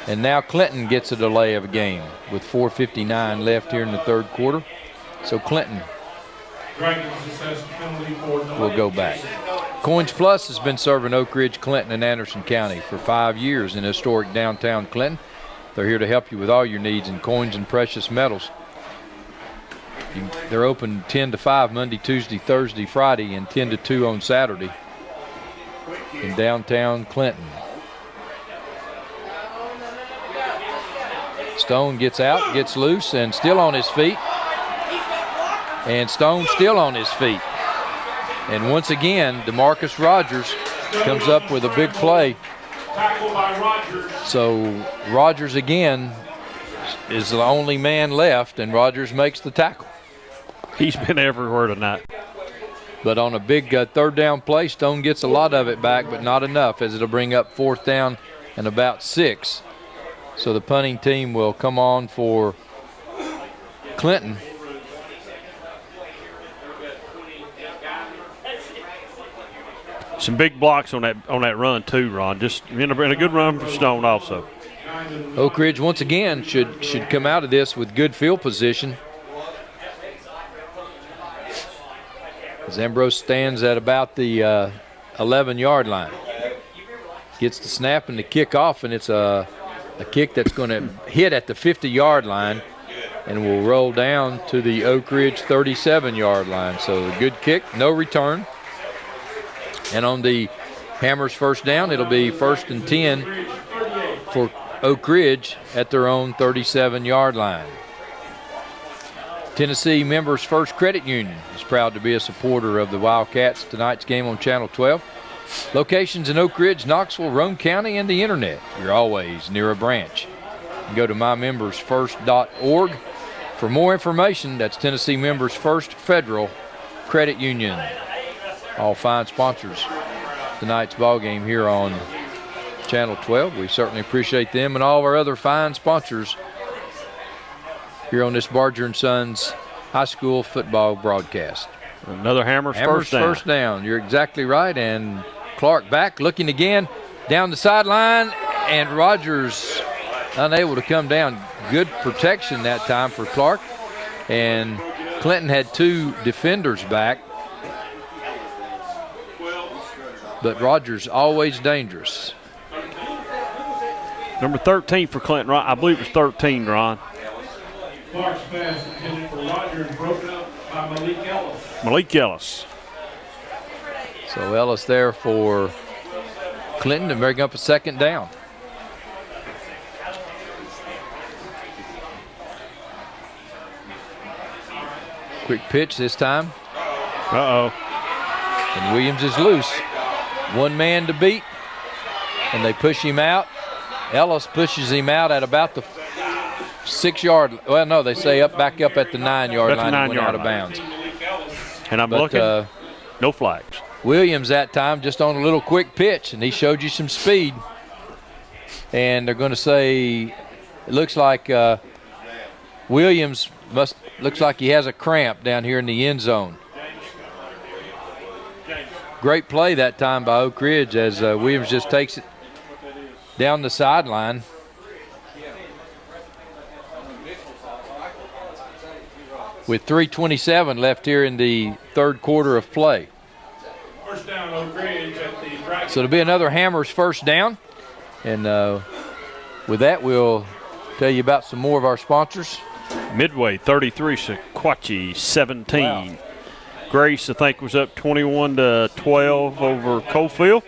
And now Clinton gets a delay of a game with 4:59 left here in the third quarter. So Clinton will go back. Coins Plus has been serving Oak Ridge, Clinton, and Anderson County for 5 years in historic downtown Clinton. They're here to help you with all your needs in coins and precious metals. They're open 10 to 5 Monday, Tuesday, Thursday, Friday, and 10 to 2 on Saturday in downtown Clinton. Stone gets out, gets loose, and still on his feet. And Stone still on his feet. And once again, DeMarcus Rogers comes up with a big play. So Rogers again is the only man left, and Rogers makes the tackle. He's been everywhere tonight. But on a big third down play, Stone gets a lot of it back, but not enough, as it'll bring up 4th down and about 6. So the punting team will come on for Clinton. Some big blocks on that run too, Ron. Just in a good run for Stone also. Oak Ridge once again should come out of this with good field position. As Ambrose stands at about the 11-yard line. Gets the snap and the kick off, and it's a kick that's going to hit at the 50-yard line and will roll down to the Oak Ridge 37-yard line. So a good kick, no return. And on the Hammers first down, it'll be 1st and 10 for Oak Ridge at their own 37-yard line. Tennessee Members First Credit Union is proud to be a supporter of the Wildcats. Tonight's game on Channel 12. Locations in Oak Ridge, Knoxville, Roane County, and the internet. You're always near a branch. Go to mymembersfirst.org for more information. That's Tennessee Members First Federal Credit Union. All fine sponsors tonight's ball game here on Channel 12. We certainly appreciate them and all of our other fine sponsors here on this Barger & Sons high school football broadcast. Another Hammers first down. First down. You're exactly right. And Clark back looking again. down the sideline, and Rogers unable to come down. Good protection that time for Clark, and Clinton had 2 defenders back. But Rogers always dangerous. Number 13 for Clinton, I believe it was 13, Ron. Clark's pass intended for Rogers, broken up by Malik Ellis. Malik Ellis. So Ellis there for Clinton to bring up a 2nd down. Quick pitch this time. Uh-oh. And Williams is loose. 1 man to beat, and they push him out. Ellis pushes him out at about the 6-yard. Well, no, they say back up at the 9-yard line and went out of bounds. And I'm looking, no flags. Williams that time just on a little quick pitch, and he showed you some speed. And they're going to say it looks like Williams looks like he has a cramp down here in the end zone. Great play that time by Oak Ridge as Williams just takes it down the sideline. With 3:27 left here in the 3rd quarter of play. First down, Oak Ridge at the Dragon. So it'll be another Hammers first down. And with that, we'll tell you about some more of our sponsors. Midway 33, Sequatchie 17. Wow. Grace, I think, was up 21-12 over Coalfield.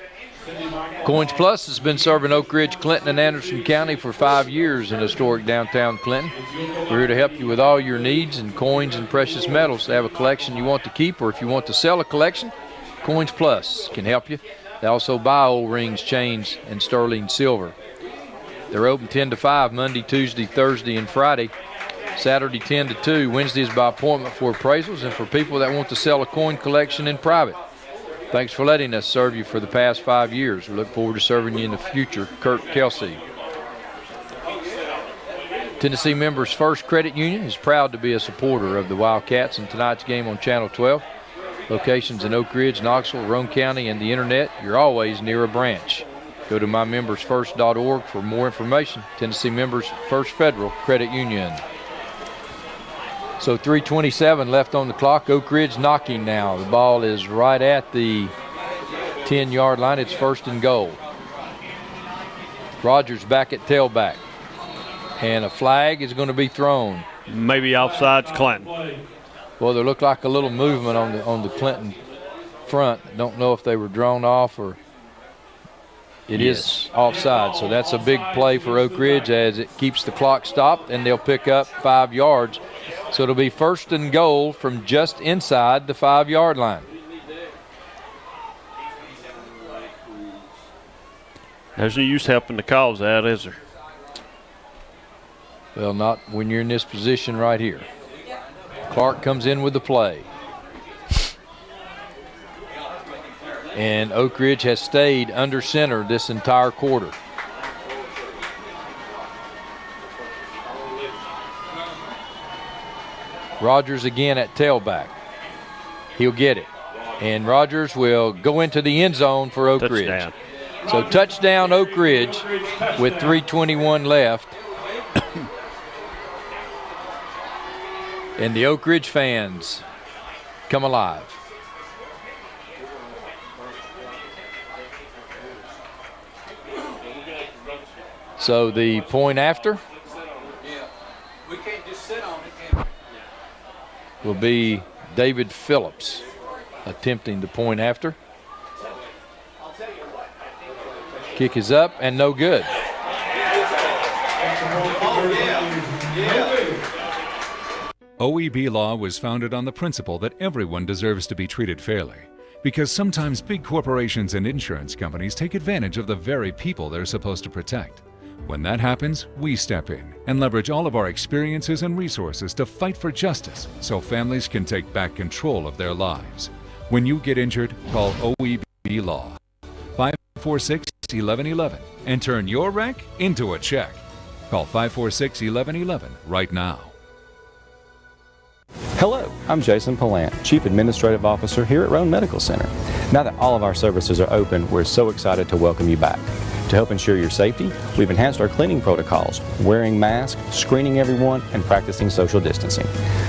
Coins Plus has been serving Oak Ridge, Clinton, and Anderson County for 5 years in historic downtown Clinton. We're here to help you with all your needs in coins and precious metals. They have a collection you want to keep, or if you want to sell a collection, Coins Plus can help you. They also buy old rings, chains, and sterling silver. They're open 10 to 5 Monday, Tuesday, Thursday, and Friday. Saturday 10 to 2. Wednesdays by appointment for appraisals and for people that want to sell a coin collection in private. Thanks for letting us serve you for the past 5 years. We look forward to serving you in the future. Kurt Kelsey. Tennessee Members First Credit Union is proud to be a supporter of the Wildcats in tonight's game on Channel 12. Locations in Oak Ridge, Knoxville, Roane County, and the internet. You're always near a branch. Go to mymembersfirst.org for more information. Tennessee Members First Federal Credit Union. So 3:27 left on the clock. Oak Ridge knocking now. The ball is right at the 10-yard line. It's 1st and goal. Rogers back at tailback. And a flag is going to be thrown. Maybe offsides Clinton. Well, there looked like a little movement on the Clinton front. Don't know if they were drawn off or it is offside. So that's a big play for Oak Ridge as it keeps the clock stopped, and they'll pick up 5 yards. So it'll be 1st and goal from just inside the 5-yard line. There's no use helping the cause out, is there? Well, not when you're in this position right here. Clark comes in with the play. And Oak Ridge has stayed under center this entire quarter. Rogers again at tailback. He'll get it. And Rogers will go into the end zone for Oak Ridge. So touchdown Oak Ridge with 3:21 left. And the Oak Ridge fans come alive. So the point after will be David Phillips attempting the point after. Kick is up and no good. OEB law was founded on the principle that everyone deserves to be treated fairly, because sometimes big corporations and insurance companies take advantage of the very people they're supposed to protect. When that happens, we step in and leverage all of our experiences and resources to fight for justice so families can take back control of their lives. When you get injured, call OEB Law, 546-1111, and turn your wreck into a check. Call 546-1111 right now. Hello, I'm Jason Palant, Chief Administrative Officer here at Roane Medical Center. Now that all of our services are open, we're so excited to welcome you back. To help ensure your safety, we've enhanced our cleaning protocols, wearing masks, screening everyone, and practicing social distancing.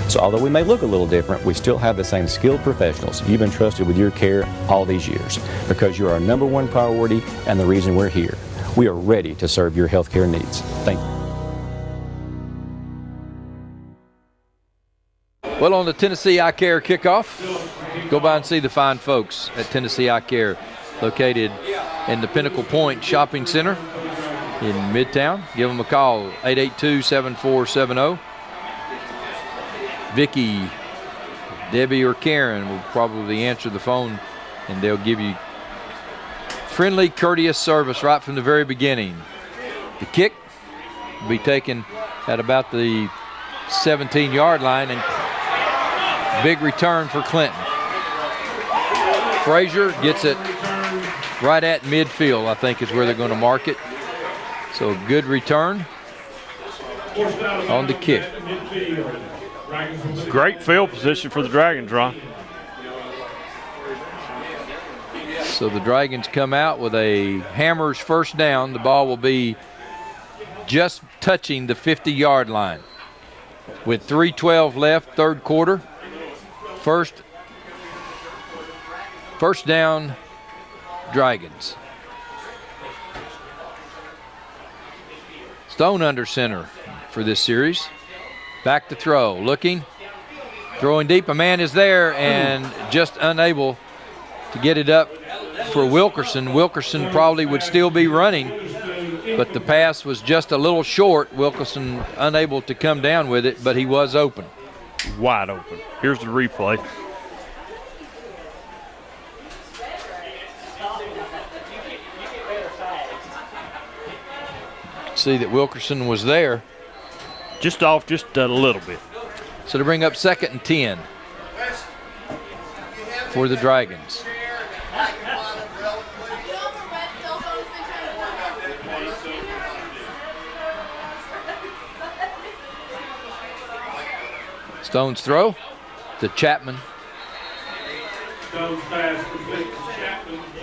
So although we may look a little different, we still have the same skilled professionals you've entrusted with your care all these years, because you're our #1 priority and the reason we're here. We are ready to serve your healthcare needs. Thank you. Well, on the Tennessee Eye Care kickoff, go by and see the fine folks at Tennessee Eye Care, located in the Pinnacle Point Shopping Center in Midtown. Give them a call, 882-7470. Vicki, Debbie, or Karen will probably answer the phone, and they'll give you friendly, courteous service right from the very beginning. The kick will be taken at about the 17-yard line, and big return for Clinton. Frazier gets it right at midfield, I think is where they're going to mark it. So good return on the kick. Great field position for the Dragons, Ron. So the Dragons come out with a Hammers first down. The ball will be just touching the 50-yard line. With 3:12 left, third quarter. First down, Dragons. Stone under center for this series. Back to throw, looking, throwing deep. A man is there and just unable to get it up for Wilkerson. Wilkerson probably would still be running, but the pass was just a little short. Wilkerson unable to come down with it, but he was open. Wide open. Here's the replay. See that Wilkerson was there. Just off just a little bit. So to bring up 2nd and 10 for the Dragons. Stone's throw to Chapman.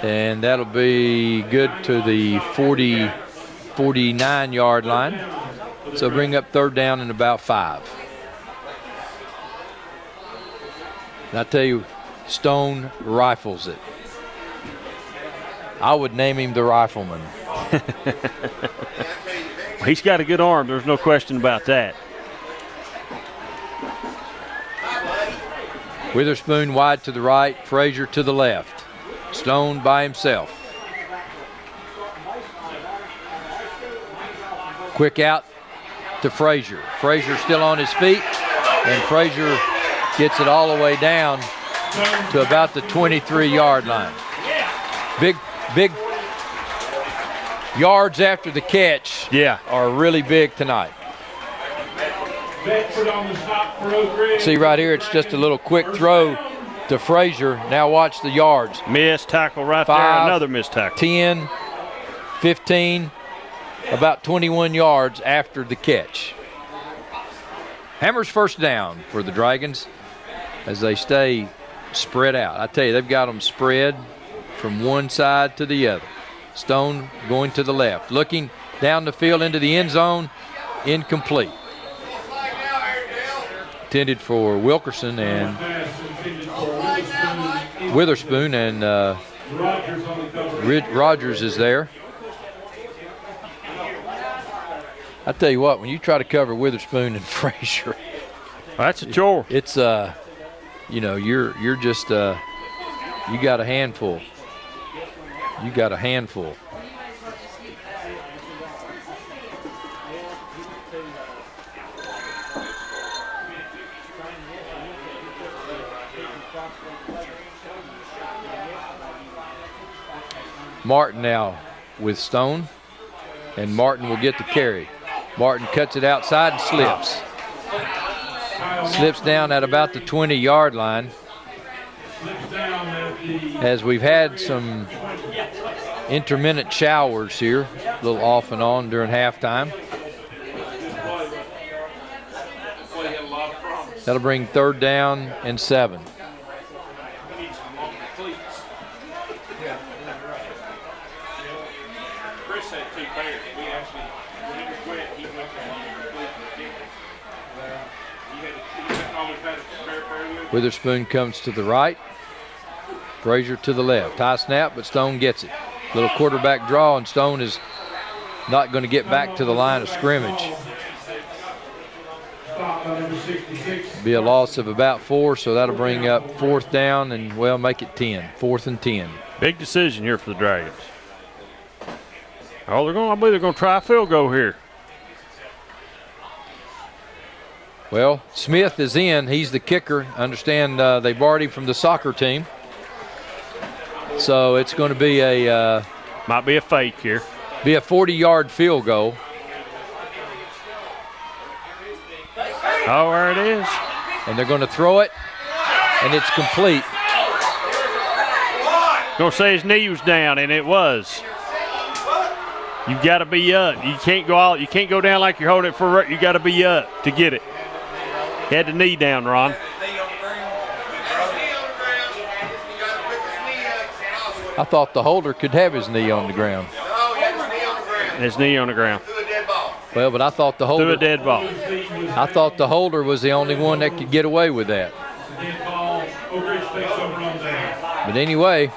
And that'll be good to the 49-yard line. So bring up 3rd down and about 5. And I tell you, Stone rifles it. I would name him the Rifleman. He's got a good arm. There's no question about that. Witherspoon wide to the right, Frazier to the left. Stone by himself. Quick out to Frazier. Frazier still on his feet, and Frazier gets it all the way down to about the 23-yard line. Big yards after the catch are really big tonight. See right here, it's just a little quick throw to Frazier. Now watch the yards. Missed tackle right 5, there, another missed tackle. 10, 15, about 21 yards after the catch. Hammers first down for the Dragons as they stay spread out. I tell you, they've got them spread from one side to the other. Stone going to the left, looking down the field into the end zone, incomplete. Intended for Wilkerson and Witherspoon, and Rogers is there. I tell you what, when you try to cover Witherspoon and Frazier, that's a chore. It's you're just you got a handful. You got a handful. Martin now with Stone, and Martin will get the carry. Martin cuts it outside and slips. Slips down at about the 20-yard line. As we've had some intermittent showers here, a little off and on during halftime. That'll bring 3rd down and 7. just had two pairs. We actually, when he was wet, he went and completely he always had a spare pair with him. Witherspoon comes to the right. Frazier to the left. High snap, but Stone gets it. Little quarterback draw, and Stone is not going to get back to the line of scrimmage. Be a loss of about 4, so that'll bring up 4th down and, well, make it 10. 4th and 10. Big decision here for the Dragons. Oh, I believe they're going to try a field goal here. Well, Smith is in. He's the kicker. Understand they borrowed him from the soccer team. So it's going to be a might be a fake here. Be a 40-yard field goal. Oh, there it is. And they're going to throw it, and it's complete. Going to say his knee was down, and it was. You've got to be up. You can't go out. You can't go down like you're holding it for. You got to be up to get it. He had the knee down, Ron. I thought the holder could have his knee on the ground. His knee on the ground. Well, but I thought the holder. Threw a dead ball. I thought the holder was the only one that could get away with that. But anyway,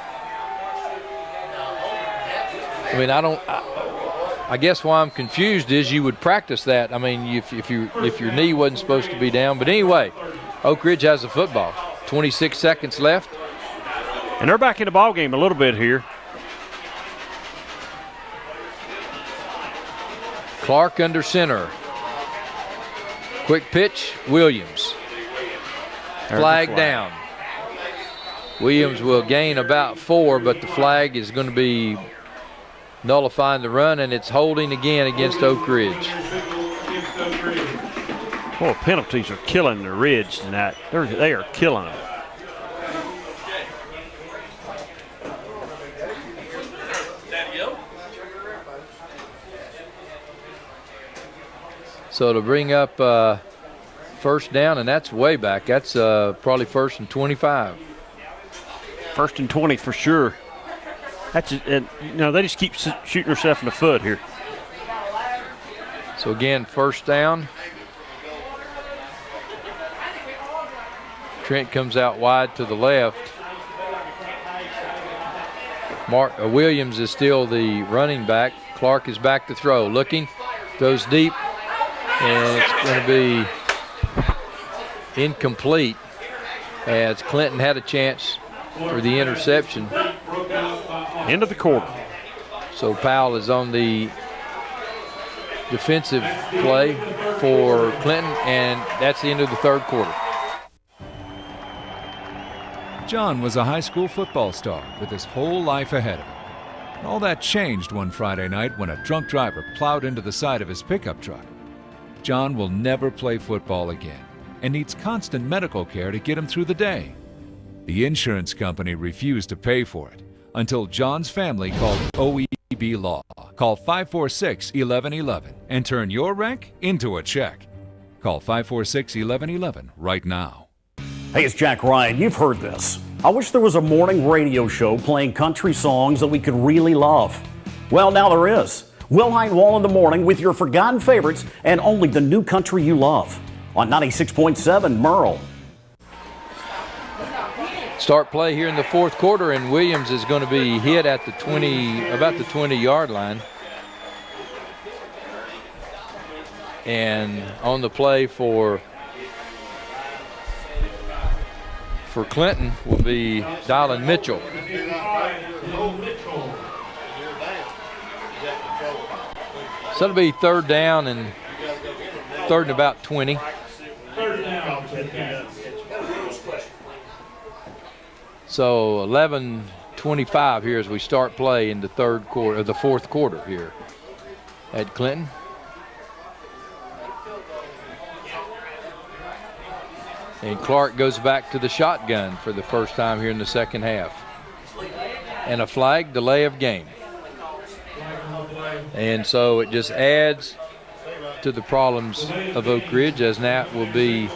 I mean, I guess why I'm confused is you would practice that. I mean, if your knee wasn't supposed to be down. But anyway, Oak Ridge has the football. 26 seconds left. And they're back in the ball game a little bit here. Clark under center. Quick pitch, Williams. Flag down. Williams will gain about 4, but the flag is going to be nullifying the run, and it's holding again against Oak Ridge. Boy, penalties are killing the Ridge tonight. They are killing them. So to bring up 1st down, and that's way back. That's probably 1st and 25. 1st and 20 for sure. That's they just keep shooting themselves in the foot here. So again, 1st down. Trent comes out wide to the left. Williams is still the running back. Clark is back to throw. Looking, throws deep, and it's going to be incomplete as Clinton had a chance for the interception. End of the quarter. So Powell is on the defensive play for Clinton, and that's the end of the 3rd quarter. John was a high school football star with his whole life ahead of him. And all that changed one Friday night when a drunk driver plowed into the side of his pickup truck. John will never play football again and needs constant medical care to get him through the day. The insurance company refused to pay for it until John's family called OEB Law. Call 546-1111 and turn your wreck into a check. Call 546-1111 right now. Hey, it's Jack Ryan. You've heard this. I wish there was a morning radio show playing country songs that we could really love. Well, now there is. Wilhite Wall in the Morning with your forgotten favorites and only the new country you love. On 96.7 Merle. Start play here in the 4th quarter, and Williams is going to be hit at the 20, about the 20-yard line. And on the play for Clinton will be Dylan Mitchell. So it'll be 3rd down and 3rd and about 20. So 11:25 here as we start play in the 3rd quarter, the 4th quarter here at Clinton. And Clark goes back to the shotgun for the first time here in the 2nd half. And a flag, delay of game. And so it just adds to the problems of Oak Ridge, as now will be,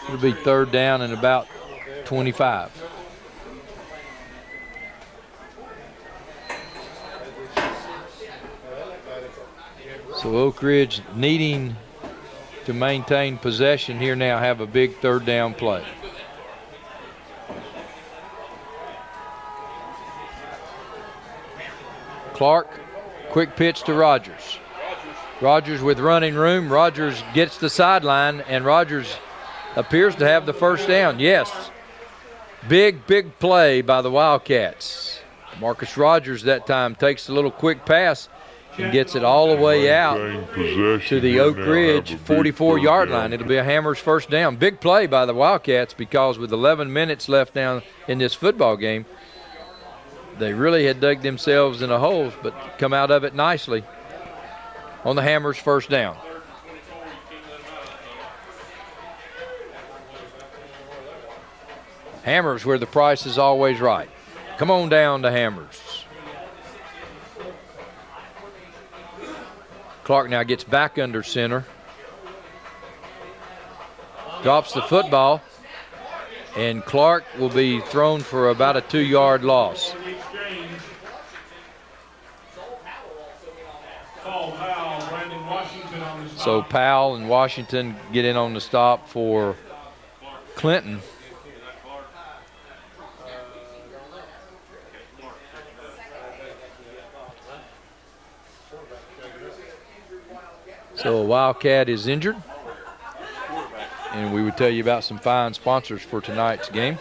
it'll be 3rd down and about 25. So Oak Ridge needing to maintain possession here now, have a big third down play. Clark, quick pitch to Rogers. Rogers with running room. Rogers gets the sideline, and Rogers appears to have the first down. Yes. Big play by the Wildcats. Marcus Rogers that time takes a little quick pass and gets it all the way out to the Oak Ridge 44-yard line. It'll be a Hammers first down. Big play by the Wildcats, because with 11 minutes left down in this football game, they really had dug themselves in a hole, but come out of it nicely on the Hammers first down. Hammers, where the price is always right. Come on down to Hammers. Clark now gets back under center. Drops the football, and Clark will be thrown for about a 2-yard loss. So Powell and Washington get in on the stop for Clinton. So a Wildcat is injured. And we would tell you about some fine sponsors for tonight's game.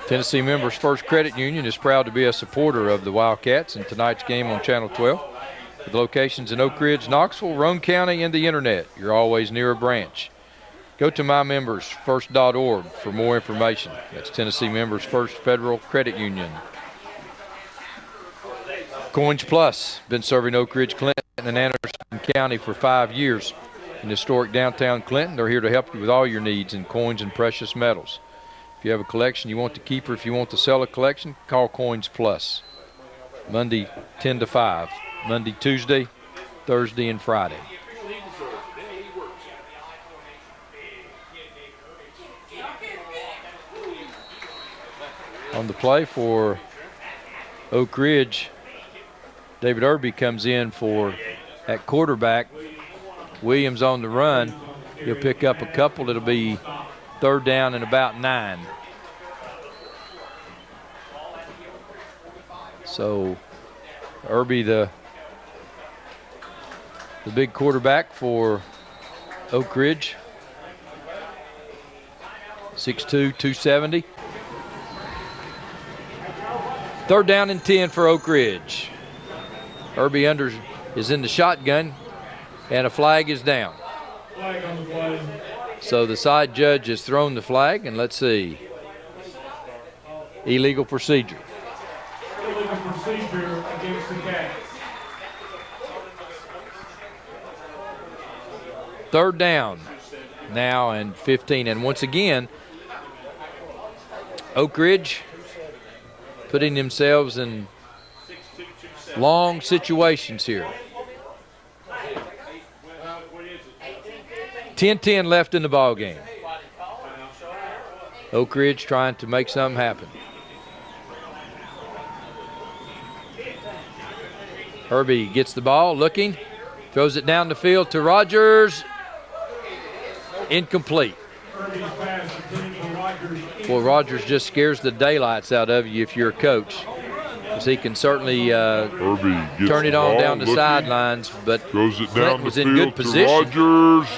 Tennessee Members First Credit Union is proud to be a supporter of the Wildcats in tonight's game on Channel 12. With locations in Oak Ridge, Knoxville, Roane County, and the internet, you're always near a branch. Go to mymembersfirst.org for more information. That's Tennessee Members First Federal Credit Union. Coins Plus, been serving Oak Ridge, Clinton, and Anderson County for 5 years. In historic downtown Clinton, they're here to help you with all your needs in coins and precious metals. If you have a collection you want to keep, or if you want to sell a collection, call Coins Plus. Monday 10 to 5. Monday, Tuesday, Thursday, and Friday. On the play for Oak Ridge, David Irby comes in for at quarterback. Williams on the run. He'll pick up a couple. It'll be third down and about 9. So Irby, the big quarterback for Oak Ridge, 6'2", 270. Third down and 10 for Oak Ridge. Irby is in the shotgun, and a flag is down. Flag on the play. So the side judge has thrown the flag, and let's see. Illegal procedure. Illegal procedure against the Cats. Third down now and 15. And once again, Oak Ridge putting themselves in long situations here. 10-10 left in the ball game. Oak Ridge trying to make something happen. Irby gets the ball, looking, throws it down the field to Rogers. Incomplete. Well, Rogers just scares the daylights out of you if you're a coach, because he can certainly turn it on down the sidelines, but Clinton was in good position. Rogers.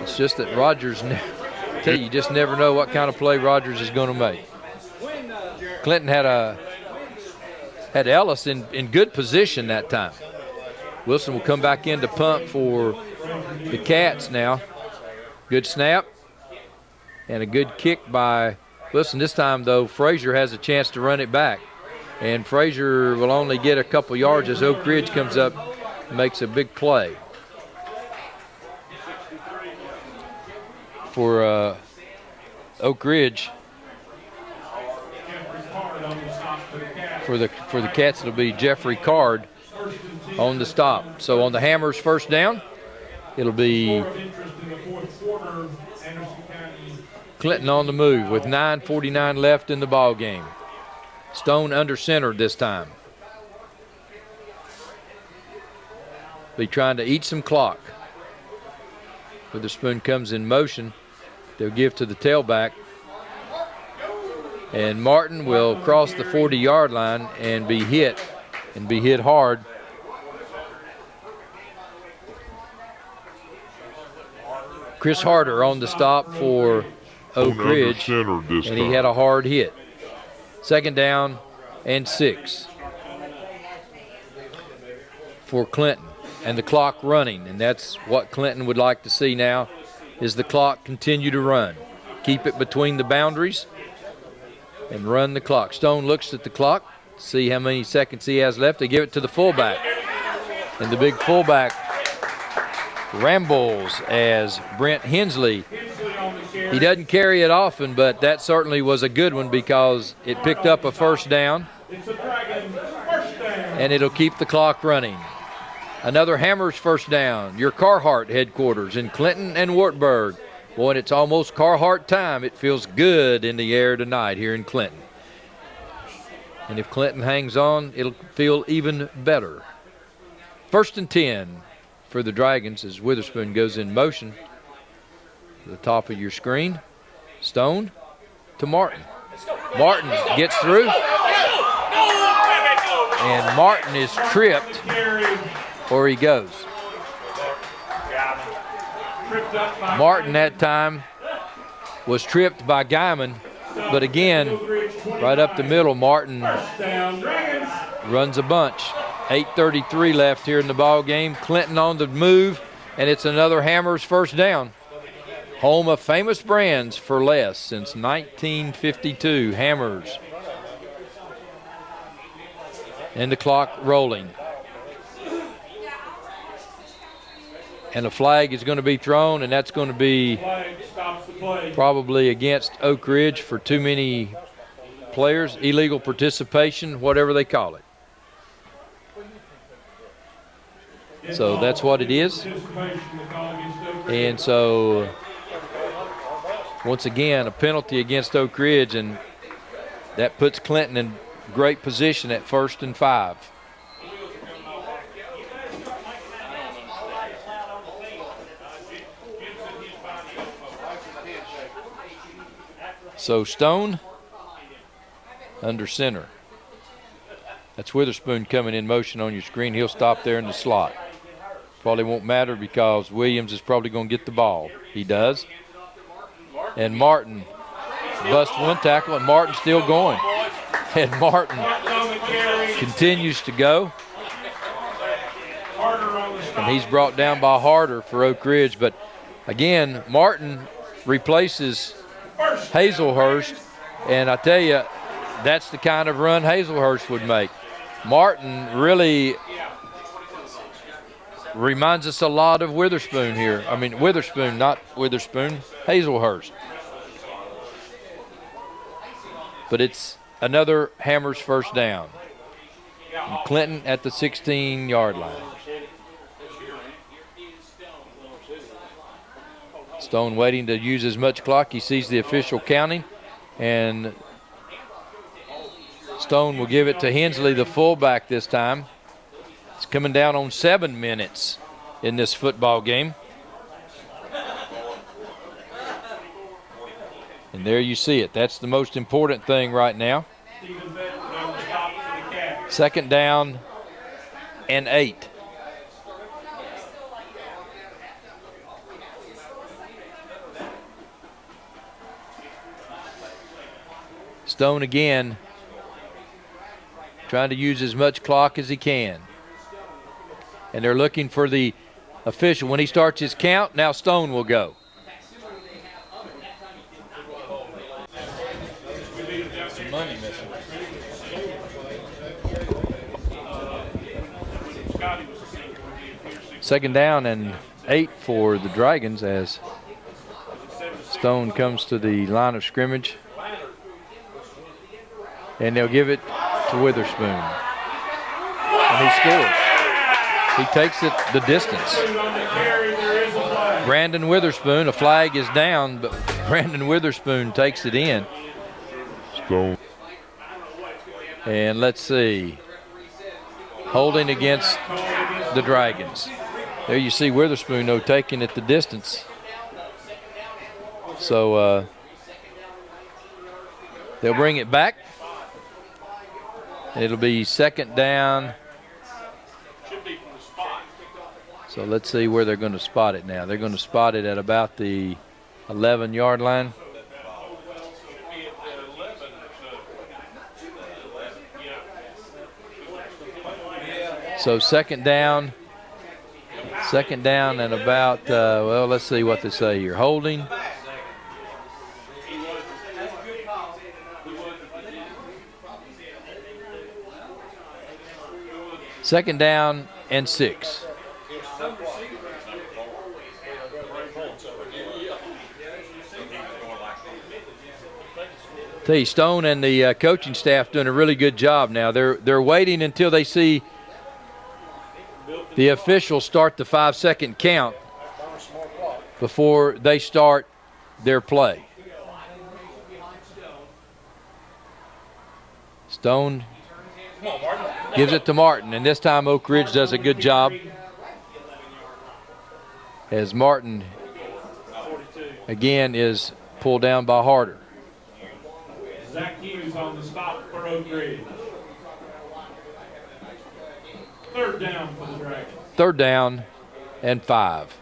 It's just that Rogers, you just never know what kind of play Rogers is going to make. Clinton had Ellis in good position that time. Wilson will come back in to punt for the Cats now. Good snap and a good kick by Wilson. This time, though, Frazier has a chance to run it back. And Frazier will only get a couple yards as Oak Ridge comes up and makes a big play. For Oak Ridge, for the Cats, it'll be Jeffrey Card on the stop. So on the Hammers first down, it'll be Clinton on the move with 9:49 left in the ball game. Stone under center this time. be trying to eat some clock. Witherspoon comes in motion. They'll give to the tailback. And Martin will cross the 40-yard line and be hit hard. Chris Harder on the stop for Oak Ridge, and he had a hard hit. 2nd down and 6 for Clinton, and the clock running, and that's what Clinton would like to see now, is the clock continue to run. Keep it between the boundaries and run the clock. Stone looks at the clock, see how many seconds he has left. They give it to the fullback, and the big fullback rambles as Brent Hensley. He doesn't carry it often, but that certainly was a good one because it picked up a 1st down, and it'll keep the clock running. Another Hammers 1st down, your Carhart headquarters in Clinton and Wartburg. Boy, and it's almost Carhart time. It feels good in the air tonight here in Clinton. And if Clinton hangs on, it'll feel even better. 1st and 10 for the Dragons as Witherspoon goes in motion. To the top of your screen. Stone to Martin. Martin gets through. And Martin is tripped, or he goes. Martin that time was tripped by Guyman, but again, right up the middle, Martin runs a bunch. 8:33 left here in the ball game. Clinton on the move, and it's another Hammers 1st down. Home of famous brands for less since 1952, Hammers. And the clock rolling. And a flag is going to be thrown, and that's going to be probably against Oak Ridge for too many players, illegal participation, whatever they call it. So that's what it is. And so, once again, a penalty against Oak Ridge, and that puts Clinton in great position at 1st and 5. So Stone under center. That's Witherspoon coming in motion on your screen. He'll stop there in the slot. Probably won't matter because Williams is probably going to get the ball. He does. And Martin busts one tackle, and Martin's still going. And Martin continues to go. And he's brought down by Harder for Oak Ridge. But again, Martin replaces Hazelhurst, and I tell you, that's the kind of run Hazelhurst would make. Martin really reminds us a lot of Witherspoon here. I mean, Witherspoon, not Witherspoon, Hazelhurst. But it's another Hammers 1st down. And Clinton at the 16-yard line. Stone waiting to use as much clock. He sees the official counting, and Stone will give it to Hensley, the fullback this time. It's coming down on 7 minutes in this football game. And there you see it. That's the most important thing right now. 2nd down and 8. Stone again trying to use as much clock as he can. And they're looking for the official. When he starts his count, now Stone will go. Money missing. 2nd down and 8 for the Dragons as Stone comes to the line of scrimmage. And they'll give it to Witherspoon. And he scores. He takes it the distance. Brandon Witherspoon, a flag is down, but Brandon Witherspoon takes it in. Stone. And let's see. Holding against the Dragons. There you see Witherspoon, though, taking it the distance. So they'll bring it back. It'll be second down. So let's see where they're going to spot it now. They're going to spot it at about the 11-yard line. So second down and about, well, let's see what they say here. Holding. Second down and 6. Tell you, Stone and the coaching staff doing a really good job now. They're waiting until they see the officials start the 5-second count before they start their play. Stone gives it to Martin, and this time Oak Ridge does a good job as Martin again is pulled down by Harder. Zach Hughes on the stop for Oak Ridge. Third down for the Dragons. Third down and 5.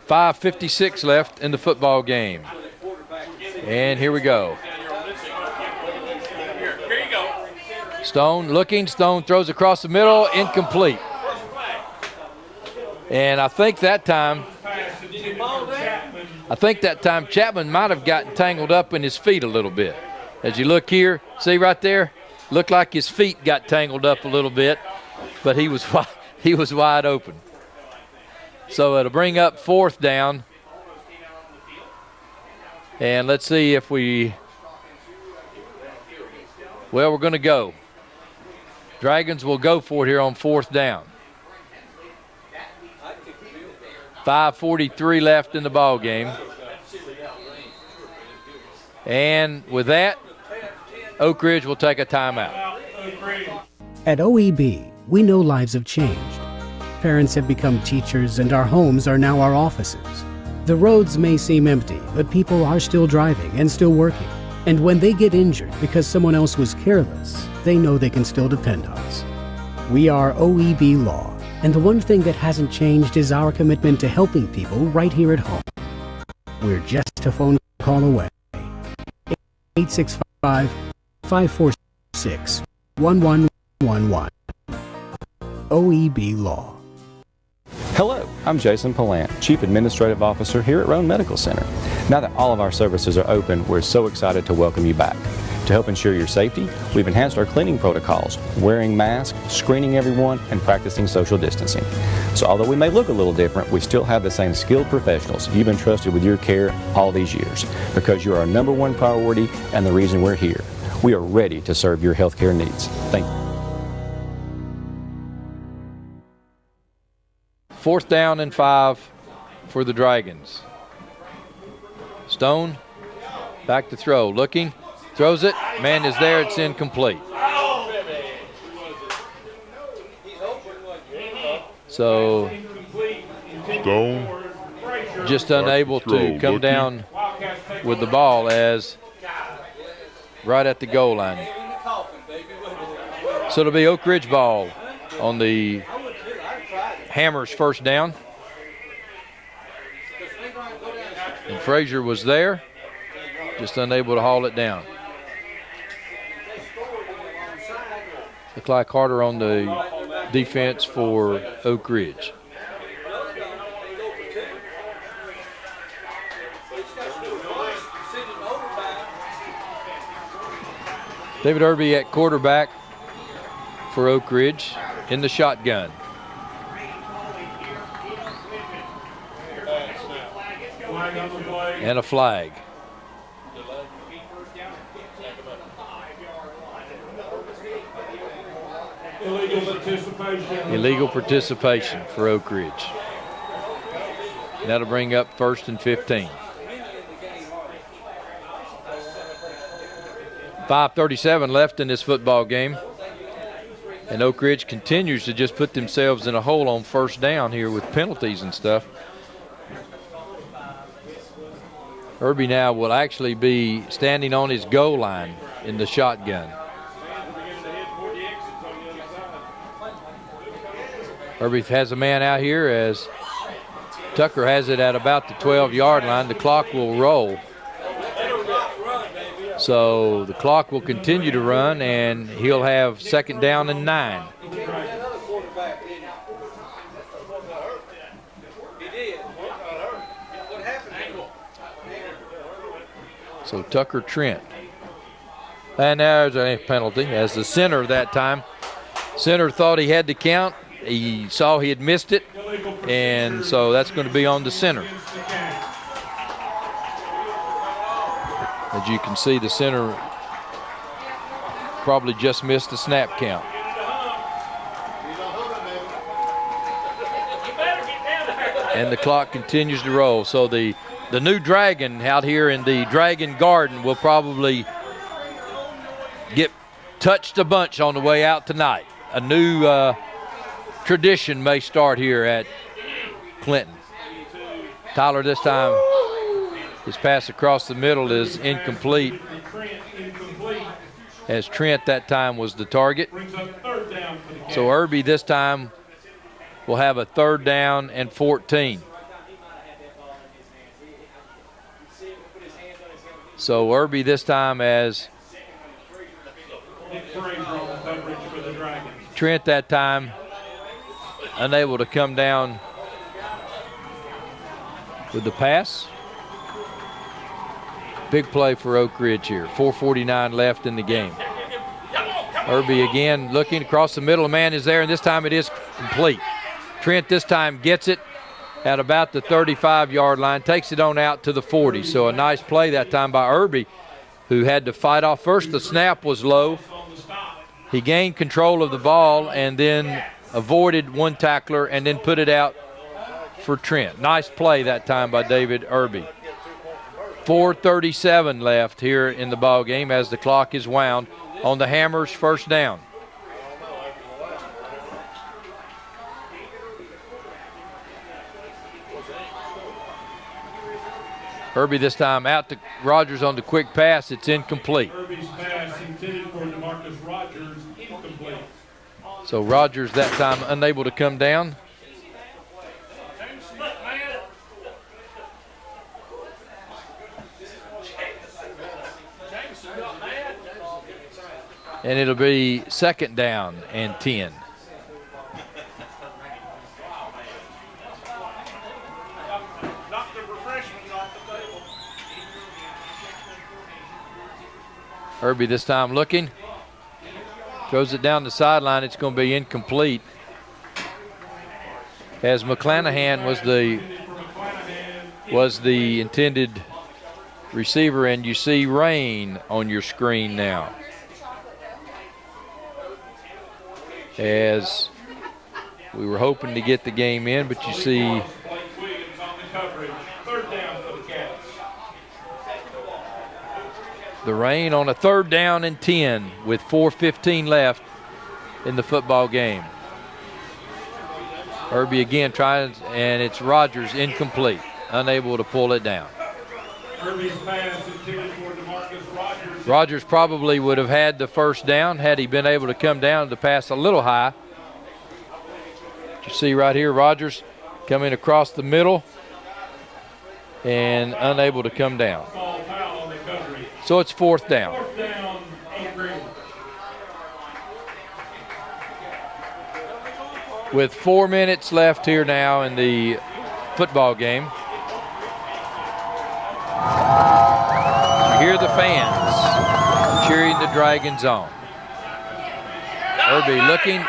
.5:56 left in the football game. And here we go. Stone looking. Stone throws across the middle. Incomplete. And I think that time Chapman might have gotten tangled up in his feet a little bit. As you look here, see right there, looked like his feet got tangled up a little bit, but he was wide open. So it'll bring up fourth down. And let's see if we're going to go. Dragons will go for it here on fourth down. 5:43 left in the ball game. And with that, Oak Ridge will take a timeout. At OEB, we know lives have changed. Parents have become teachers, and our homes are now our offices. The roads may seem empty, but people are still driving and still working. And when they get injured because someone else was careless, they know they can still depend on us. We are OEB Law, and the one thing that hasn't changed is our commitment to helping people right here at home. We're just a phone call away. 865-546-1111. OEB Law. Hello, I'm Jason Palant, Chief Administrative Officer here at Roan Medical Center. Now that all of our services are open, we're so excited to welcome you back. To help ensure your safety, we've enhanced our cleaning protocols, wearing masks, screening everyone, and practicing social distancing. So although we may look a little different, we still have the same skilled professionals you've been trusted with your care all these years, because you're our number one priority and the reason we're here. We are ready to serve your healthcare needs. Thank you. Fourth down and 5 for the Dragons. Stone back to throw, looking, throws it, man is there, it's incomplete. So Stone just unable to come down with the ball as right at the goal line. So it'll be Oak Ridge ball on the Hammers first down. And Frazier was there, just unable to haul it down. Looked like Carter on the defense for Oak Ridge. David Irby at quarterback for Oak Ridge in the shotgun. And a flag. Illegal participation for Oak Ridge. And that'll bring up 1st and 15. 5:37 left in this football game. And Oak Ridge continues to just put themselves in a hole on first down here with penalties and stuff. Irby now will actually be standing on his goal line in the shotgun. Irby has a man out here as Tucker has it at about the 12-yard line. The clock will roll. So the clock will continue to run, and he'll have 2nd down and 9. So Tucker Trent. And there's a penalty as the center that time. Center thought he had to count. He saw he had missed it, and so that's going to be on the center. As you can see, the center probably just missed the snap count. And the clock continues to roll. So the new Dragon out here in the Dragon Garden will probably get touched a bunch on the way out tonight. A new tradition may start here at Clinton. Tyler this time, his pass across the middle is incomplete, as Trent that time was the target. So Irby this time will have a 3rd down and 14. So Irby this time as Trent that time unable to come down with the pass. Big play for Oak Ridge here. 4:49 left in the game. Irby again looking across the middle. A man is there, and this time it is complete. Trent this time gets it at about the 35-yard line, takes it on out to the 40. So a nice play that time by Irby, who had to fight off. First, the snap was low. He gained control of the ball and then avoided one tackler and then put it out for Trent. Nice play that time by David Irby. 4:37 left here in the ball game as the clock is wound on the Hammers' 1st down. Irby this time out to Rogers on the quick pass. It's incomplete. Irby's pass intended for DeMarcus Rogers, incomplete. So Rogers that time unable to come down. And it'll be 2nd down and 10. Irby this time looking. Throws it down the sideline. It's going to be incomplete. As McClanahan was the intended receiver, and you see rain on your screen now. As we were hoping to get the game in, but you see the rain on a 3rd down and 10 with 4:15 left in the football game. Irby again trying, and it's Rogers incomplete, unable to pull it down. Irby's pass intended for DeMarcus Rogers. Rogers probably would have had the 1st down had he been able to come down to pass a little high. You see right here, Rogers coming across the middle and unable to come down. So it's 4th down. 4th down, Oak Ridge. With 4 minutes left here now in the football game. You hear the fans cheering the Dragons on. Irby looking,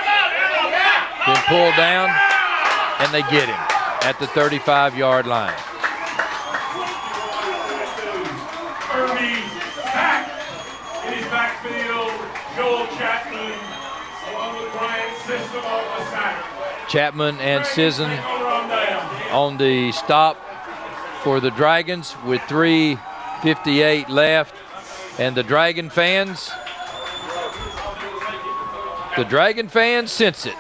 then pulled down, and they get him at the 35-yard line. Irby back in his backfield. Joel Chapman along with Brian Sisson on the sack. Chapman and Sisson on the stop for the Dragons with 3:58 left. And the Dragon fans sense it.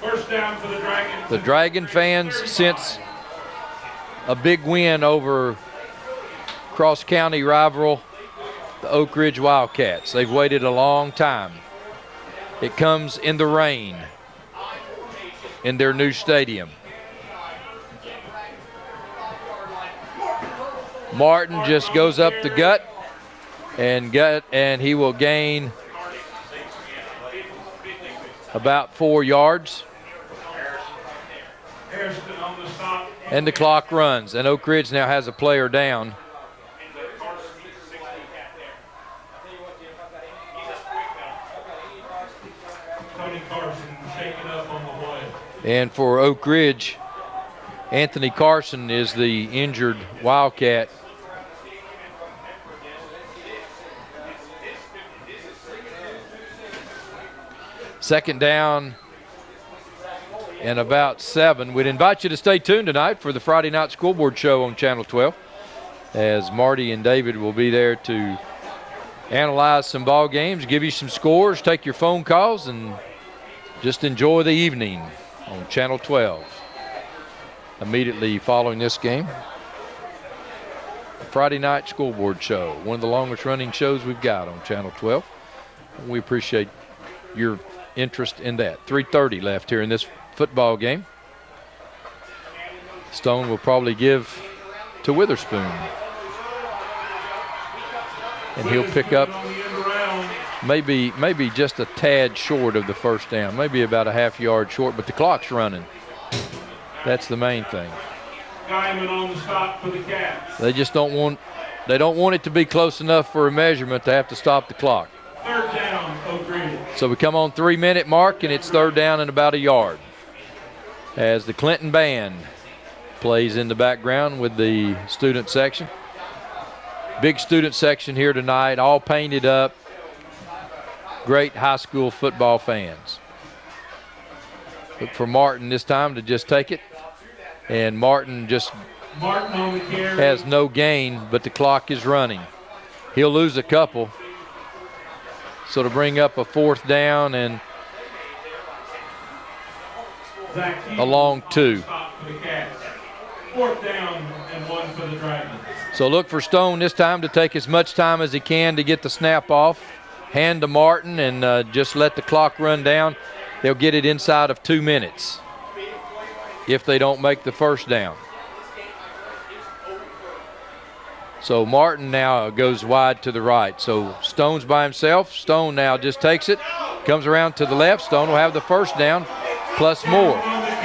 First down for the Dragons. The Dragon fans sense a big win over cross-county rival, the Oak Ridge Wildcats. They've waited a long time. It comes in the rain in their new stadium. Martin just goes up the gut, and he will gain about 4 yards. And the clock runs, and Oak Ridge now has a player down. And for Oak Ridge, Anthony Carson is the injured Wildcat. Second down and about 7. We'd invite you to stay tuned tonight for the Friday Night Scoreboard Show on Channel 12, as Marty and David will be there to analyze some ball games, give you some scores, take your phone calls, and just enjoy the evening on Channel 12. Immediately following this game, the Friday Night Scoreboard Show, one of the longest running shows we've got on Channel 12. We appreciate your interest in that. 3:30 left here in this football game. Stone will probably give to Witherspoon, and he'll pick up maybe just a tad short of the first down, maybe about a half yard short, but the clock's running. That's the main thing. Diamond on the stop for the Cats. They just don't want it to be close enough for a measurement to have to stop the clock. Third down, Oak Ridge. So we come on 3-minute mark, and it's third down and about a yard, as the Clinton Band plays in the background with the student section. Big student section here tonight, all painted up. Great high school football fans. Look for Martin this time to just take it. And Martin on the carry. has no gain, but the clock is running. He'll lose a couple. So to bring up a fourth down and a long 2. Fourth down and 1 for the Dragons. So look for Stone this time to take as much time as he can to get the snap off. Hand to Martin and just let the clock run down. They'll get it inside of 2 minutes if they don't make the first down. So Martin now goes wide to the right. So Stone's by himself. Stone now just takes it, comes around to the left. Stone will have the first down plus more.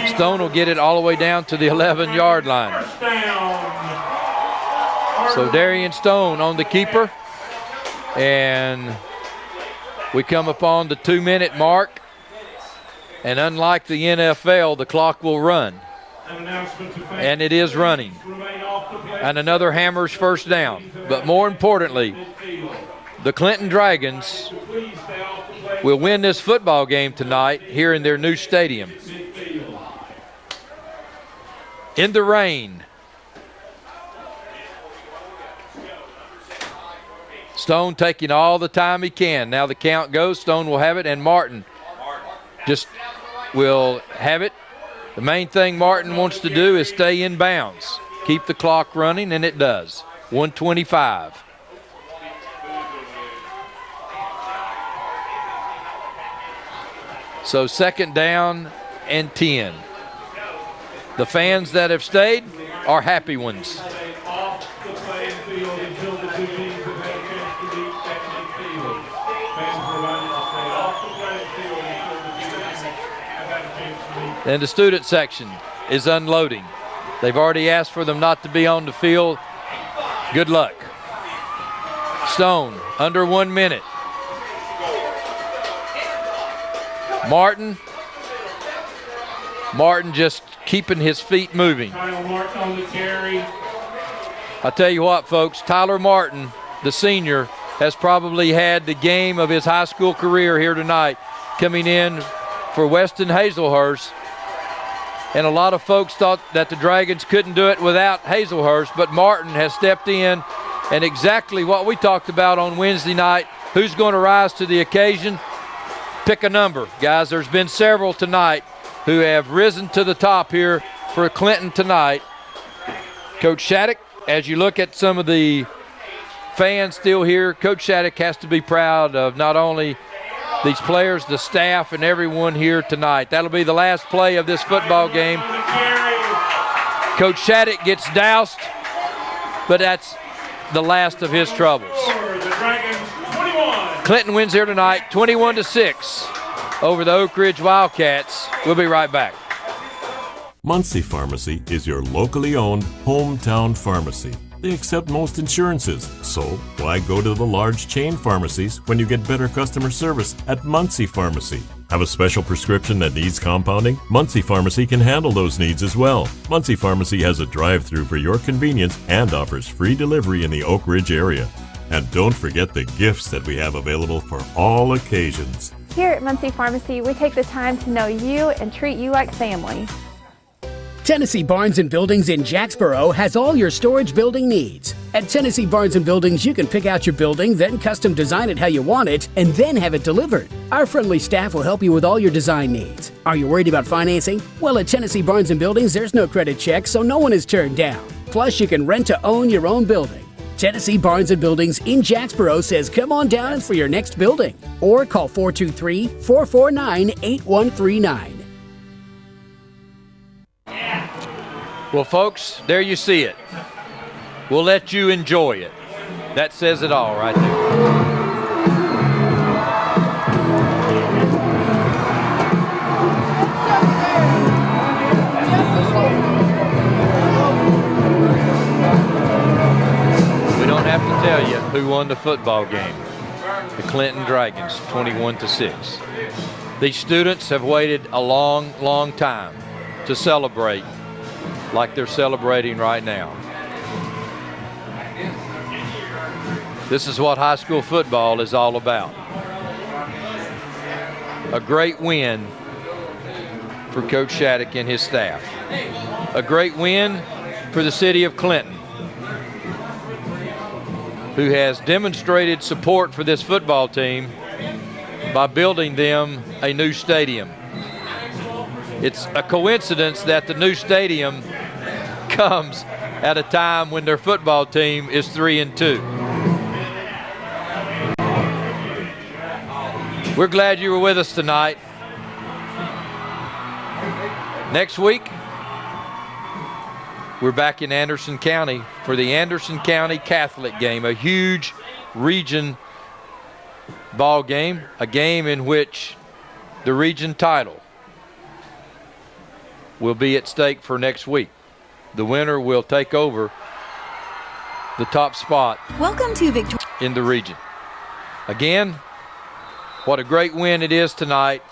Stone will get it all the way down to the 11-yard line. So Darian Stone on the keeper. And we come upon the 2-minute mark. And unlike the NFL, the clock will run. And it is running. And another Hammers first down. But more importantly, the Clinton Dragons will win this football game tonight here in their new stadium. In the rain. Stone taking all the time he can. Now the count goes. Stone will have it, and Martin just will have it. The main thing Martin wants to do is stay in bounds. Keep the clock running, and it does. 1:25. So second down and 10. The fans that have stayed are happy ones. And the student section is unloading. They've already asked for them not to be on the field. Good luck. Stone, under 1 minute. Martin just keeping his feet moving. I tell you what, folks, Tyler Martin, the senior, has probably had the game of his high school career here tonight, coming in for Weston Hazelhurst. And a lot of folks thought that the Dragons couldn't do it without Hazelhurst, but Martin has stepped in and exactly what we talked about on Wednesday night. Who's going to rise to the occasion? Pick a number, guys. There's been several tonight who have risen to the top here for Clinton tonight. Coach Shattuck, as you look at some of the fans still here, Coach Shattuck has to be proud of not only these players, the staff, and everyone here tonight. That'll be the last play of this football game. Coach Shattuck gets doused, but that's the last of his troubles. Clinton wins here tonight, 21-6 over the Oak Ridge Wildcats. We'll be right back. Muncie Pharmacy is your locally owned hometown pharmacy. They accept most insurances, so why go to the large chain pharmacies when you get better customer service at Muncie Pharmacy? Have a special prescription that needs compounding? Muncie Pharmacy can handle those needs as well. Muncie Pharmacy has a drive-through for your convenience and offers free delivery in the Oak Ridge area. And don't forget the gifts that we have available for all occasions. Here at Muncie Pharmacy, we take the time to know you and treat you like family. Tennessee Barns & Buildings in Jacksboro has all your storage building needs. At Tennessee Barns & Buildings, you can pick out your building, then custom design it how you want it, and then have it delivered. Our friendly staff will help you with all your design needs. Are you worried about financing? Well, at Tennessee Barns & Buildings, there's no credit check, so no one is turned down. Plus, you can rent to own your own building. Tennessee Barns & Buildings in Jacksboro says come on down for your next building. Or call 423-449-8139. Well, folks, there you see it. We'll let you enjoy it. That says it all right there. We don't have to tell you who won the football game. The Clinton Dragons, 21-6. These students have waited a long, long time to celebrate like they're celebrating right now. This is what high school football is all about. A great win for Coach Shattuck and his staff. A great win for the city of Clinton, who has demonstrated support for this football team by building them a new stadium. It's a coincidence that the new stadium comes at a time when their football team is 3-2. We're glad you were with us tonight. Next week, we're back in Anderson County for the Anderson County Catholic game, a huge region ball game, a game in which the region title will be at stake for next week. The winner will take over the top spot. Welcome to Victoria in the region. Again, what a great win it is tonight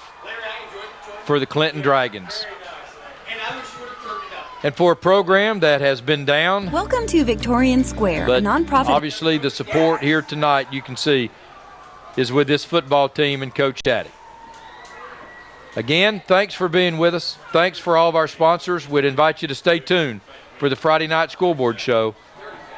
for the Clinton Dragons. And for a program that has been down. Welcome to Victorian Square, but a nonprofit. Obviously, the support here tonight, you can see, is with this football team and Coach Shattuck. Again, thanks for being with us. Thanks for all of our sponsors. We'd invite you to stay tuned for the Friday Night School Board Show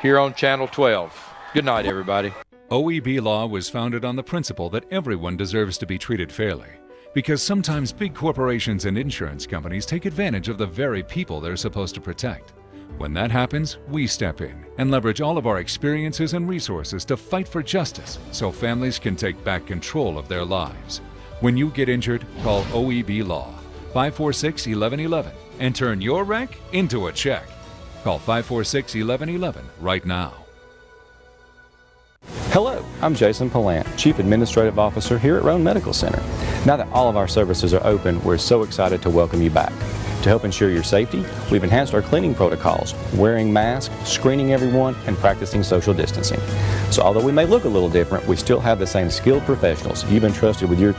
here on Channel 12. Good night, everybody. OEB law was founded on the principle that everyone deserves to be treated fairly, because sometimes big corporations and insurance companies take advantage of the very people they're supposed to protect. When that happens, we step in and leverage all of our experiences and resources to fight for justice so families can take back control of their lives. When you get injured, call OEB Law, 546-1111, and turn your wreck into a check. Call 546-1111 right now. Hello, I'm Jason Palant, Chief Administrative Officer here at Roan Medical Center. Now that all of our services are open, we're so excited to welcome you back. To help ensure your safety, we've enhanced our cleaning protocols, wearing masks, screening everyone, and practicing social distancing. So although we may look a little different, we still have the same skilled professionals you've entrusted with your